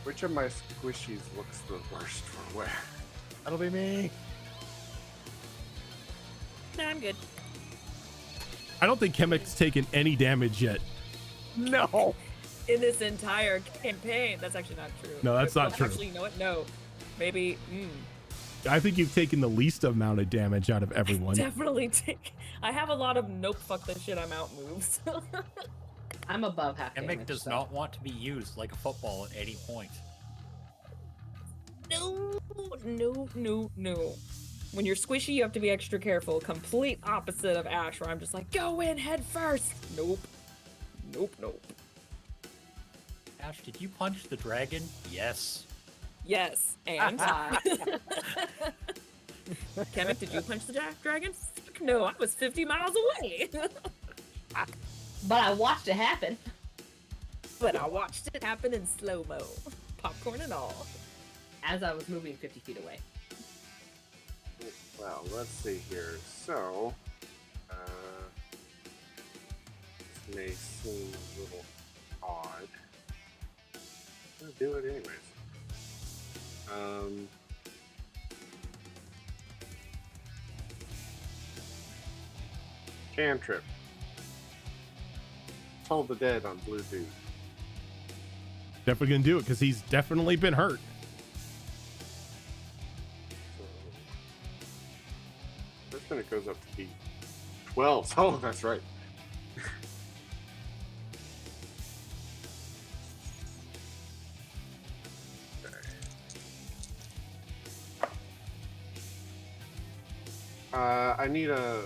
Which of my squishies looks the worst for wear? That'll be me. No, I'm good. I don't think Chemic's taken any damage yet. No. In this entire campaign, that's actually not true. No, that's not true. Actually, you know what? No. Maybe. I think you've taken the least amount of damage out of everyone. Definitely take. I have a lot of nope, fuck this shit, I'm out moves. I'm above half Emic damage. does so. not want to be used like a football at any point. No. When you're squishy, you have to be extra careful. Complete opposite of Ash, where I'm just like, go in head first. Nope. Ash, did you punch the dragon? Yes. Yes, and Kemek, did you punch the dragon? Fuck no, I was 50 miles away. But I watched it happen. But I watched it happen in slow-mo. Popcorn and all. As I was moving 50 feet away. Well, let's see here. So, this may seem a little odd. I'm gonna do it anyways. Cantrip. Toll the dead on Blue Dude. Definitely gonna do it because he's definitely been hurt. So, then it goes up to be 12. Oh, that's right. I need a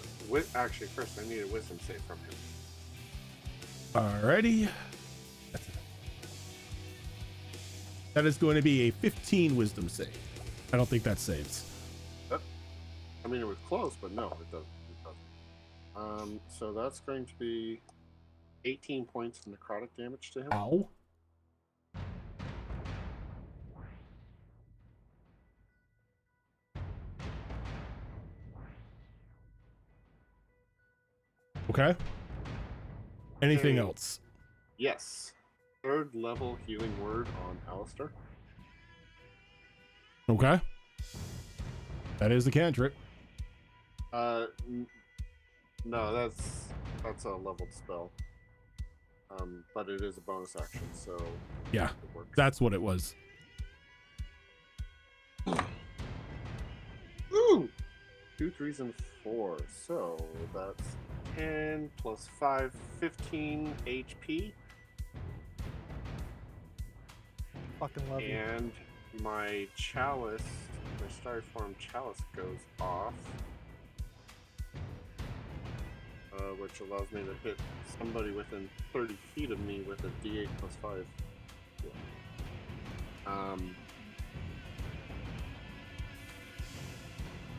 actually first I need a wisdom save from him. Alrighty. That is going to be a 15 wisdom save. I don't think that saves. I mean, it was close, but no, it doesn't. So that's going to be 18 points of necrotic damage to him. Ow. Okay. Anything Okay. else? Yes. 3rd level healing word on Alistair. Okay. That is a cantrip. No, that's a leveled spell. But it is a bonus action, so Yeah, it works. that's what it was. Ooh! 2, 3s, and 4. So that's 10 plus 5, 15 HP. Fucking love you. And my chalice, my styrofoam chalice goes off. Which allows me to hit somebody within 30 feet of me with a D8 plus 5.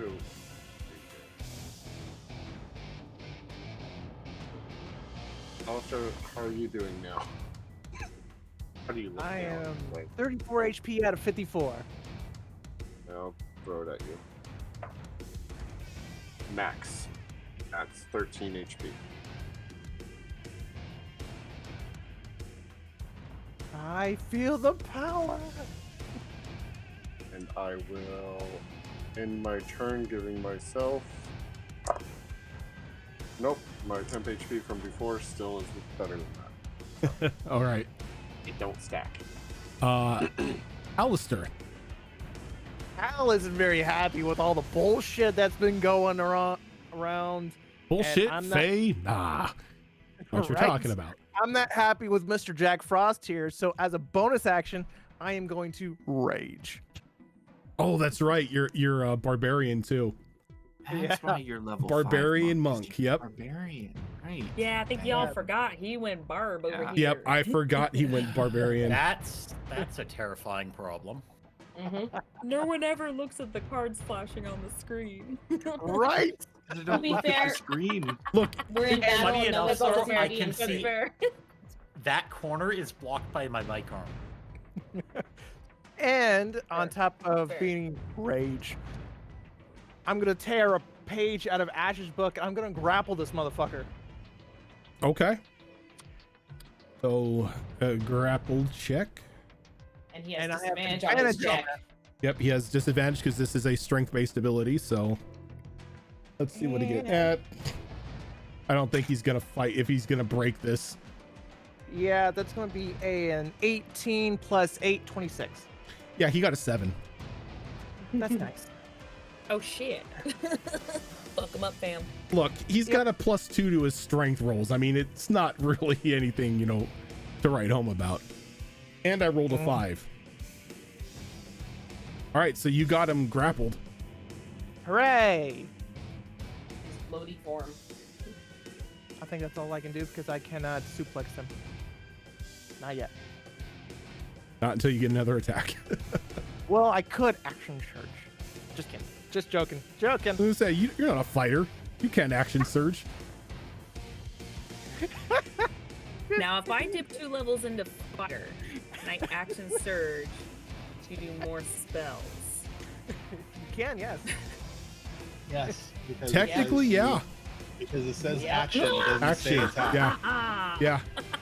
Ooh. Also, how are you doing now? How do you look I now? am Like, 34 HP out of 54. I'll throw it at you. Max. That's 13 HP. I feel the power. And I will end my turn giving myself... Nope, my temp HP from before still is better than that. All right. It don't stack. Alistair. Al isn't very happy with all the bullshit that's been going around. Bullshit, I'm not- Faye? Nah. What you're Right. talking about. I'm not happy with Mr. Jack Frost here, so as a bonus action, I am going to rage. Oh, that's right. You're a barbarian too. That's why you're level Barbarian 5 monk. Yep. Barbarian, right? Yeah, I think y'all forgot he went barb over Yeah. here. Yep. I forgot he went barbarian. That's a terrifying problem. No one ever looks at the cards flashing on the screen. Right? I To don't be look at fair, the screen. Look, we're in battle Funny and no enough, one's Sarah, I already can in see- fair. That corner is blocked by my mic arm. And on Fair. top of Fair. being rage, I'm gonna tear a page out of Ash's book. I'm gonna grapple this motherfucker. okay. So, grapple check. And he has And I have disadvantage on his advantage on check. Yep, he has disadvantage because this is a strength-based ability. So, let's see what he gets. I don't think he's gonna fight if he's gonna break this. Yeah, that's gonna be an 18 plus 8, 26. Yeah, he got a 7. That's nice. Oh shit. Fuck him up, fam. Look, he's got a +2 to his strength rolls. I mean, it's not really anything, to write home about. And I rolled a 5. All right, so you got him grappled. Hooray! His floaty form. I think that's all I can do because I cannot suplex him. Not yet. Not until you get another attack. Well, I could action surge. Just kidding. Just joking. Joking. I was gonna say, you're not a fighter. You can't action surge. Now, if I dip 2 levels into fire and I action surge to do more spells. You can, yes. Yes. Because Technically, yeah. Because it says Yeah. action, it doesn't say Action, attack. yeah. Ah! Yeah.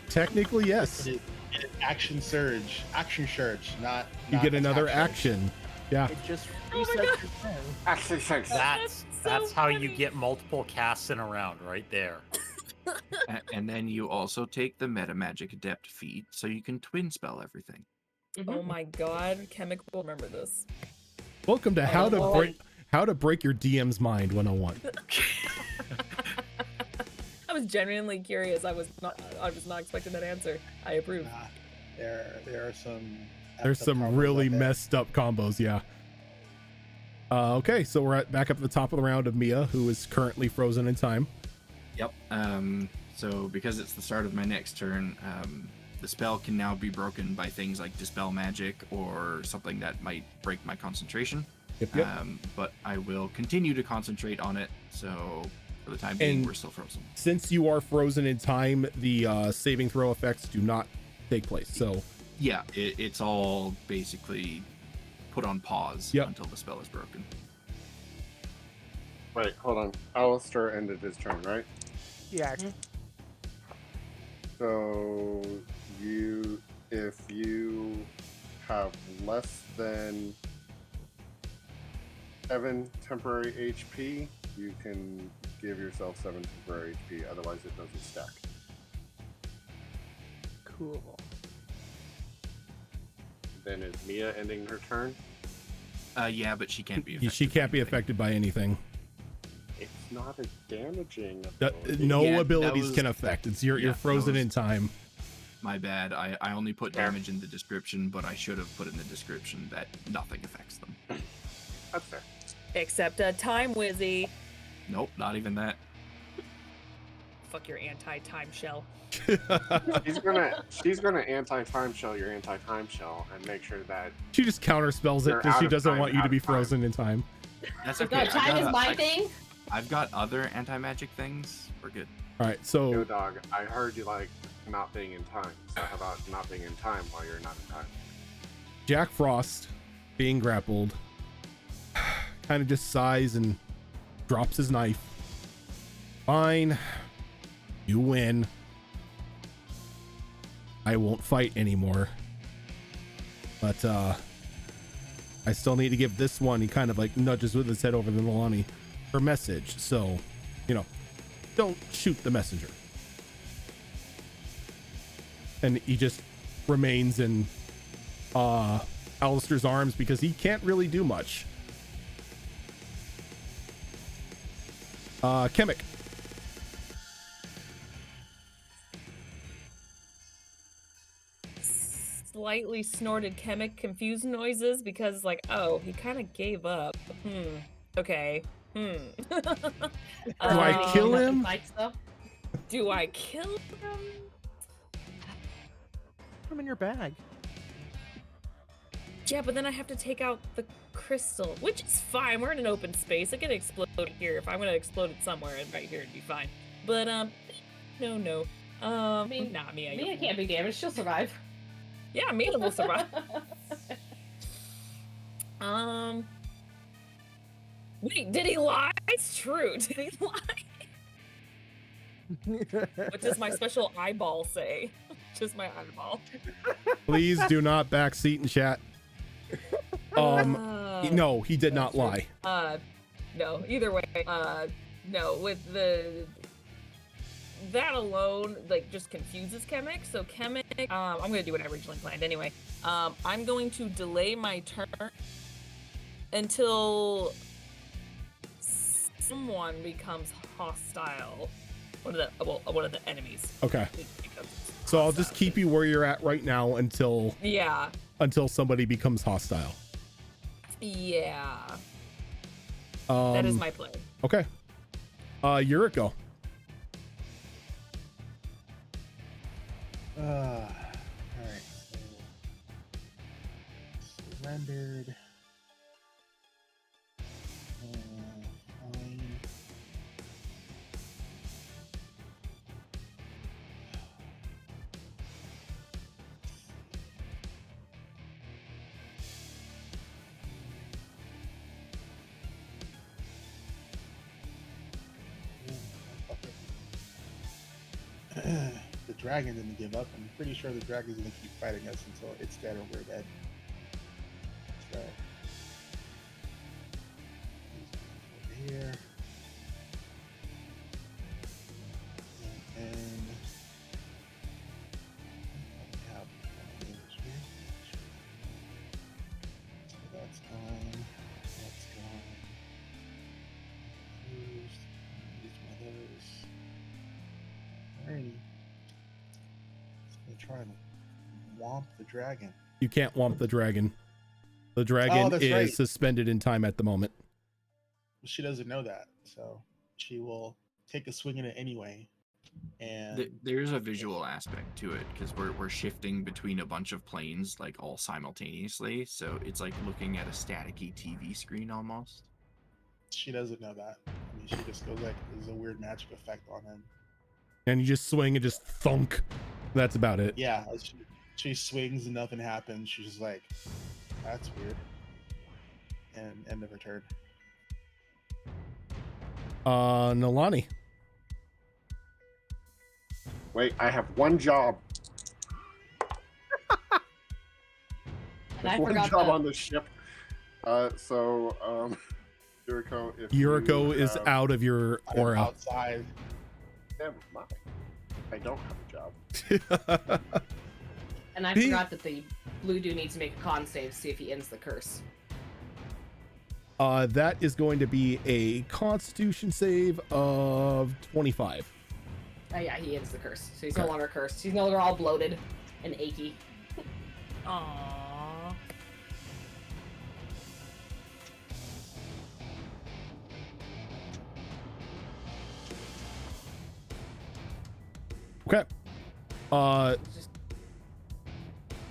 Technically, yes. It is action surge. Action surge, not. You not get another attack surge. action. Yeah. It just Oh my resets God. your turn. Actually, thanks. That's so how you funny. get multiple casts in a round, right there. And then you also take the meta magic adept feat, so you can twin spell everything. Oh my god, Chemical will remember this. Welcome to how to well, break your DM's mind 101. I was genuinely curious. I was not expecting that answer. I approve. There are some. There's effed up some combos really out there. messed up combos, yeah. Okay, so we're back up at the top of the round of Mia, who is currently frozen in time. Yep. So because it's the start of my next turn, the spell can now be broken by things like Dispel Magic or something that might break my concentration. Yep. But I will continue to concentrate on it, so for the time being, And we're still frozen. Since you are frozen in time, the saving throw effects do not take place. So Yeah, it's all basically put on pause until the spell is broken. Wait, hold on. Alistair ended his turn, right? Yeah. So if you have less than 7 temporary HP, you can give yourself 7 temporary HP. Otherwise, it doesn't stack. Cool. Then is Mia ending her turn? Yeah, but she can't be affected. she can't be affected by anything. It's not a damaging That, ability. no Yeah, that abilities was- can affect. It's you're frozen in time. My bad. I only put damage in the description, but I should have put in the description that nothing affects them. That's fair. Except a time wizzy. Nope, not even that. Fuck your anti-time shell. She's gonna anti-time shell your anti-time shell and make sure that She just counter spells it You're because out she of doesn't time, want you out to be of time. frozen in time. That's No, okay. time is my thing. I've got other anti-magic things. We're good. All right, so Odag, I heard you like not being in time. So how about not being in time while you're not in time? Jack Frost, being grappled, kind of just sighs and drops his knife. Fine, you win. I won't fight anymore. But I still need to give this one. He kind of like nudges with his head over the Nalani her message. So, don't shoot the messenger. And he just remains in Alistair's arms because he can't really do much. Kemek. Slightly snorted Kemek confused noises because, like, oh, he kind of gave up. Okay. Do I kill him? Do I kill him? Put them in your bag. Yeah, but then I have to take out the crystal, which is fine. We're in an open space. I can explode here. If I'm gonna explode it somewhere, and right here, it'd be fine. But no. I mean, nah, Mia. Mia can't be damaged. She'll survive. Yeah, Mia will survive. Wait, did he lie? It's true. Did he lie? What does my special eyeball say? Just my eyeball. Please do not backseat in chat. No, he did not lie. No, either way, no, with that alone, like, just confuses Kemek. So Kemek, I'm gonna do what I originally planned anyway. I'm going to delay my turn until someone becomes hostile. One of the enemies. Okay. So I'll just keep you where you're at right now until somebody becomes hostile. Yeah. That is my play. Okay. Yuriko. Alright, so surrendered. Fine. The dragon didn't give up. I'm pretty sure the dragon's gonna keep fighting us until it's dead or we're dead. So over here. And we have damage here. So that's gone. That's gone. Used one of those. Alrighty. Let's try and womp the dragon. You can't womp the dragon. The dragon that's is right. suspended in time at the moment. she doesn't know that, so she will take a swing at it anyway. And There's a visual aspect to it because we're shifting between a bunch of planes like all simultaneously, so it's like looking at a staticky TV screen almost. she doesn't know that. I mean, she just goes like, "There's a weird magic effect on him." And you just swing and just thunk. That's about it. Yeah, she swings and nothing happens. She's just like, "That's weird." And end of her turn. Nolani. Wait, I have one job. And I One forgot job the- on the ship. Yuriko, if Yuriko you is have- out of your I'm aura. outside. Never mind. I don't have a job. And I forgot that the blue dude needs to make a con save to see if he ends the curse. That is going to be a Constitution save of 25. Oh yeah, he ends the curse. So he's Okay. no longer cursed. He's no longer all bloated and achy. Aww. Okay. It's just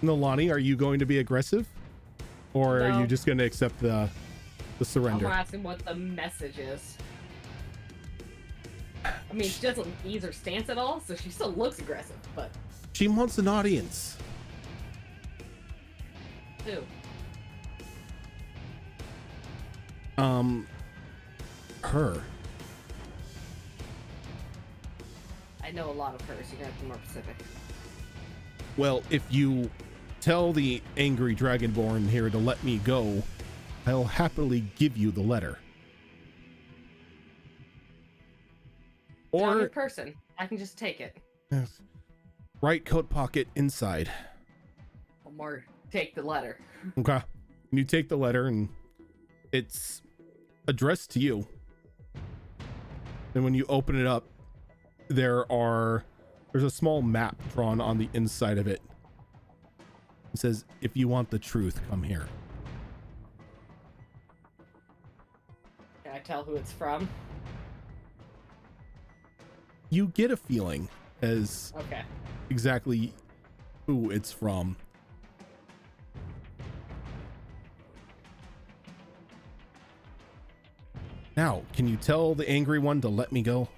Nolani, are you going to be aggressive? Or are No. you just going to accept the I'm surrender? gonna ask him what the message is. I mean, she doesn't ease her stance at all, so she still looks aggressive, but She wants an audience. who? Her. I know a lot of her, so you're gonna have to be more specific. Well, if you tell the angry dragonborn here to let me go, I'll happily give you the letter. It's not your Or person. I can just take it. yes, right coat pocket inside. Or more, take the letter. Okay. You take the letter and it's addressed to you. And when you open it up, there's a small map drawn on the inside of it. It says, "If you want the truth, come here." Can I tell who it's from? You get a feeling as Okay. exactly who it's from. Now, can you tell the angry one to let me go?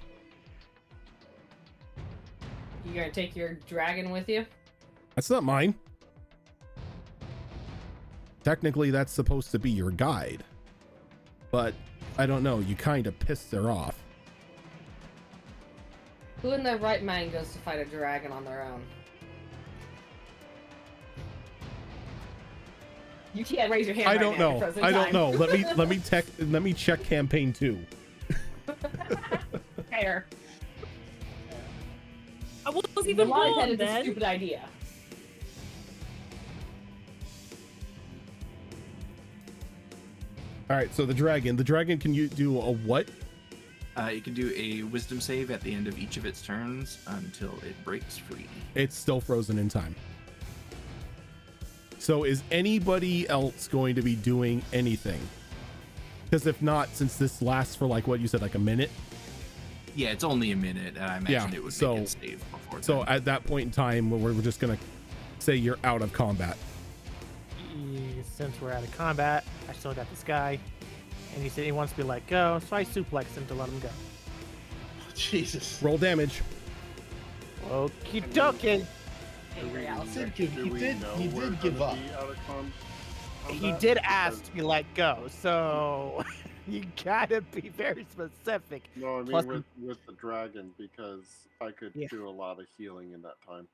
You gonna take your dragon with you? That's not mine. Technically, that's supposed to be your guide. But I don't know, you kind of pissed her off. Who in their right mind goes to fight a dragon on their own? You can't raise your hand. I right don't now, know. Frozen I don't time. know. Let me check campaign 2. Fair. I wasn't The even line born is a then. stupid idea. All right, so the dragon can you do a what? It can do a wisdom save at the end of each of its turns until it breaks free. It's still frozen in time. So is anybody else going to be doing anything? Because if not, since this lasts for like what you said, like a minute. Yeah, it's only a minute, and I imagine it would so- make it save before. So then. at that point in time, we're just gonna say you're out of combat. Since we're out of combat, I still got this guy, and he said he wants to be let go, so I suplexed him to let him go. Jesus. Roll damage. Okie dokie. Angry Alice. did give- Do he we did- know he we're did give gonna up. be out of He combat? did ask Because- to be let go, so you gotta be very specific. No, I mean Plus with the dragon, because I could Yeah. do a lot of healing in that time.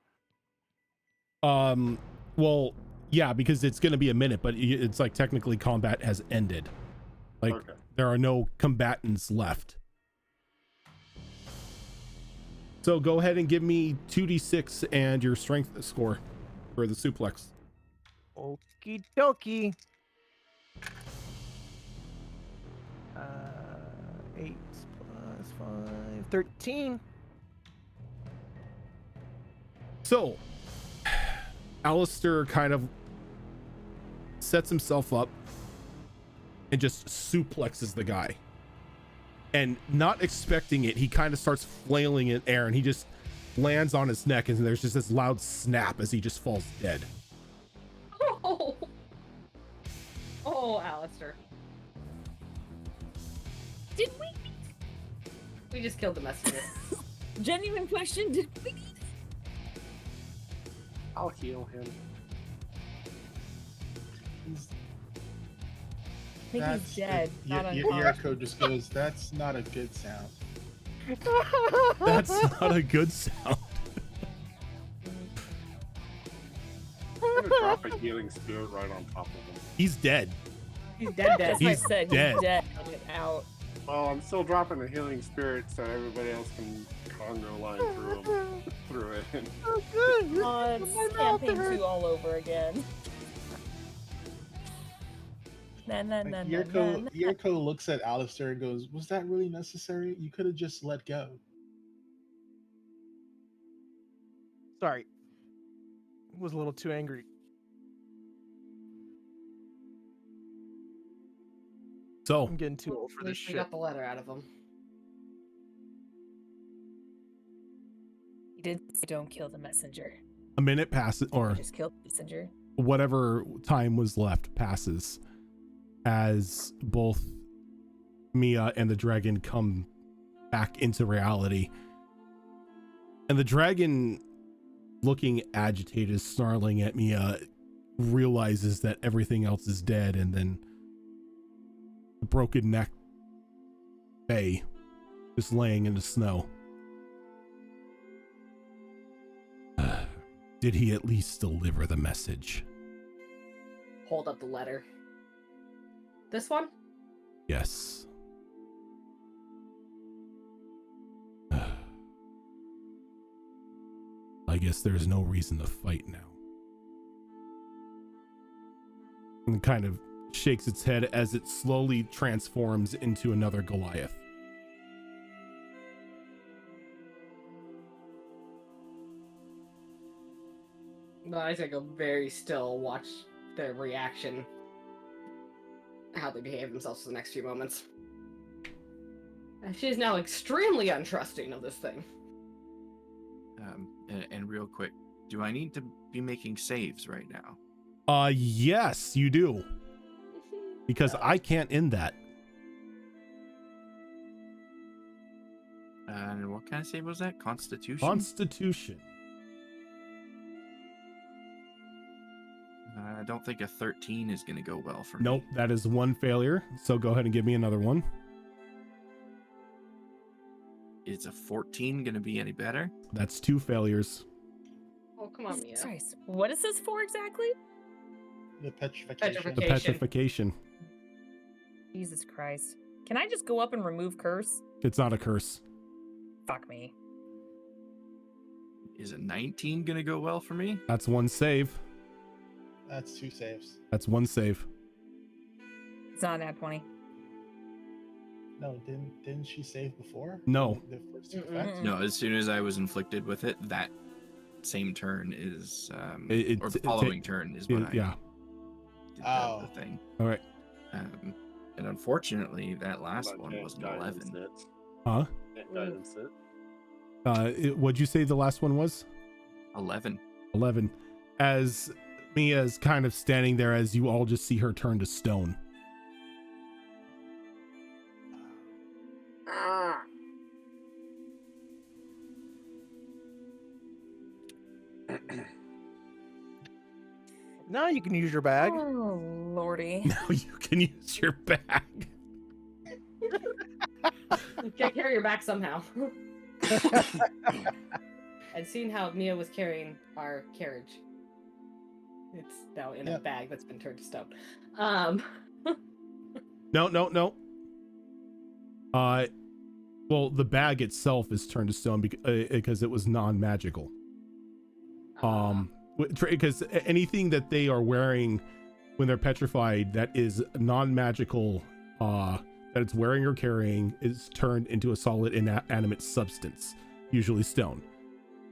Well, yeah, because it's gonna be a minute, but it's like technically combat has ended. Like Okay. there are no combatants left. So go ahead and give me 2d6 and your strength score for the suplex. Okie dokie. 8 plus 5, 13. So, Alistair kind of sets himself up and just suplexes the guy. and not expecting it, he kind of starts flailing in air, and he just lands on his neck, and there's just this loud snap as he just falls dead. Oh, Alistair. Did we? We just killed the messenger. Genuine question. Did we? I'll heal him. I think he's dead. Not Yuriko just goes, that's not a good sound. That's not a good sound. I'm gonna drop a healing spirit right on top of him. He's dead. He's dead. That's what I He's said. dead. He's dead. Get out. Well, I'm still dropping a healing spirit so everybody else can congo line through it. Oh, it's campaign 2 all over again. Yuriko looks at Alistair and goes, was that really necessary? You could have just let go. Sorry. Was a little too angry. So I'm getting too old for At this least we shit. got the letter out of him. You did say don't kill the messenger. a minute passes, You or just killed the messenger. whatever time was left passes, as both Mia and the dragon come back into reality. And the dragon, looking agitated, snarling at Mia, realizes that everything else is dead, and then the broken neck Faye just laying in the snow. Did he at least deliver the message? Hold up the letter. This one? Yes. I guess there's no reason to fight now. And kind of shakes its head as it slowly transforms into another Goliath. No, I think I'm very still. Watch their reaction. How they behave themselves for the next few moments. And she is now extremely untrusting of this thing. And real quick, do I need to be making saves right now? Yes, you do. Because I can't end that. And what kind of save was that? Constitution? Constitution. I don't think a 13 is going to go well for me. Nope, that is one failure. So go ahead and give me another one. Is a 14 going to be any better? That's two failures. Oh, come on, Mia. Sorry, what is this for exactly? The petrification. The petrification. Jesus Christ. Can I just go up and remove curse? It's not a curse. Fuck me. Is a 19 going to go well for me? That's one save. That's two saves. That's one save. It's not that 20. No, didn't she save before? No. The first two effects? No, as soon as I was inflicted with it, that same turn is, or the it following turn is when I yeah. did Oh. the thing. All right. And unfortunately, that last one was an 11. Huh? Guidance it. What'd you say the last one was? 11. 11. As Mia's kind of standing there, as you all just see her turn to stone. Now you can use your bag. Oh, lordy. Now you can use your bag. You can't carry your back somehow. And seeing how Mia was carrying our carriage. It's now in a bag that's been turned to stone. No. Well, the bag itself is turned to stone because it was non-magical. Because anything that they are wearing when they're petrified that is non-magical, that it's wearing or carrying, is turned into a solid inanimate substance, usually stone.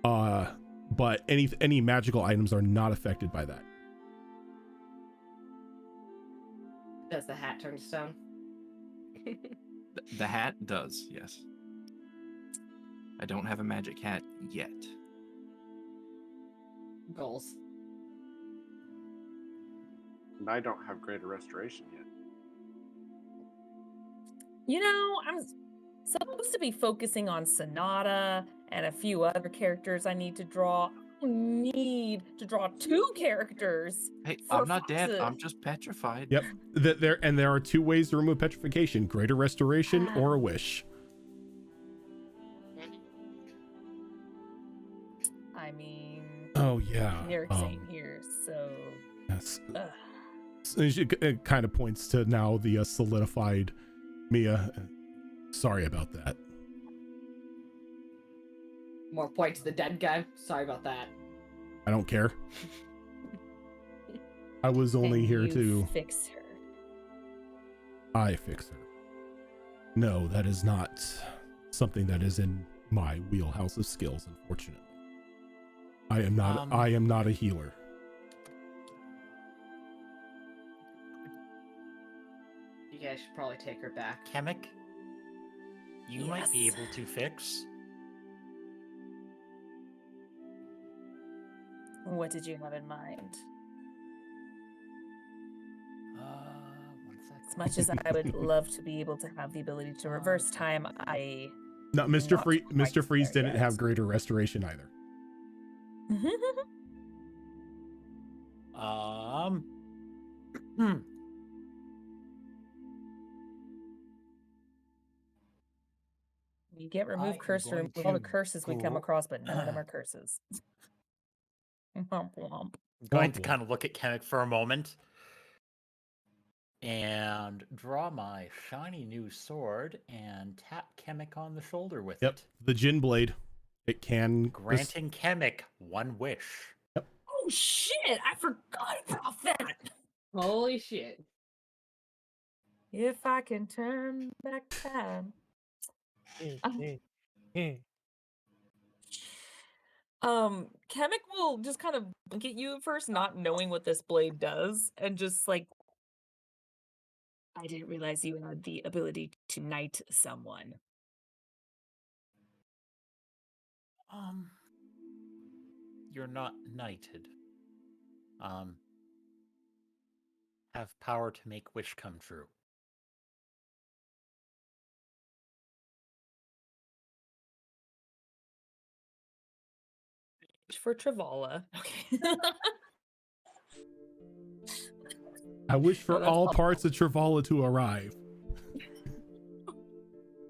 But any magical items are not affected by that. Does the hat turn to stone? The hat does, yes. I don't have a magic hat yet. Goals. And I don't have greater restoration yet. You know, I'm supposed to be focusing on Sonata and a few other characters I need to draw. I don't need to draw 2 characters. Hey, for I'm not dead. Foxes. I'm just petrified. Yep. There are 2 ways to remove petrification: greater restoration or a wish. I mean, Oh yeah. Eric's ain't here, so. Yes. Ugh. So it kind of points to now the solidified Mia. Sorry about that. More point to the dead guy. Sorry about that. I don't care. I was only And here you to fix her. I fix her. No, that is not something that is in my wheelhouse of skills, unfortunately. I am not a healer. You guys should probably take her back. Chemic, you might be Yes. able to fix. What did you have in mind? 1 second. As much as I would love to be able to have the ability to reverse time, I. No, Mr. Not Freeze, quite Mr. Freeze there didn't yet. have greater restoration either. You get remove am curse to going remove all the to curses we come go- across, but none of them are curses. Womp womp. I'm going to Womp kind of look at Chemic for a moment and draw my shiny new sword and tap Chemic on the shoulder with Yep, it, the Jin Blade. It can granting Chemic 1 wish. Oh shit! I forgot about that. Holy shit. If I can turn back time. Chemic will just kind of blink at you at first, not knowing what this blade does, and just like, I didn't realize you had the ability to knight someone. You're not knighted. Have power to make wish come true. For Travala. Okay. I wish for that's all awful. parts of Travala to arrive.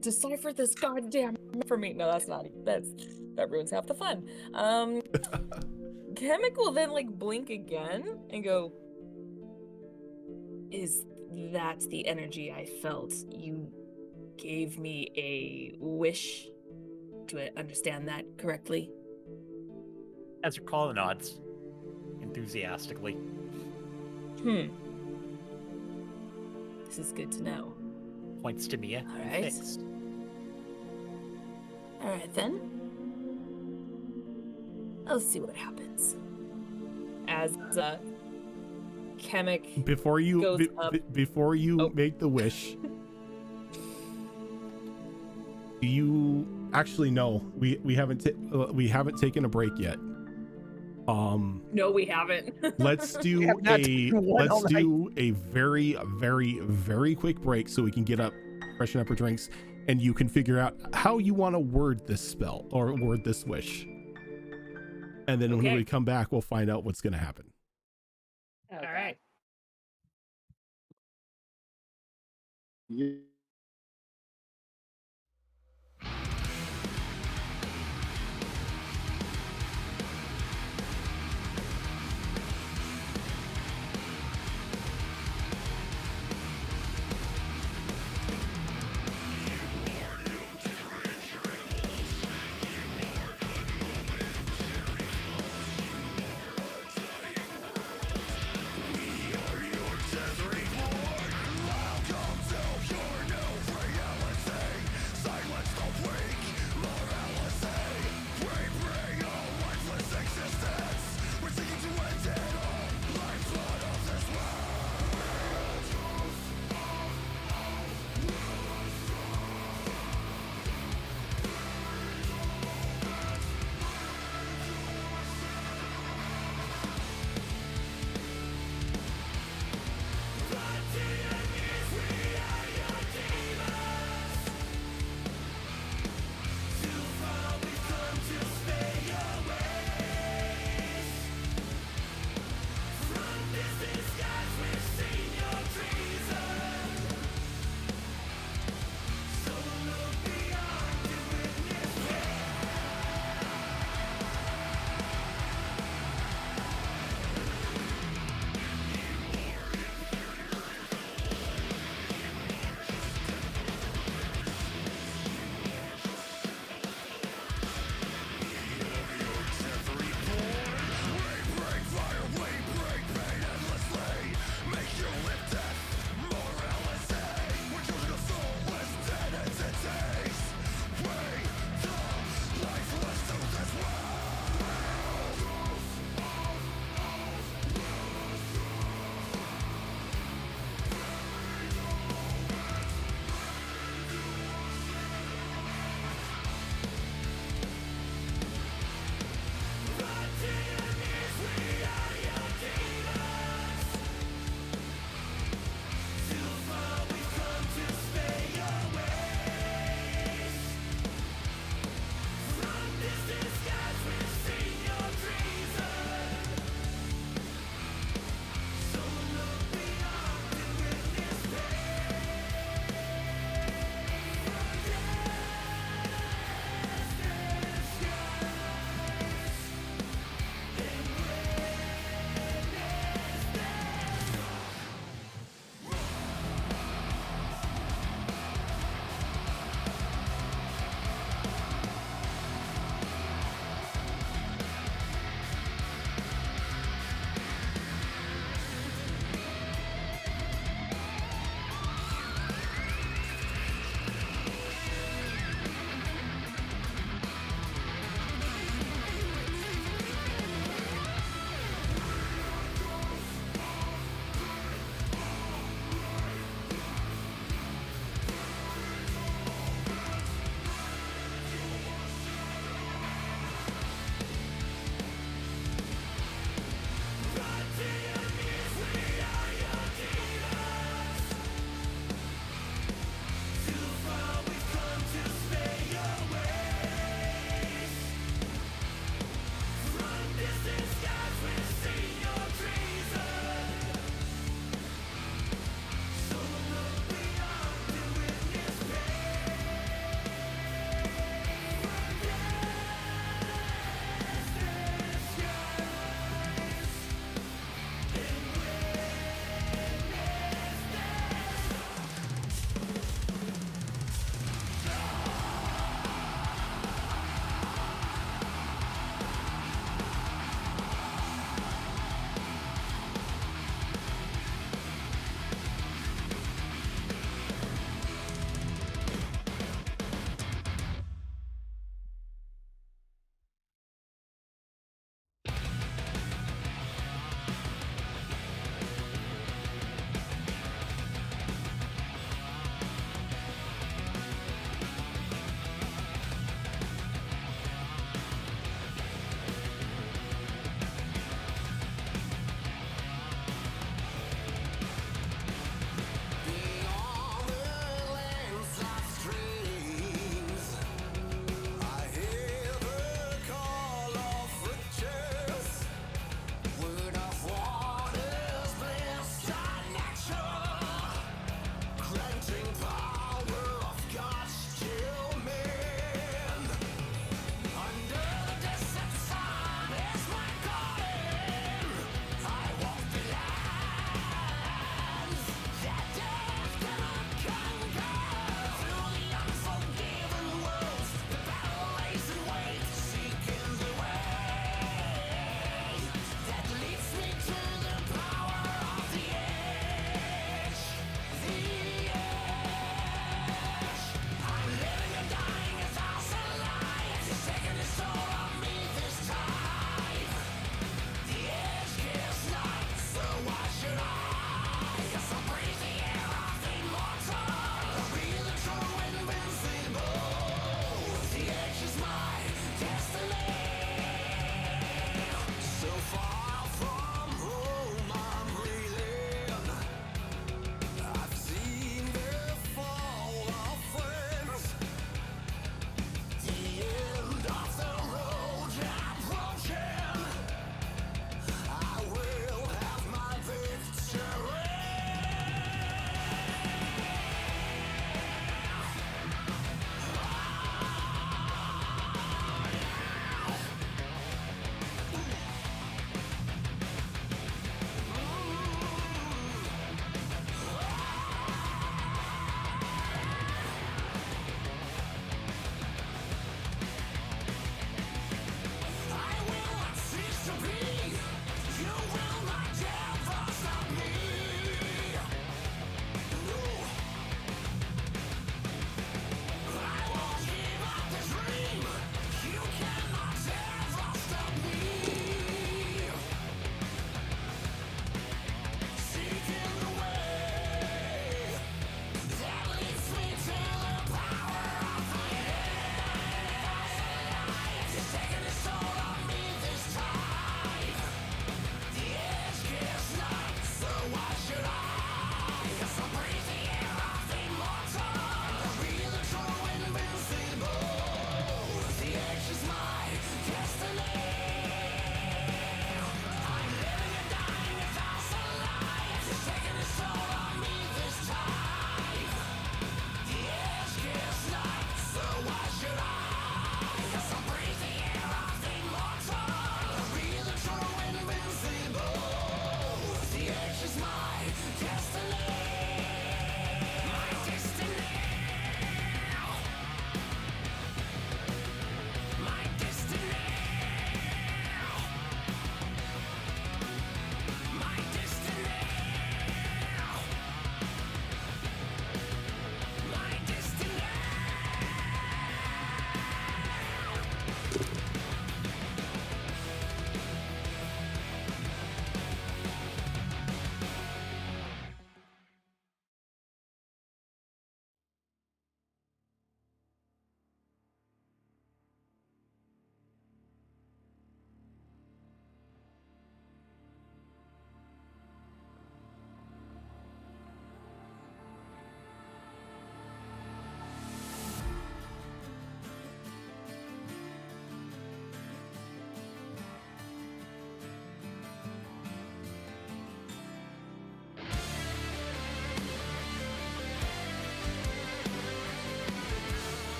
Decipher this goddamn for me. No, that ruins half the fun. Chemic will then like blink again and go, is that the energy I felt? You gave me a wish. Do I understand that correctly? As Carla nods enthusiastically. This is good to know. Points to Mia. All and right. fixed. All right, then. I'll see what happens. As Chemic Before you goes up. before you Oh. make the wish, do you actually know we haven't taken a break yet? No, we haven't. Let's do have not a taken one all very, very, very quick break so we can get up, freshen up our drinks, and you can figure out how you want to word this spell or word this wish. And then when Okay. we come back, we'll find out what's going to happen. Oh, All God. right. You Welcome to your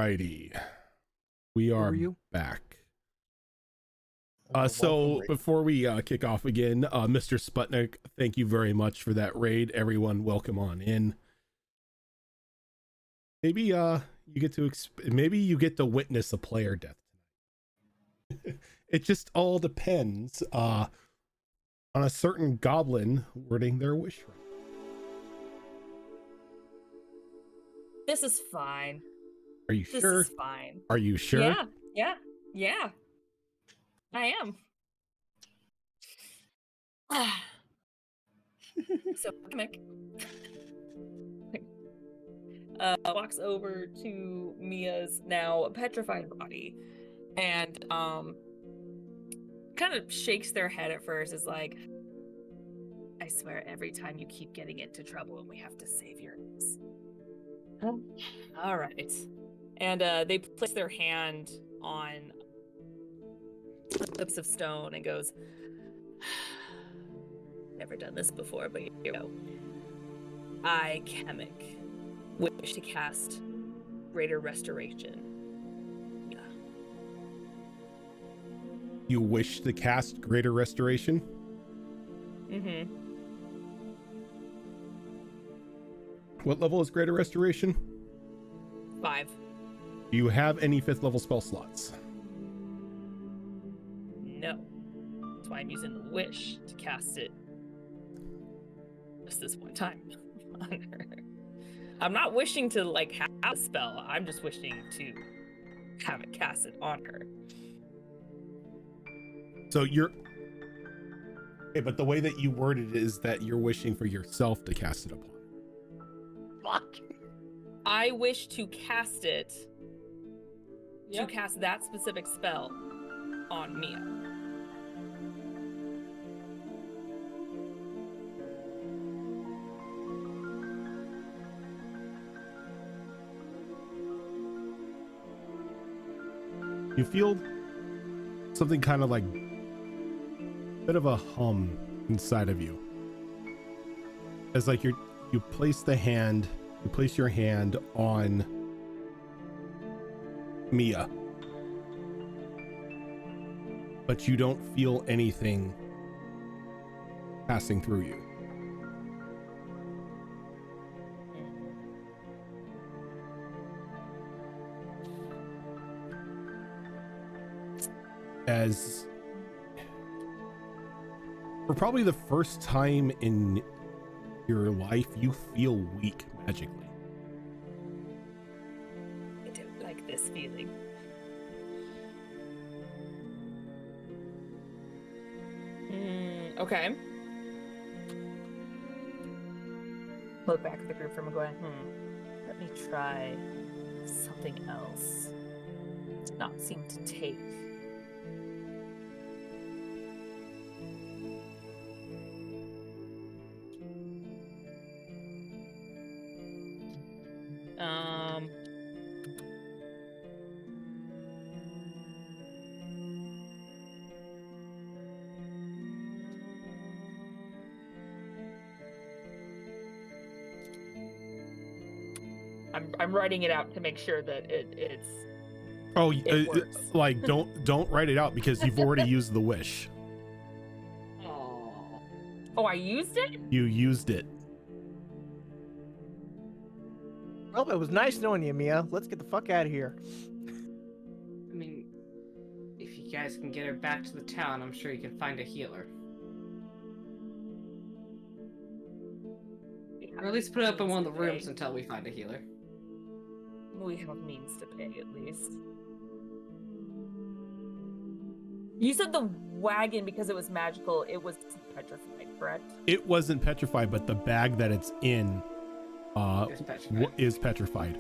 righty. We are were you? back. Welcome, So Ray. before we kick off again, Mr. Sputnik, thank you very much for that raid. Everyone, welcome on in. Maybe you get to maybe you get to witness a player death tonight. It just all depends on a certain goblin wording their wish right. This is fine. Are you This sure? is fine. Are you sure? Yeah. I am. So Mick walks over to Mia's now petrified body and kind of shakes their head at first, is like, I swear every time you keep getting into trouble and we have to save your ass. All right. And they place their hand on lips of stone and goes, never done this before, but you know, I, Kamek, wish to cast Greater Restoration. Yeah. You wish to cast Greater Restoration? Mm-hmm. What level is Greater Restoration? 5. Do you have any 5th level spell slots? No. That's why I'm using the wish to cast it just this one time on her. I'm not wishing to like have a spell. I'm just wishing to have it cast it on her. So you're okay, but the way that you worded it is that you're wishing for yourself to cast it upon. Fuck. I wish to cast it to cast that specific spell on Mia. You feel something kind of like a bit of a hum inside of you. It's like you place your hand on Mia, but you don't feel anything passing through you. As for probably the first time in your life, you feel weak magically. I don't like this feeling. Okay. Look back at the group from going, let me try something else. Did not seem to take. I'm writing it out to make sure that it's. Oh, it works. like don't write it out because you've already used the wish. Oh, I used it? You used it. Well, it was nice knowing you, Mia. Let's get the fuck out of here. I mean, if you guys can get her back to the town, I'm sure you can find a healer. Or at least put it up in one of the rooms until we find a healer. We have means to pay, at least. You said the wagon, because it was magical, it was petrified, correct? It wasn't petrified, but the bag that it's in is petrified.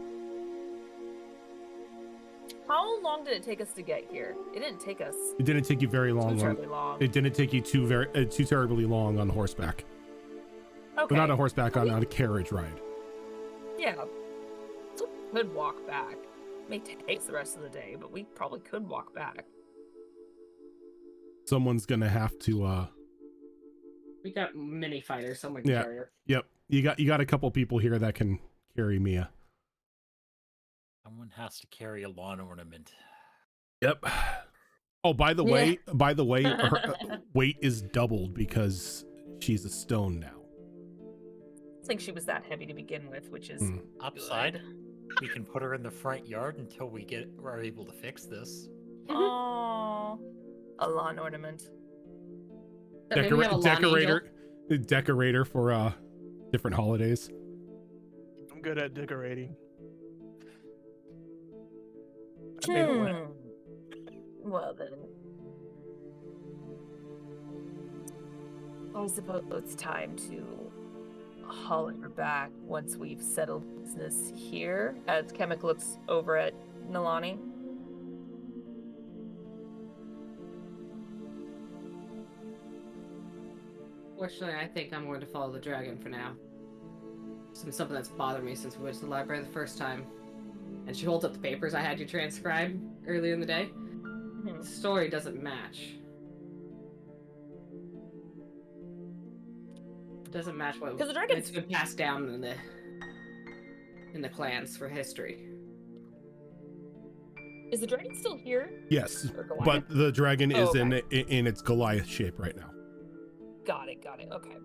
How long did it take us to get here? It didn't take us It didn't take you very long. too terribly long. It didn't take you too terribly long on horseback. Okay. Well, not a horseback, on a carriage ride. Yeah. So we could walk back. It may take us the rest of the day, but we probably could walk back. Someone's gonna have to We got mini fighters, someone can Yeah. carry her. Yep. You got a couple people here that can carry Mia. I Someone has to carry a lawn ornament. Yep. Oh, by the Yeah. way, her weight is doubled because she's a stone now. I think she was that heavy to begin with, which is Upside, good. we can put her in the front yard until we're able to fix this. Aww. A lawn ornament. So maybe we have a lawn angel. Decorator for different holidays. I'm good at decorating. I made a win. Well then. I suppose it's time to haul her back once we've settled business here, as Kemek looks over at Nalani. Fortunately, I think I'm going to follow the dragon for now. It's been something that's bothered me since we went to the library the first time. And she holds up the papers I had you transcribe earlier in the day. The story doesn't match. It doesn't match what Because the dragon's it's been passed down in the clans for history. Is the dragon still here? Yes, Or Goliath? but the dragon is okay. in its Goliath shape right now. Got it. Okay.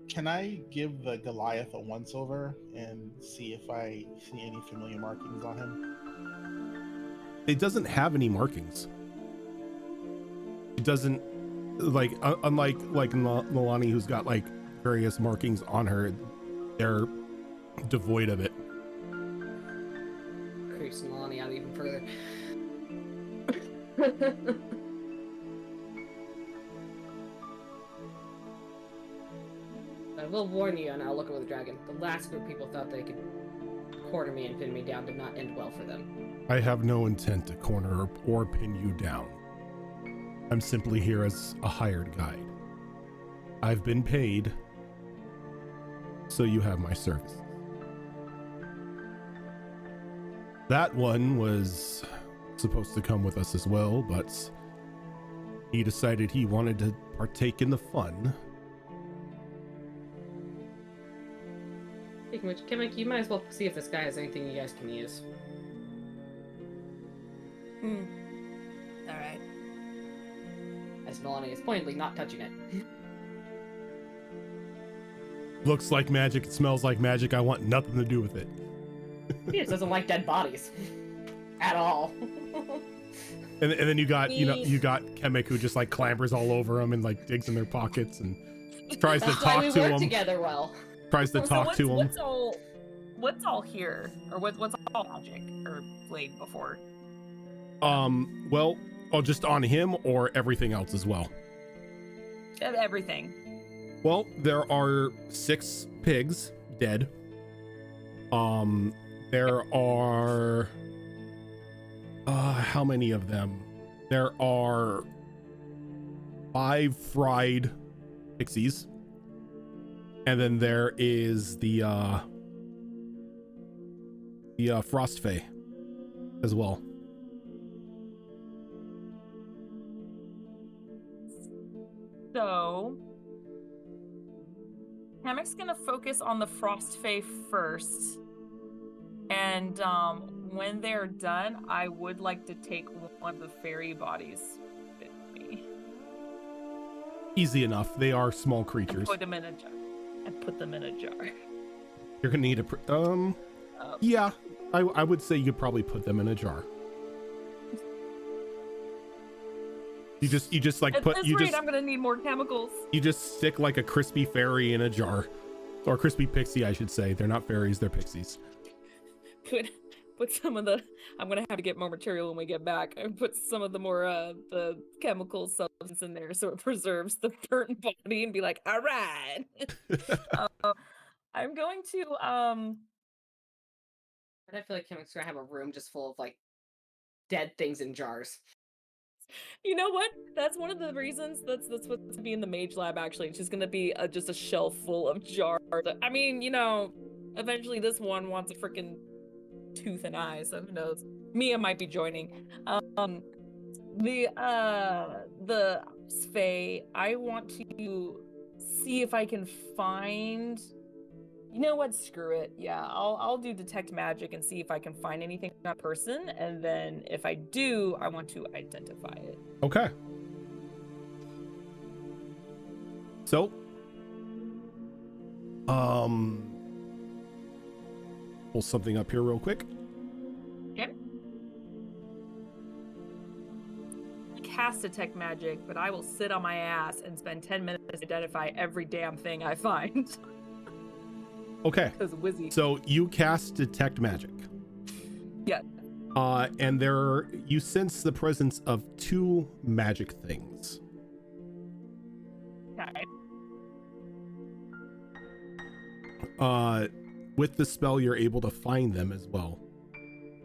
Can I give the Goliath a once over and see if I see any familiar markings on him? It doesn't have any markings. It doesn't, like, unlike Milani, who's got like various markings on her, they're devoid of it. Creeps Milani out even further. I will warn you, and I'll look over the dragon. The last group of people thought they could corner me and pin me down did not end well for them. I have no intent to corner or pin you down. I'm simply here as a hired guide. I've been paid, so you have my service. That one was supposed to come with us as well, but he decided he wanted to partake in the fun. Speaking of which, Kemek, you might as well see if this guy has anything you guys can use. All right. As Milani is pointedly not touching it. Looks like magic, it smells like magic, I want nothing to do with it. He just doesn't like dead bodies. At all. And then you got Kemek, who just like clambers all over him and like digs in their pockets and tries to That's why talk we to work him. together well. Tries to talk to him. What's all here, or what's all magic or played before? Well, just on him or everything else as well. Everything. Well, there are 6 pigs dead. There are how many of them? There are 5 fried pixies. And then there is the frost fae as well. So, Hammock's gonna focus on the frost fae first, and when they're done, I would like to take one of the fairy bodies with me. Easy enough. They are small creatures. Put them in a jar. You're gonna need a yeah, I would say you could probably put them in a jar. You just like At put this you rate, just I'm gonna need more chemicals. you just stick like a crispy fairy in a jar, or crispy pixie, I should say. They're not fairies, they're pixies. Put some of the. I'm gonna have to get more material when we get back. I put some of the more the chemical substance in there so it preserves the burnt body and be like, all right. I'm going to And I feel like Kemek's gonna have a room just full of like dead things in jars. You know what? That's one of the reasons. That's what's to be in the mage lab. Actually, it's just gonna be just a shelf full of jars. I mean, eventually this one wants a freaking tooth and eye, so who knows? Mia might be joining. The Fae. I want to see if I can find You know what? Screw it. Yeah, I'll do detect magic and see if I can find anything on that person, and then if I do, I want to identify it. Okay. So, pull something up here real quick. Okay. I cast detect magic, but I will sit on my ass and spend 10 minutes to identify every damn thing I find. Okay. Because Wizzy. So you cast detect magic. Yeah. And you sense the presence of 2 magic things. Okay. With the spell, you're able to find them as well.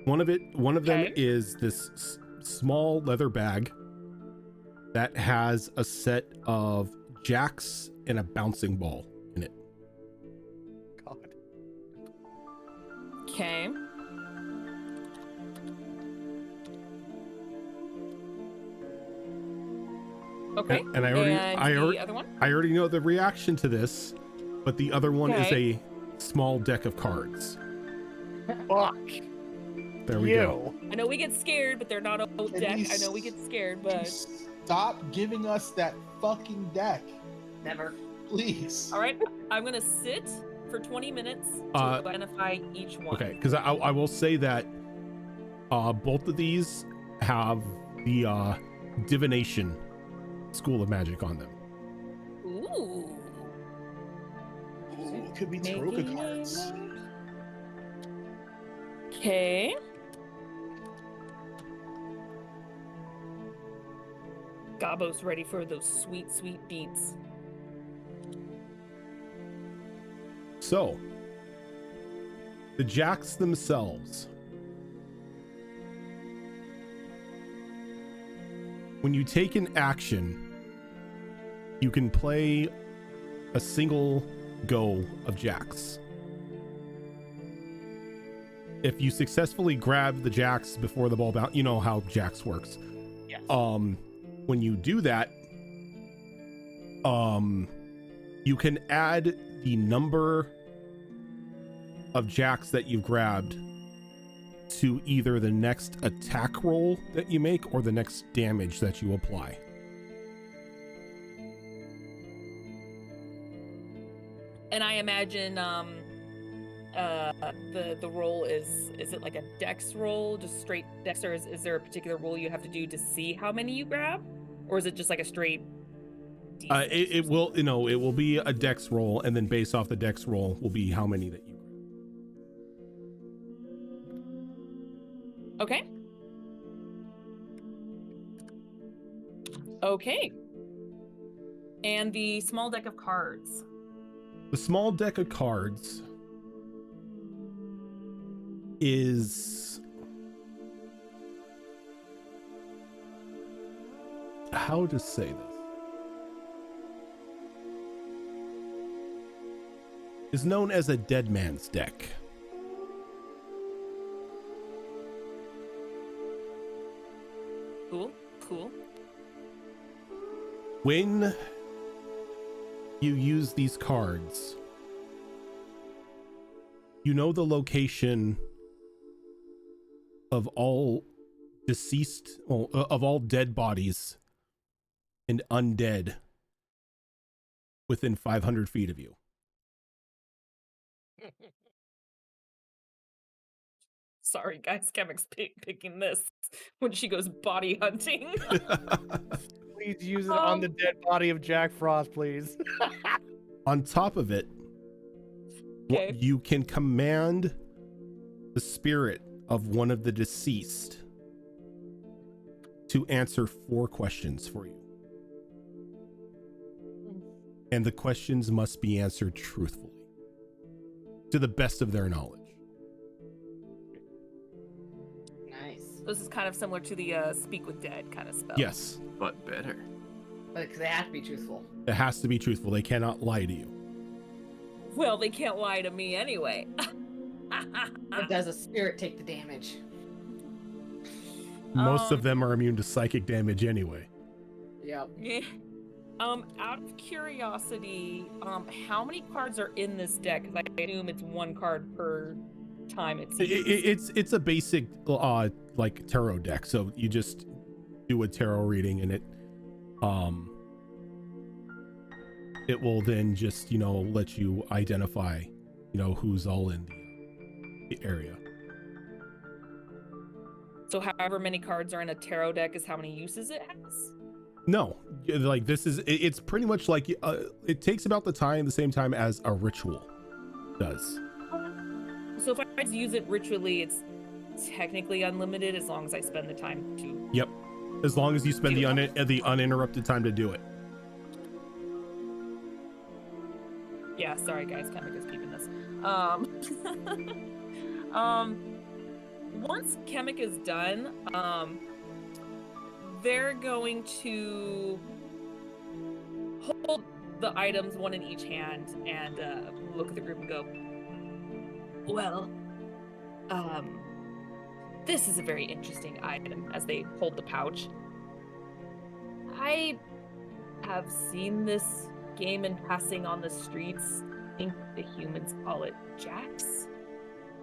One of them is this small leather bag that has a set of jacks and a bouncing ball in it. God. Okay. Okay. And the other one? I already know the reaction to this, but the other one is Okay. a small deck of cards. Fuck. There we go. I know we get scared, but they're not a whole At deck. I least- know we get scared, but Stop giving us that fucking deck, Never. please. all right. I'm gonna sit for 20 minutes to identify each one. Okay, because I will say that both of these have the divination school of magic on them. Ooh. Ooh, could be Taroka cards. Okay. Gabo's ready for those sweet, sweet beats. So, the jacks themselves. When you take an action, you can play a single go of jacks. If you successfully grab the jacks before the ball bounce, you know how jacks works. Yes. When you do that, you can add the number of jacks that you've grabbed to either the next attack roll that you make or the next damage that you apply. And I imagine the roll is it like a dex roll, just straight dex, or is there a particular roll you have to do to see how many you grab, or is it just like a straight D6? It will, it will be a dex roll, and then based off the dex roll will be how many that you grab. Okay. Okay. And the small deck of cards. The small deck of cards is, how to say this, is known as a dead man's deck. Cool. Cool. When you use these cards, you know the location of all deceased, of all dead bodies and undead within 500 feet of you. Sorry, guys. Chemic's picking this when she goes body hunting. Please use it on the dead body of Jack Frost, please. On top of it, Okay. you can command the spirit of one of the deceased to answer 4 questions for you. And the questions must be answered truthfully, to the best of their knowledge. Nice. This is kind of similar to the Speak with Dead kind of spell. Yes, But better. But because they have to be truthful. it has to be truthful. They cannot lie to you. Well, they can't lie to me anyway. But does a spirit take the damage? Most of them are immune to psychic damage anyway. Yep. Yeah. Out of curiosity, how many cards are in this deck? Because I assume it's one card per time it's used. It's a basic like tarot deck, so you just do a tarot reading and it will then just let you identify who's all in the area. So however many cards are in a tarot deck is how many uses it has? No, like it's pretty much like it takes about the same time as a ritual does. So if I just use it ritually, it's technically unlimited as long as I spend the time to. Yep, as long as you spend the uninterrupted time to do it. Yeah, sorry guys, Chemic is keeping this. Once Chemic is done, they're going to hold the items one in each hand and look at the group and go, well, this is a very interesting item, as they hold the pouch. I have seen this game in passing on the streets. I think the humans call it jacks,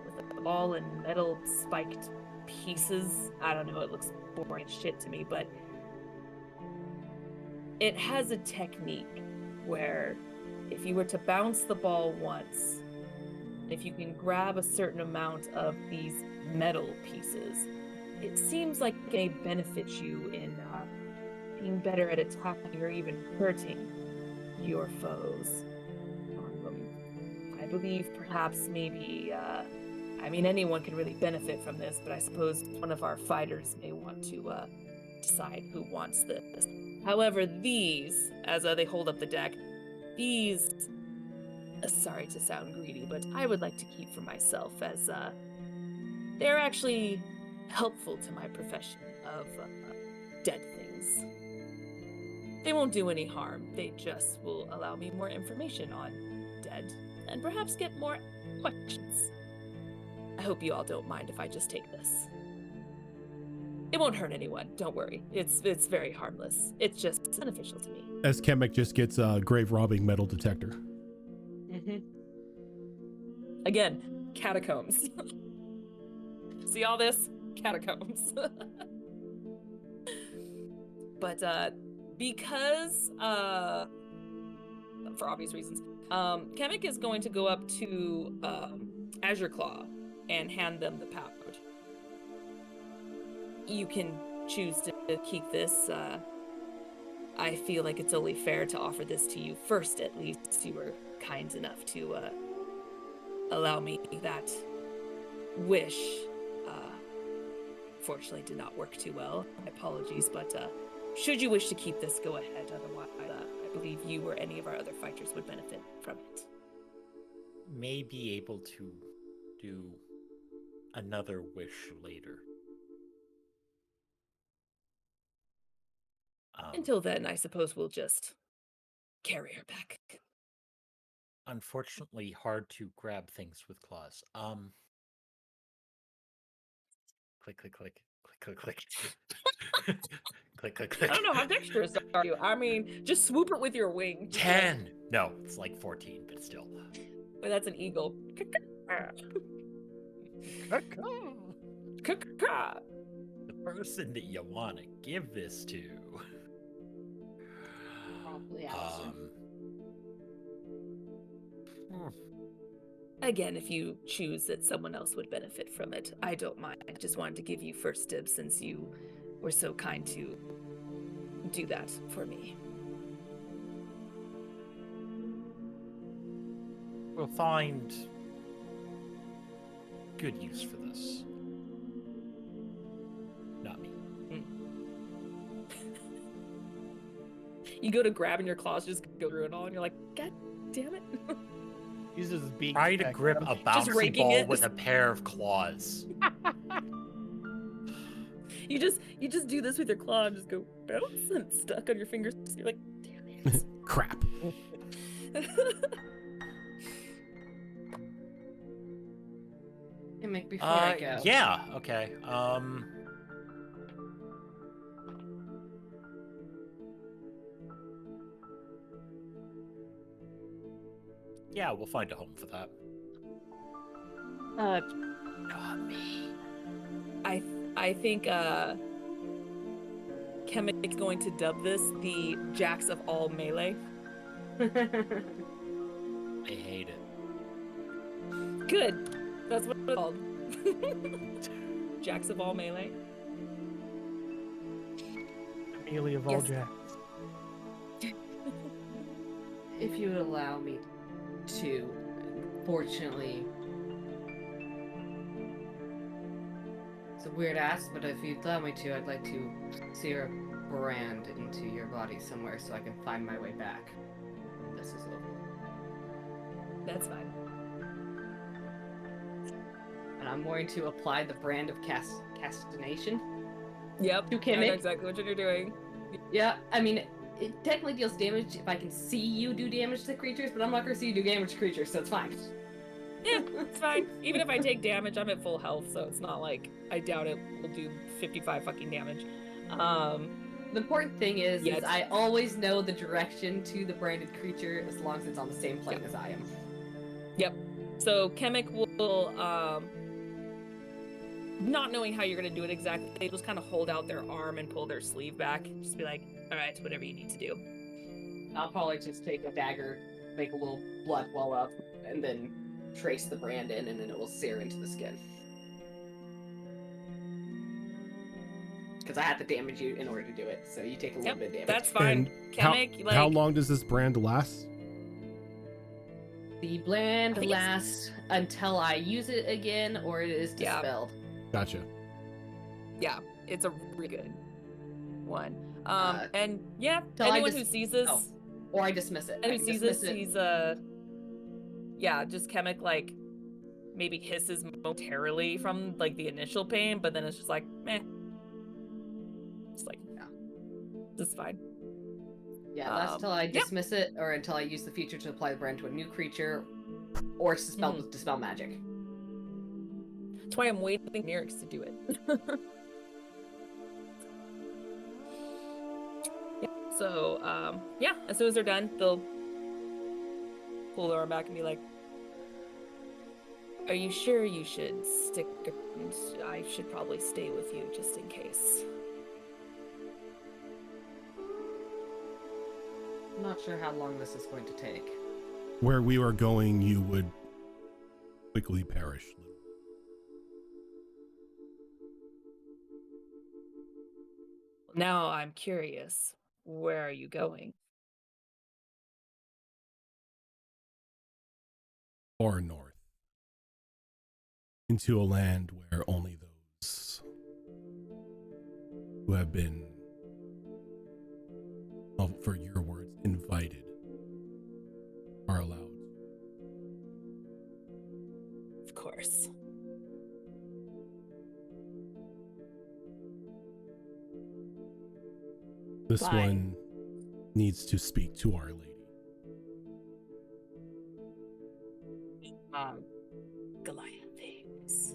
with a ball and metal spiked pieces. I don't know, it looks boring as shit to me, but it has a technique where if you were to bounce the ball once, if you can grab a certain amount of these metal pieces, it seems like it may benefit you in being better at attacking or even hurting your foes. I believe perhaps maybe, anyone can really benefit from this, but I suppose one of our fighters may want to decide who wants this. However, these, as they hold up the deck, these, sorry to sound greedy, but I would like to keep for myself, as they're actually helpful to my profession of dead things. They won't do any harm, they just will allow me more information on dead, and perhaps get more questions. I hope you all don't mind if I just take this. It won't hurt anyone, don't worry. It's very harmless. It's just beneficial to me. As Chemic just gets a grave robbing metal detector. Mm-hmm. Again, catacombs. See all this? Catacombs. But because for obvious reasons, Chemic is going to go up to Azure Claw and hand them the pouch. You can choose to keep this. I feel like it's only fair to offer this to you first, at least. You were kind enough to allow me that wish. Fortunately, did not work too well. My apologies, but should you wish to keep this, go ahead. Otherwise, I believe you or any of our other fighters would benefit from it. May be able to do another wish later. Until then, I suppose we'll just carry her back. Unfortunately, hard to grab things with claws. Click, click, click, click, click, click. Click, click, click. I don't know, how dexterous are you? I mean, just swoop it with your wing. 10! No, it's like 14, but still. Wait, that's an eagle. The person that you want to give this to. Probably Allison. Again, if you choose that someone else would benefit from it, I don't mind. I just wanted to give you first dibs since you were so kind to do that for me. We'll find good use for this. Not me. You go to grab and your claws just go through it all, and you're like, God damn it. Uses his beak. Try to grip a bouncy raking ball it. with a pair of claws. You just do this with your claw and just go bounce and it's stuck on your fingers. You're like, damn it. Crap. Make before I go. Yeah, okay. Yeah, we'll find a home for that. Not me. I think Kemet is going to dub this the Jacks of all melee. I hate it. Good. That's what it's called. Jacks of all melee. Amelia of all Yes. jacks. If you would allow me to, unfortunately. It's a weird ask, but if you'd allow me to, I'd like to sear a brand into your body somewhere so I can find my way back. This is over. That's fine. And I'm going to apply the brand of castination. Yep. You I can know make- exactly what you're doing. Yeah, I mean, it technically deals damage if I can see you do damage to creatures, but I'm not going to see you do damage to creatures, so it's fine. Yeah, it's fine. Even if I take damage, I'm at full health, so it's not like I doubt it will do 55 fucking damage. The important thing is, Yeah, is I always know the direction to the branded creature as long as it's on the same plane as I am. Yep. So Kemek will, not knowing how you're gonna do it exactly, they just kind of hold out their arm and pull their sleeve back. Just be like, all right, whatever you need to do. I'll probably just take a dagger, make a little blood well up, and then trace the brand in, and then it will sear into the skin. Because I have to damage you in order to do it, so you take a little bit of damage. That's fine. And Kemek, how long does this brand last? The I bland think it's- lasts until I use it again, or it is Yeah. dispelled. Gotcha. Yeah, it's a really good one. And yeah, till I anyone dis- who sees this, oh, or I dismiss it. I who can sees this, dismiss it. sees yeah, just Kemek like maybe hisses momentarily from like the initial pain, but then it's just like, meh. It's like, Yeah. this is fine. Yeah, that's till I Yep. dismiss it, or until I use the feature to apply the brand to a new creature, or dispel magic. That's why I'm waiting for Nyrix to do it. Yeah, so, yeah, as soon as they're done, they'll pull their arm back and be like, are you sure you should stick? I should probably stay with you just in case. I'm not sure how long this is going to take. Where we were going, you would quickly perish. Now I'm curious. Where are you going? Far north. Into a land where only those who have been, for your words, invited are allowed. Of course. This Fine. one needs to speak to Our Lady. Goliath things.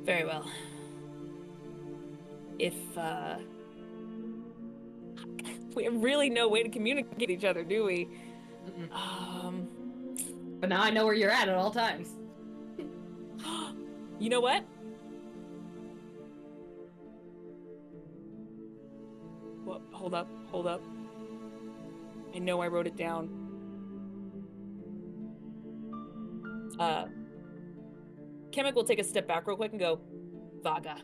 Very well. If, we have really no way to communicate with each other, do we? But now I know where you're at all times. You know what? What? Hold up. I know I wrote it down. Kemek will take a step back real quick and go, Vaga.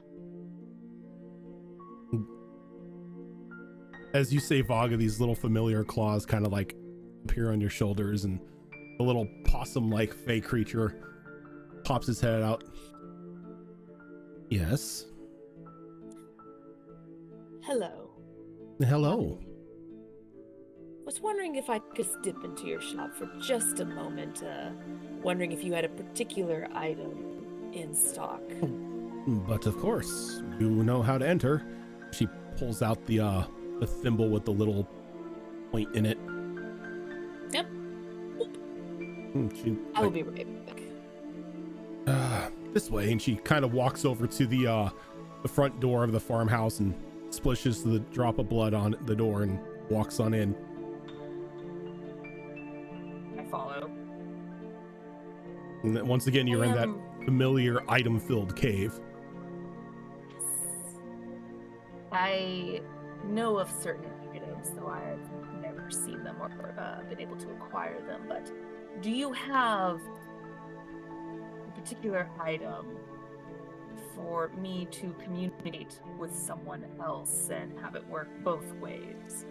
As you say Vaga, these little familiar claws kind of like appear on your shoulders, and a little possum-like fey creature pops his head out. Yes. Hello. Hello. Was wondering if I could dip into your shop for just a moment. Wondering if you had a particular item in stock. But of course, you know how to enter. She pulls out the thimble with the little point in it. Yep. She, I will be right back. This way, and she kind of walks over to the front door of the farmhouse and splishes the drop of blood on the door and walks on in. follow. And then once again, you're in that familiar item-filled cave. I know of certain items, though I've never seen them or been able to acquire them, but do you have a particular item for me to communicate with someone else and have it work both ways?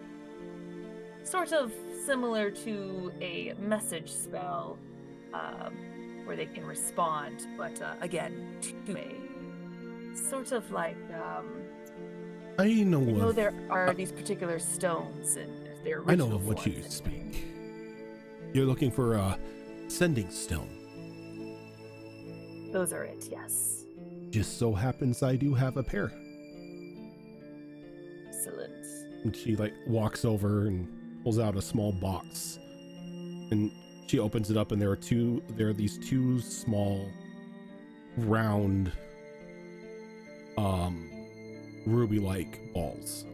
Sort of similar to a message spell, where they can respond, but again, two-way. Sort of like, I know I know of, there are these particular stones, and they're I know original of what you forms and- speak. You're looking for a sending stone. Those are it, yes. Just so happens I do have a pair. Excellent. And she like walks over and pulls out a small box, and she opens it up, and there are these two small round ruby-like balls.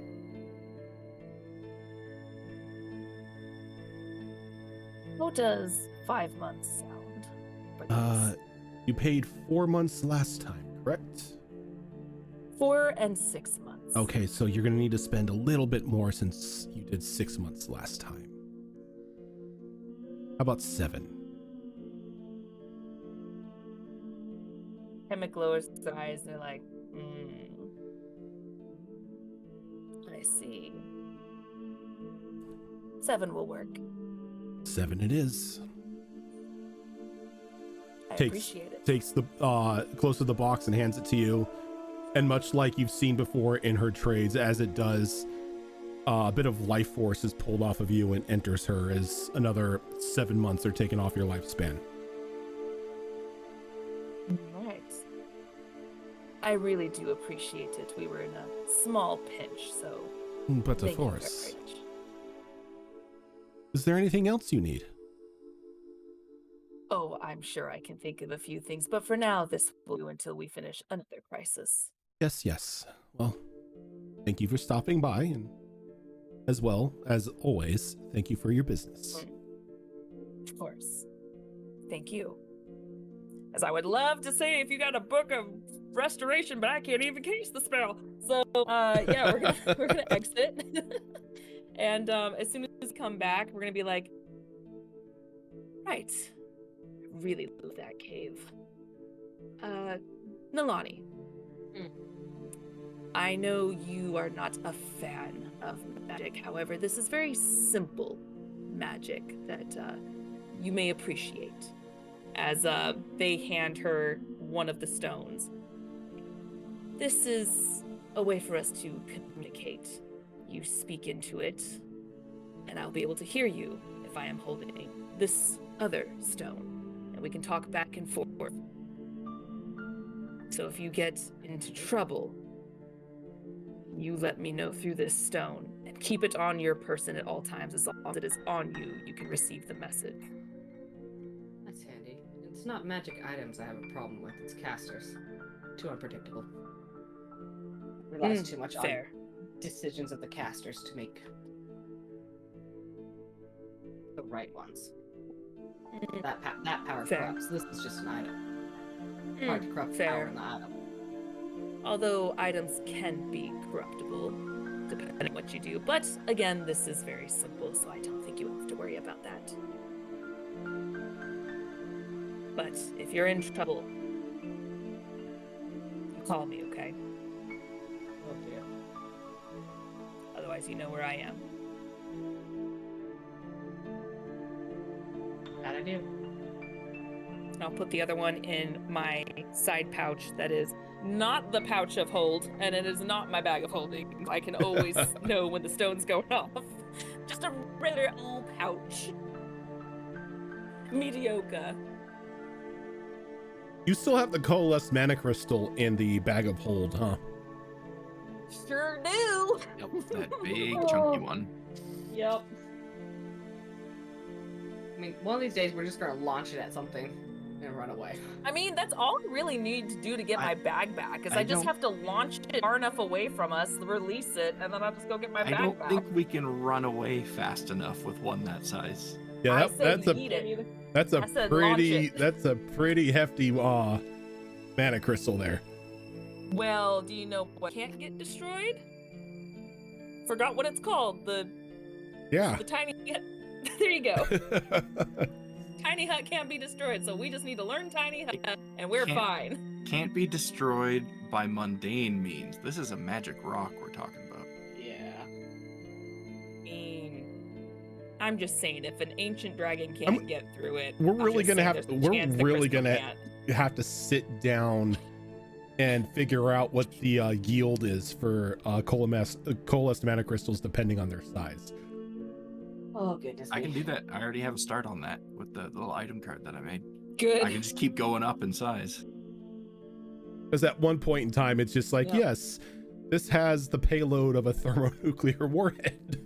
How does 5 months sound for these? You paid 4 months last time, correct? 4 and 6 months. Okay, so you're gonna need to spend a little bit more since you did 6 months last time. How about 7? Hemmick lowers his eyes and they're like, I see. 7 will work. 7 it is. I appreciate it. Takes the close to the box and hands it to you. And much like you've seen before in her trades, as it does, a bit of life force is pulled off of you and enters her as another 7 months are taken off your lifespan. Right. I really do appreciate it. We were in a small pinch, so But of thank you very course. much. Is there anything else you need? Oh, I'm sure I can think of a few things, but for now, this will do until we finish another crisis. Yes. Well, thank you for stopping by, and as well as always, thank you for your business. Of course. Thank you. As I would love to say if you got a book of restoration, but I can't even cast the spell. So, yeah, we're gonna exit. And as soon as we come back, we're gonna be like, right. I really love that cave. Nalani. I know you are not a fan of magic. However, this is very simple magic that you may appreciate. As they hand her one of the stones. This is a way for us to communicate. You speak into it, and I'll be able to hear you if I am holding this other stone, and we can talk back and forth. So if you get into trouble, you let me know through this stone, and keep it on your person at all times. As long as it is on you, you can receive the message. That's handy. It's not magic items I have a problem with, it's casters. Too unpredictable. Relies too much fair. on decisions of the casters to make the right ones. That power Fair. corrupts. This is just an item. Hard to corrupt fair. power in the item. Although items can be corruptible, depending on what you do. But again, this is very simple, so I don't think you have to worry about that. But if you're in trouble, you call me, okay? Okay. Otherwise, you know where I am. That I do. I'll put the other one in my side pouch that is not the pouch of hold, and it is not my bag of holding. I can always know when the stone's going off. Just a regular old pouch. Mediocre. You still have the coalesced mana crystal in the bag of hold, huh? Sure do. Yep, that big chunky one. Yep. I mean, one of these days we're just gonna launch it at something and run away. I mean, that's all I really need to do to get my bag back, is I I just don't- have to launch it far enough away from us, release it, and then I'll just go get my I bag don't back. think we can run away fast enough with one that size. Yeah, I that, said that's a eat it. that's a I said launch pretty it. that's a pretty hefty mana crystal there. Well, do you know what can't get destroyed? Forgot what it's called. The Yeah. tiny hut. There you go. Tiny hut can't be destroyed, so we just need to learn tiny hut, and we're fine. Can't be destroyed by mundane means. This is a magic rock we're talking about. Yeah. I'm just saying, if an ancient dragon can't get through it, We're I'm really just gonna saying have there's a we're chance the really crystal gonna can't. have to sit down and figure out what the yield is for coalesced mana crystals depending on their size. Oh goodness. I can me. do that. I already have a start on that with the little item card that I made. Good. I can just keep going up in size. Because at one point in time, it's just like, Yep. yes, this has the payload of a thermonuclear warhead.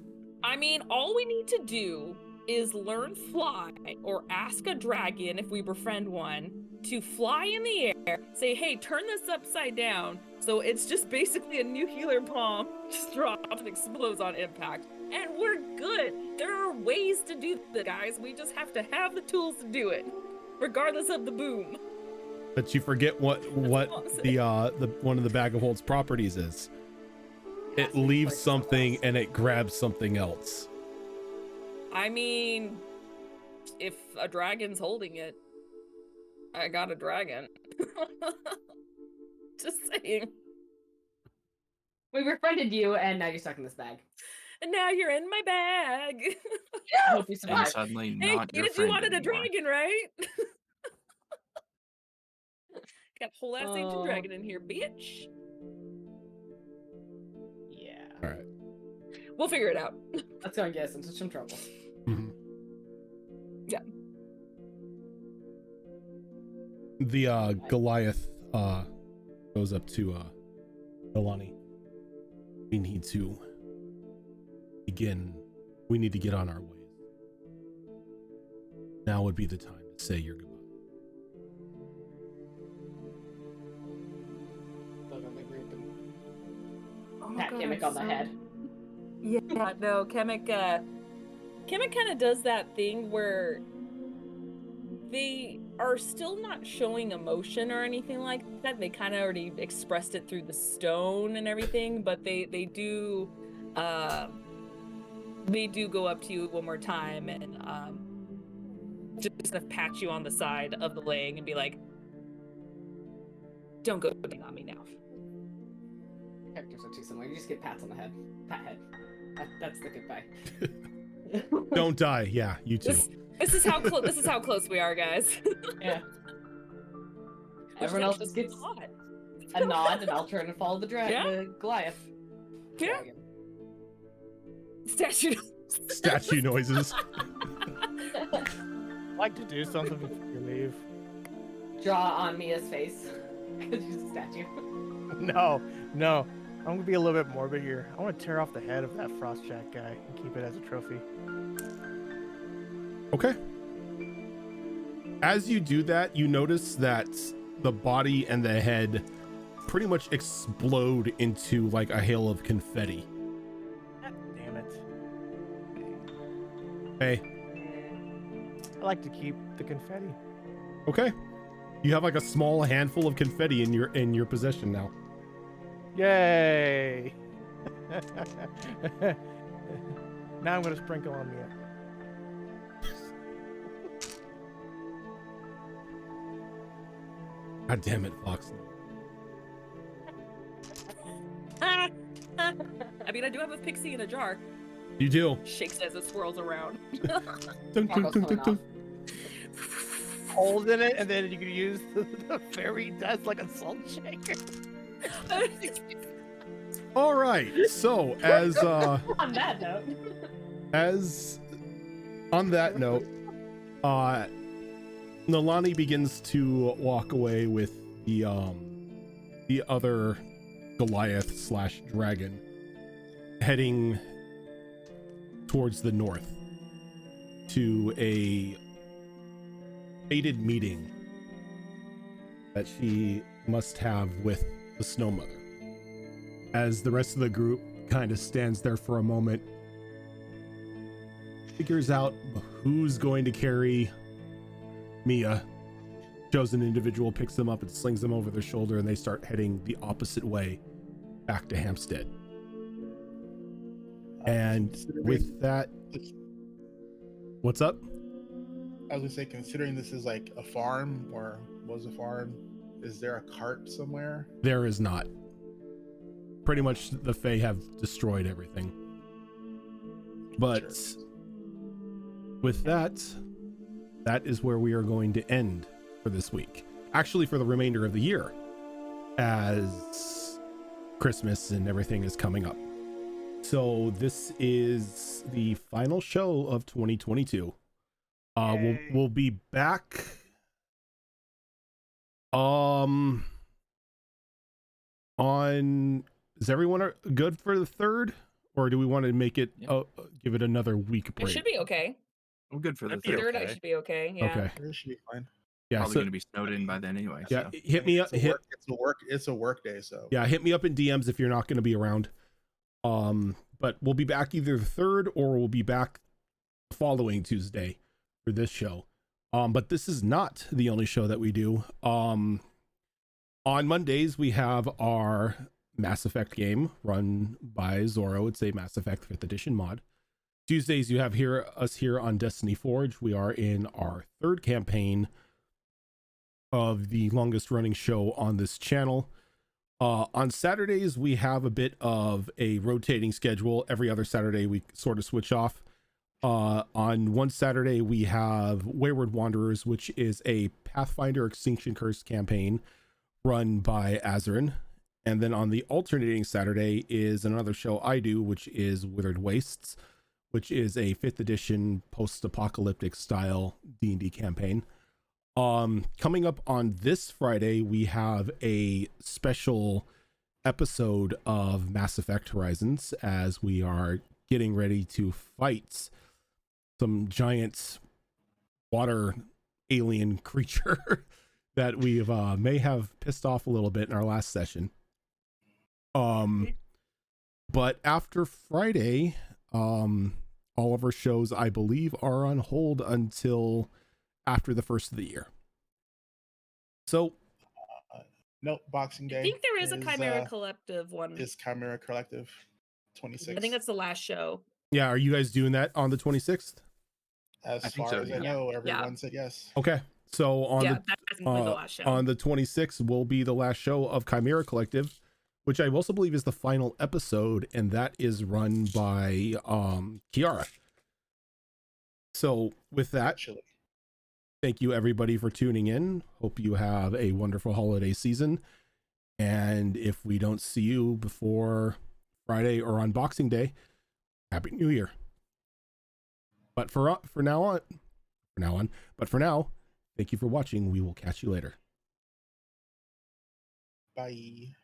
I mean, all we need to do is learn fly, or ask a dragon if we befriend one to fly in the air, say, hey, turn this upside down, so it's just basically a nuclear bomb just drops and explodes on impact, and we're good. There are ways to do that, guys. We just have to have the tools to do it, regardless of the boom. But you forget what all I'm the one of the bag of holds properties is. It leaves something and it grabs something else. I mean, if a dragon's holding it, I got a dragon. Just saying. We befriended you, and now you're stuck in this bag. And now you're in my bag. I hope you And survive. suddenly Hey, not your kid, you friend wanted anymore. a dragon, right? Got a whole ass ancient dragon in here, bitch. Yeah. All right. We'll figure it out. That's gonna get us into some trouble. Yeah. The Goliath goes up to Nolani. We need to begin. We need to get on our ways. Now would be the time to say your goodbye. Look on the group and Oh, pat God, Gimmick I'm on the so- head. Yeah, no, Kemek kind of does that thing where they are still not showing emotion or anything like that. They kind of already expressed it through the stone and everything, but they do go up to you one more time and just kind of pat you on the side of the leg and be like, don't go down on me now. Characters are too similar. You just get pats on the head. Pat head. That's the goodbye. Don't die. Yeah, you too. This is how close we are, guys. Yeah. Everyone else just gets a nod, and I'll turn and follow the the Goliath. Yeah. Dragon. Statue noises. I'd like to do something before you leave. Draw on Mia's face. Because she's a statue. No. I'm gonna be a little bit morbid here. I want to tear off the head of that Frostjack guy and keep it as a trophy. Okay. As you do that, you notice that the body and the head pretty much explode into like a hail of confetti. God damn it. Hey, I like to keep the confetti. okay. You have like a small handful of confetti in your possession now. Yay! Now I'm gonna sprinkle on Mia. God damn it, Fox. I mean, I do have a pixie in a jar. You do. Shakes as it swirls around. Dun, dun, Sparkle's dun, coming dun, dun. Holes in it, and then you can use the fairy dust like a salt shaker. All right. So as On that note. as on that note, Nolani begins to walk away with the other Goliath / dragon heading towards the north to a fated meeting that she must have with the Snow Mother. As the rest of the group kind of stands there for a moment, figures out who's going to carry Mia. Chosen individual picks them up and slings them over their shoulder, and they start heading the opposite way back to Hampstead. And with that, what's up? I was gonna say, considering this is like a farm or was a farm, is there a cart somewhere? There is not. Pretty much the Fae have destroyed everything. But with that, that is where we are going to end for this week. Actually, for the remainder of the year, as Christmas and everything is coming up. So this is the final show of 2022. We'll be back. On, is everyone good for the 3rd, or do we want to make it give it another week break? It should be okay. I'm good for the That'd be third. Third, I should be okay. Yeah. Okay. It should be fine. Yeah, Probably so going to be snowed in by then anyway. yeah, So. hit me up. It's a work day, so Yeah, hit me up in DMs if you're not going to be around. But we'll be back either the 3rd or we'll be back the following Tuesday for this show. But this is not the only show that we do. On Mondays we have our Mass Effect game run by Zorro. It's a Mass Effect 5th edition mod. Tuesdays you have us here on Destiny Forge. We are in our 3rd campaign of the longest running show on this channel. On Saturdays we have a bit of a rotating schedule. Every other Saturday we sort of switch off. On one Saturday we have Wayward Wanderers, which is a Pathfinder Extinction Curse campaign run by Azerin. And then on the alternating Saturday is another show I do, which is Withered Wastes, which is a 5th edition post-apocalyptic style D&D campaign. Coming up on this Friday, we have a special episode of Mass Effect Horizons as we are getting ready to fight some giant water alien creature that we've may have pissed off a little bit in our last session. But after Friday, all of our shows, I believe, are on hold until after the 1st of the year. So nope, Boxing Day. I think there is a Chimera Collective one. Is Chimera Collective 26? I think that's the last show. yeah, are you guys doing that on the 26th? As I think far so, as yeah. I know, Yeah. everyone said yes. Okay, so on Yeah, that's definitely the last show. on the 26th will be the last show of Chimera Collective, which I also believe is the final episode, and that is run by Kiara. So with that, Actually, thank you everybody for tuning in. Hope you have a wonderful holiday season. And if we don't see you before Friday or on Boxing Day, Happy New Year. But for now, thank you for watching. We will catch you later. bye.